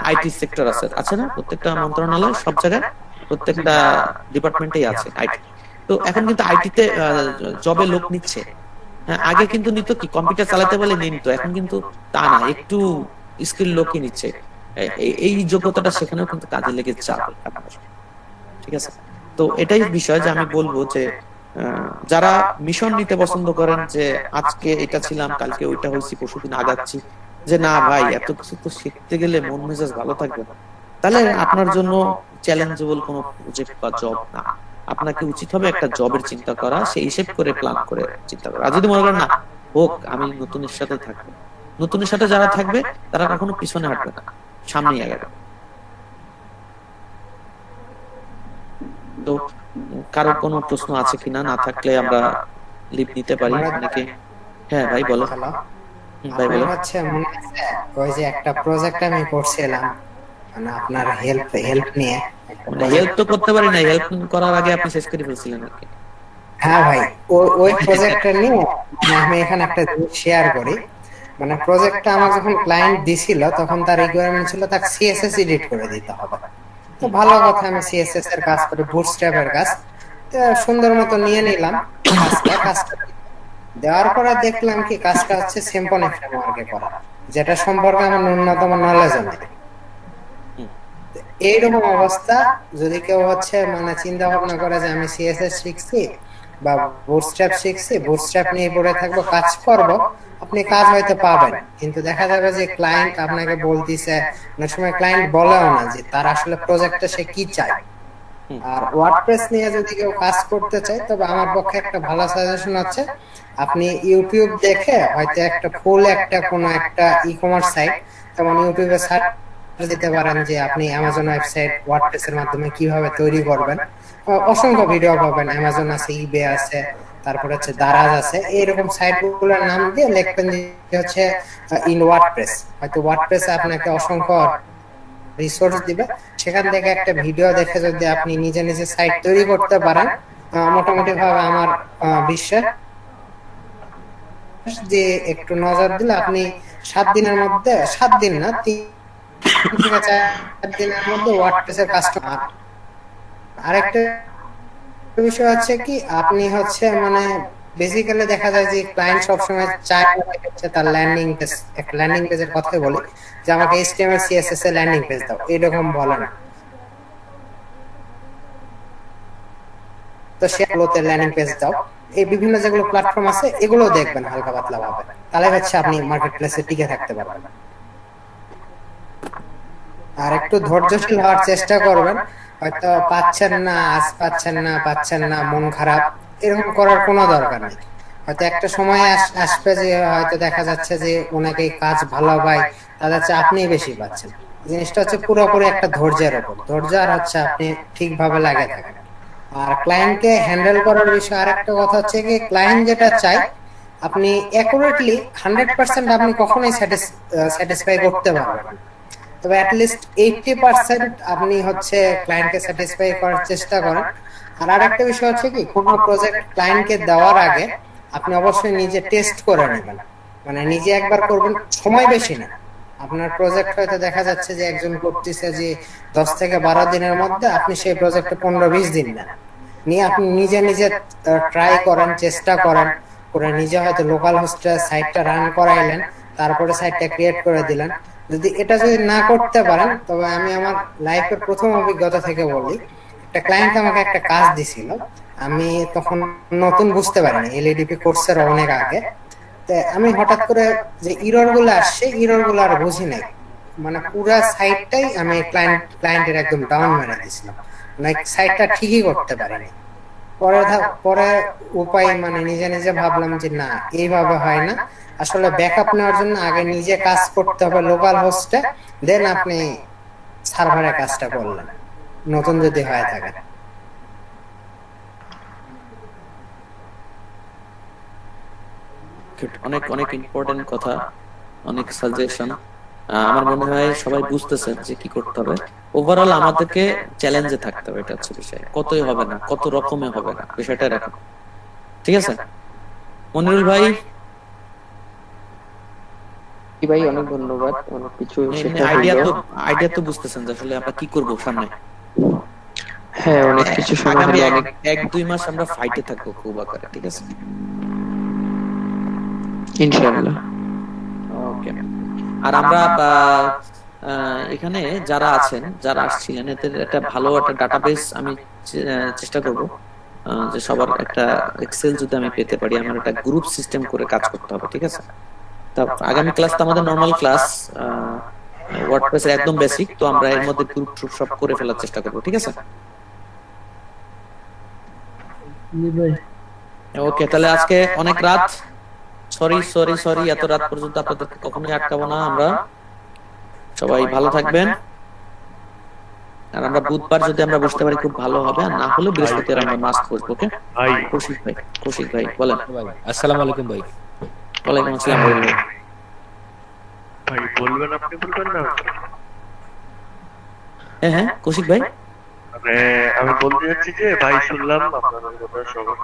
আইটি সেক্টর আছে না, প্রত্যেকটা মন্ত্রণালয় সব জায়গায় প্রত্যেকটা ডিপার্টমেন্টেই আছে আইটি। তো এখন কিন্তু আইটিতে জবে লোক নিচ্ছে। হ্যাঁ, আগে কিন্তু নিত কি কম্পিউটার চালাতে বলে নিয়ে নিত, এখন কিন্তু তা না, একটু স্কিল লোকই নিচ্ছে। এই যোগ্যতাটা সেখানেও কিন্তু কাজে লেগে যাবে আপনার। ঠিক আছে, তো এটাই বিষয় যে আমি বলবো যে যারা মিশন নিতে পছন্দ করেন, যে আজকে এটা ছিলাম, কালকে ওইটা হয়েছি, পরশুদিন আগাচ্ছি, যে না ভাই এত কিছু তো শিখতে গেলে মন মেজাজ ভালো থাকবে না, তাহলে আপনার জন্য চ্যালেঞ্জেবল কোনো প্রজেক্ট বা জব না। আপনাকে উচিত হবে একটা জবের চিন্তা করা, সেই হিসেব করে প্ল্যান করে চিন্তা করা। আর যদি মনে করেন না হোক, আমি নতুনের সাথে থাকবো, নতুনের সাথে যারা থাকবে তারা কখনো পিছনে হাঁটবে না, সামনেই আগাবে। তো কারো কোনো প্রশ্ন আছে কিনা? না থাকলে আমরা লিভ নিতে পারি নাকি? হ্যাঁ ভাই বলো। ভাই বলো। হচ্ছে মনে আছে ওই যে একটা প্রজেক্ট আমি করছিলাম, মানে আপনার হেল্প নিয়ে। হেল্প তো করতে পারি না, হেল্প করার আগে আপনি শেষ করে ফেলছিলেন আর কি। হ্যাঁ ভাই, ওই প্রজেক্টটা নিয়ে আমি এখানে একটা শেয়ার করি। মানে প্রজেক্টটা আমার যখন ক্লায়েন্ট দিছিল তখন তার রিকোয়ারমেন্ট ছিল তাকে সিএসএস এডিট করে দিতে হবে। তো ভালো কথা, আমি সিএসএস এর কাজ করি, বুটস্ট্র্যাপের কাজ, তো সুন্দর মতো নিয়ে নিলাম কাজটা দেওয়ার পরে দেখলাম কি কাজটা হচ্ছে সিম্ফনি ফ্রেমওয়ার্কে করা, যেটা সম্পর্কে আমার ন্যূনতম নলেজ নেই। এইরকম অবস্থা যদি কেউ হচ্ছে মানে চিন্তা ভাবনা করে যে আমি সিএসএস শিখছি বা বুটস্ট্র্যাপ শিখছি, বুটস্ট্র্যাপ নিয়ে পড়ে থাকবো, কাজ করব, আপনি কাজ হয়তো পাবেন, কিন্তু দেখা যাবে যে ক্লায়েন্ট আপনাকে বলতিছে, অনেক সময় ক্লায়েন্ট বলেও না যে তার আসলে প্রজেক্টে সে কি চায়। আর ওয়ার্ডপ্রেস নিয়ে যদি কেউ কাজ করতে চায়, তবে আমার পক্ষে একটা ভালো সাজেশন হচ্ছে আপনি ইউটিউব দেখে হয়তো একটা ফুল একটা কোনো একটা ই কমার্স সাইট, যেমন ইউটিউবে সার্চ দিতে পারেন যে আপনি অ্যামাজন ওয়েবসাইট ওয়ার্ডপ্রেস এর মাধ্যমে কিভাবে তৈরি করবেন, অসংখ্য ভিডিও পাবেন। অ্যামাজন আছে, ইবে আছে, তারপর হচ্ছে দারাজ আছে, এইরকম সাইটগুলোর নাম দিয়ে লিখবেন যে হচ্ছে ইন ওয়ার্ডপ্রেস, হয়তো ওয়ার্ডপ্রেসে আপনাকে অসংখ্য রিসোর্স দিবে, সেখান থেকে একটা ভিডিও দেখে যদি আপনি নিজে নিজে সাইট তৈরি করতে পারেন, মোটামুটি ভাবে আমার বিশ্বাস যে একটু নজর দিলে আপনি 7 দিনের মধ্যে, 7 দিন না 3 থেকে 4 দিনের মধ্যে ওয়ার্ডপ্রেসের কাস্টমার। আরেকটা বিষয় হচ্ছে কি, আপনি হচ্ছে মানে বেসিক্যালি দেখা যায় যে ক্লায়েন্ট সবসময় চায় হচ্ছে তার ল্যান্ডিং পেজ, একটা ল্যান্ডিং পেজের কথা বলি যে আমাকে HTML CSS এর ল্যান্ডিং পেজ দাও, এরকম বলে না। তো সেগুলোতে ল্যান্ডিং পেজ দাও, এই বিভিন্ন যেগুলো প্ল্যাটফর্ম আছে এগুলো দেখবেন হালকা পাতলা ভাবে, তাহলে হচ্ছে আপনি মার্কেট প্লেসে টিকে থাকতে পারবেন। আর একটু ধৈর্যশীল হওয়ার চেষ্টা করবেন। হয়তো পাচ্ছেন না, আজ পাচ্ছেন না, মন খারাপ, এরকম করার কোনো দরকার নেই। হয়তো একটা সময় আসবে যে হয়তো দেখা যাচ্ছে যে অনেকেই কাজ ভালো পায়, তাদের চেয়ে আপনি বেশি পাচ্ছেন। জিনিসটা হচ্ছে পুরোপুরি একটা ধৈর্যের উপর, ধৈর্য আর হচ্ছে আপনি ঠিকভাবে লাগে থাকেন। আর ক্লায়েন্টকে হ্যান্ডেল করার বিষয় আরেকটা কথা হচ্ছে কি, ক্লায়েন্ট যেটা চাই আপনি অ্যাকুরেটলি 100% আপনি কখনোই স্যাটিসফাই করতে পারবেন না, তবে অ্যাটলিস্ট 80% আপনি হচ্ছে ক্লায়েন্টকে স্যাটিসফাই করার চেষ্টা করেন। আর আরেকটা বিষয় হচ্ছে কি, কোনো প্রজেক্ট ক্লায়েন্টকে দেওয়ার আগে আপনি অবশ্যই নিজে টেস্ট করে নেবেন, মানে নিজে একবার করবেন, সময় বেশি না। আপনার প্রজেক্ট হয়তো দেখা যাচ্ছে যে একজন করতেছে যে 10 থেকে 12 দিনের মধ্যে, আপনি সেই প্রজেক্টে 15-20 দিন নেন, নিয়ে আপনি নিজে নিজে ট্রাই করেন, চেষ্টা করেন, করে নিজে হয়তো লোকাল হোস্টে সাইটটা রান করাইলেন, তারপরে সাইটটা ক্রিয়েট করে দিলেন। যদি না করতে পারেন, তবে আমি আমার লাইফের প্রথম অভিজ্ঞতা থেকে বলি, একটা ক্লায়েন্ট আমাকে একটা কাজ দিছিল, আমি তখন নতুন বুঝতে পারিনি, LADP কোর্সের অনেক আগে। তো আমি হঠাৎ করে যে ইরর গুলো আসছে, ইরর গুলো আর বুঝি নাই, মানে পুরো সাইটটাই আমি ক্লায়েন্টের একদম ডাউন মেরে দিয়েছিলাম, মানে সাইটটা ঠিকই করতে পারিনি। পরে উপায় মানে নিজে নিজে ভাবলাম যে না, এইভাবে হয় না, আসলে ব্যাকআপ নেওয়ার জন্য আগে নিজে কাজ করতে হবে লোকাল হোস্টে, দেন আপনি সার্ভারে কাজটা করলেন, নতুন যদি হয়ে থাকে। অনেক অনেক ইম্পর্টেন্ট কথা, অনেক সাজেশন। আমার মনে হয় সবাই বুঝতেছেন যে কি করতে হবে। ওভারঅল আমাদেরকে চ্যালেঞ্জে থাকতে হবে, এটা হচ্ছে বিষয়। কতই হবে না, কত রকমে হবে না, বিষয়টা রাখুন। ঠিক আছে মনিরুল ভাই, কি ভাই, অনেক ধন্যবাদ, অনেক কিছু শেখা আইডিয়া তো বুঝতেছেন যে আসলে আমরা কি করব সামনে। হ্যাঁ, অনেক কিছু শোনা আগামী হলো। 1-2 মাস আমরা ফাইটে থাকবো খুব আকারে, ঠিক আছে? ইনশাআল্লাহ। ওকে। আর আমরা এখানে যারা আছেন, যারা আসছিলেন, এদের একটা ভালো একটা ডাটাবেস আমি চেষ্টা করব যে সবার একটা এক্সেল যদি আমি পেতে পারি, আমার একটা গ্রুপ সিস্টেম করে কাজ করতে হবে, ঠিক আছে? তা আগামী ক্লাস তো আমাদের নরমাল ক্লাস, ওয়ার্ডপ্রেসের একদম বেসিক, তো আমরা এর মধ্যে গ্রুপ ট্রুপ সব করে ফেলার চেষ্টা করব, ঠিক আছে? ওকে, তাহলে আজকে অনেক রাত, সরি এত রাত পর্যন্ত আপনাদেরকে কখনোই আটকাবো না আমরা। সবাই ভালো থাকবেন। আর আমরা বুধবার যদি আমরা বসতে পারি খুব ভালো হবে, আর না হলে বৃহস্পতিবার আমরা মাস্ক বসবো। ওকে ভাই? কৌশিক ভাই বলেন। আসসালামু আলাইকুম ভাই। ওয়ালাইকুম আসসালাম ভাই। বলবেন, আপনি বলবেন না? হ্যাঁ কৌশিক ভাই, মানে আমি বলতে যাচ্ছি যে ভাই, শুনলাম আপনাদের কথা সবাই।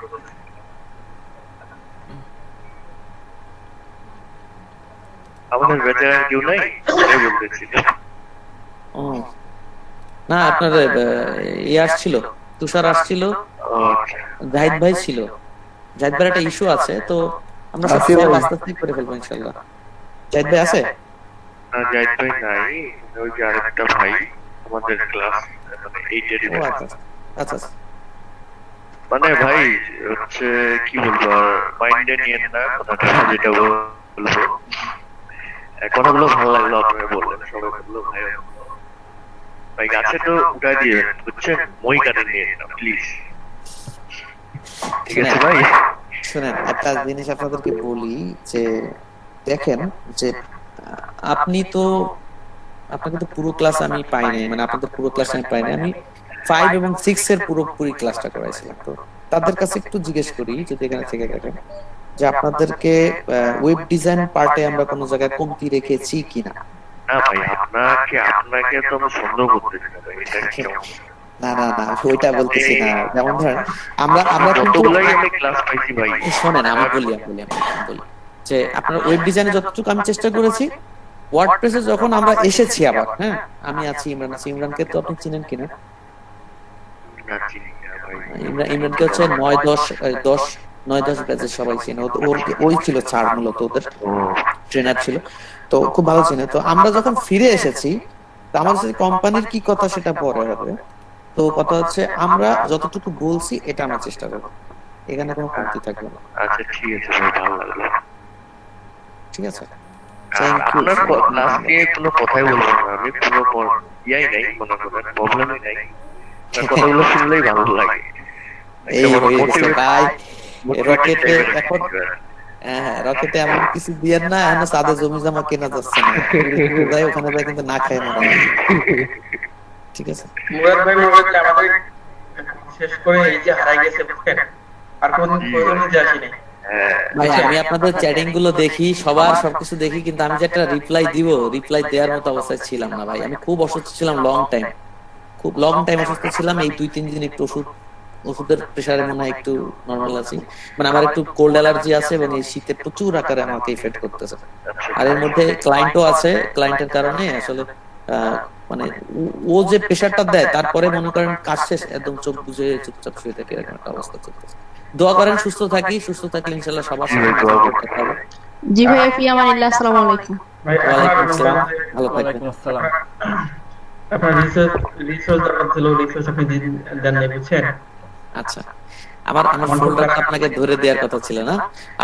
আমাদের বেচারা কেউ নাই, এটাই বলতেছি। ও না, আপনার আসছিল, তুষার আসছিল, জাহিদ ভাই ছিল। জাহিদ ভাইয়ের একটা ইস্যু আছে, তো আমরা সব আস্তে আস্তে করে ফেলবো ইনশাআল্লাহ। জাহিদ ভাই আছে? না, জাহিদ ভাই নাই, ওই যে আরেকটা ভাই আমাদের ক্লাস, মানে 8 এর। আচ্ছা। মানে ভাই হচ্ছে কি বলবো, মাইন্ডে নিয়ে না কথাটা, যেটা বলবো। কথাগুলো ভালো লাগলো, আপনারা বললেন, সবাই বললো ভাই গাছে তো উঠাই দিয়ে, বুঝছেন? মই কাটে নিয়ে না প্লিজ, ঠিক আছে ভাই? শুনেন, একটা জিনিস আপনাদেরকে বলি যে দেখেন, যে আপনাকে তো পুরো ক্লাস আমি পাই নাই, মানে আপনাদের পুরো ক্লাস আমি পাই নাই। আমি 5 এবং 6 এর পুরোপুরি ক্লাসটা করাইছিলাম। তো তাদের কাছে একটু জিজ্ঞেস করি, যদি এখানে থেকে থাকেন, যে আপনাদেরকে ওয়েব ডিজাইন পার্টে আমরা কোনো জায়গায় কমতি রেখেছি কিনা। না ভাই, আপনাকে তো আমি সন্দেহ করতেছি না ভাই, এটা কেমন? না ওইটা বলতেছি না। যেমন ধরেন আমরা যতগুলাই আমি ক্লাস পাইছি ভাই, শোনেন আমি বলি যে আপনার ওয়েব ডিজাইনে যতটুকু আমি চেষ্টা করেছি, ওয়ার্ডপ্রেসে যখন আমরা এসেছি আবার, হ্যাঁ আমি আছি, ইমরানকে তো আপনি চিনেন কিনা? ইমরানকে হচ্ছে 9-10 ব্যাচের সবাই চিনে, ওই ছিল ছাড়, মূলত ওদের ট্রেনার ছিল, তো খুব ভালো চিনে। তো আমরা যখন ফিরে এসেছি, তো আমাদের সাথে কোম্পানির কি কথা সেটা পরে হবে। তো কথা হচ্ছে আমরা যতটুকু বলছি এটা আমরা চেষ্টা করবো, এখানে কোনো কমতি থাকবে না। আচ্ছা ঠিক আছে ভাই, ভালো লাগলো। ঠিক আছে, আপনার ক্লাস নিয়ে কোনো কথাই বলবো না আমি, কোনো ইয়াই নাই, কোনো প্রবলেমই নাই, কথাগুলো শুনলেই ভালো লাগে। এই হয়েছে ভাই, রকেটে এখন রকেটে এমন কিছু দিয়ে না, এখন সাদা জমি জমা কেনা যাচ্ছে না, যাই ওখানে যাই কিন্তু না খায় না। ঠিক আছে মুরাদ ভাই, আমাদের শেষ করে এই যে হারাই গেছে, বুঝছেন? আর কোন যাচ্ছি না ভাই। আমি আপনাদের চ্যাটিং গুলো দেখি, সবার সবকিছু দেখি, কিন্তু আমি যে একটা রিপ্লাই দেওয়ার মতো অবস্থায় ছিলাম না ভাই। আমি খুব অসুস্থ ছিলাম, খুব লং টাইম অসুস্থ ছিলাম। এই 2-3 দিন একটু ওষুধের প্রেসারে মনে হয় একটু নর্মাল আছি, মানে আমার একটু কোল্ড অ্যালার্জি আছে, এবং এই শীতে প্রচুর আকারে আমাকে ইফেক্ট করতেছে। আর এর মধ্যে ক্লায়েন্টও আছে, ক্লায়েন্টের কারণে আসলে মানে ও যে প্রেসারটা দেয়, তারপরে মনে করেন কাজ শেষ একদম চোখ বুঝে চুপচাপ শুয়ে থাকে, এরকম একটা অবস্থা চলতেছে। দোয়া করেন সুস্থ থাকলে ইনশাআল্লাহ সবার সাথে দোয়া করতে পারবো। জি ভাই, ফি আমানিল্লাহ, আসসালামু আলাইকুম। ওয়ালাইকুম আসসালাম, ভালো থাকবেন। আপনার রিসোর্স দরকার ছিল, রিসোর্স আপনি দেন নাই, বুঝছেন? আচ্ছা, আমার ফোল্ডারটা আপনাকে ধরে দেওয়ার কথা ছিল না,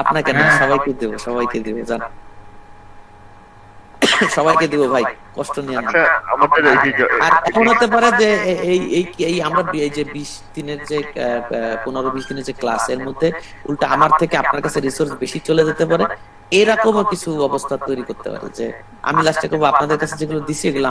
আপনাকে না, সবাইকে দেব জান, সবাইকে দিব ভাই, কষ্ট নিয়ে না। আর এখন হতে পারে যে এই আমরা এই যে 20 দিনের যে 15-20 দিনের যে ক্লাস, এর মধ্যে উল্টা আমার থেকে আপনার কাছে রিসোর্স বেশি চলে যেতে পারে, এরকমও কিছু অবস্থা তৈরি করতে পারে, যে আমি লাস্টে করবো আপনাদের কাছে যেগুলো দিছি এগুলো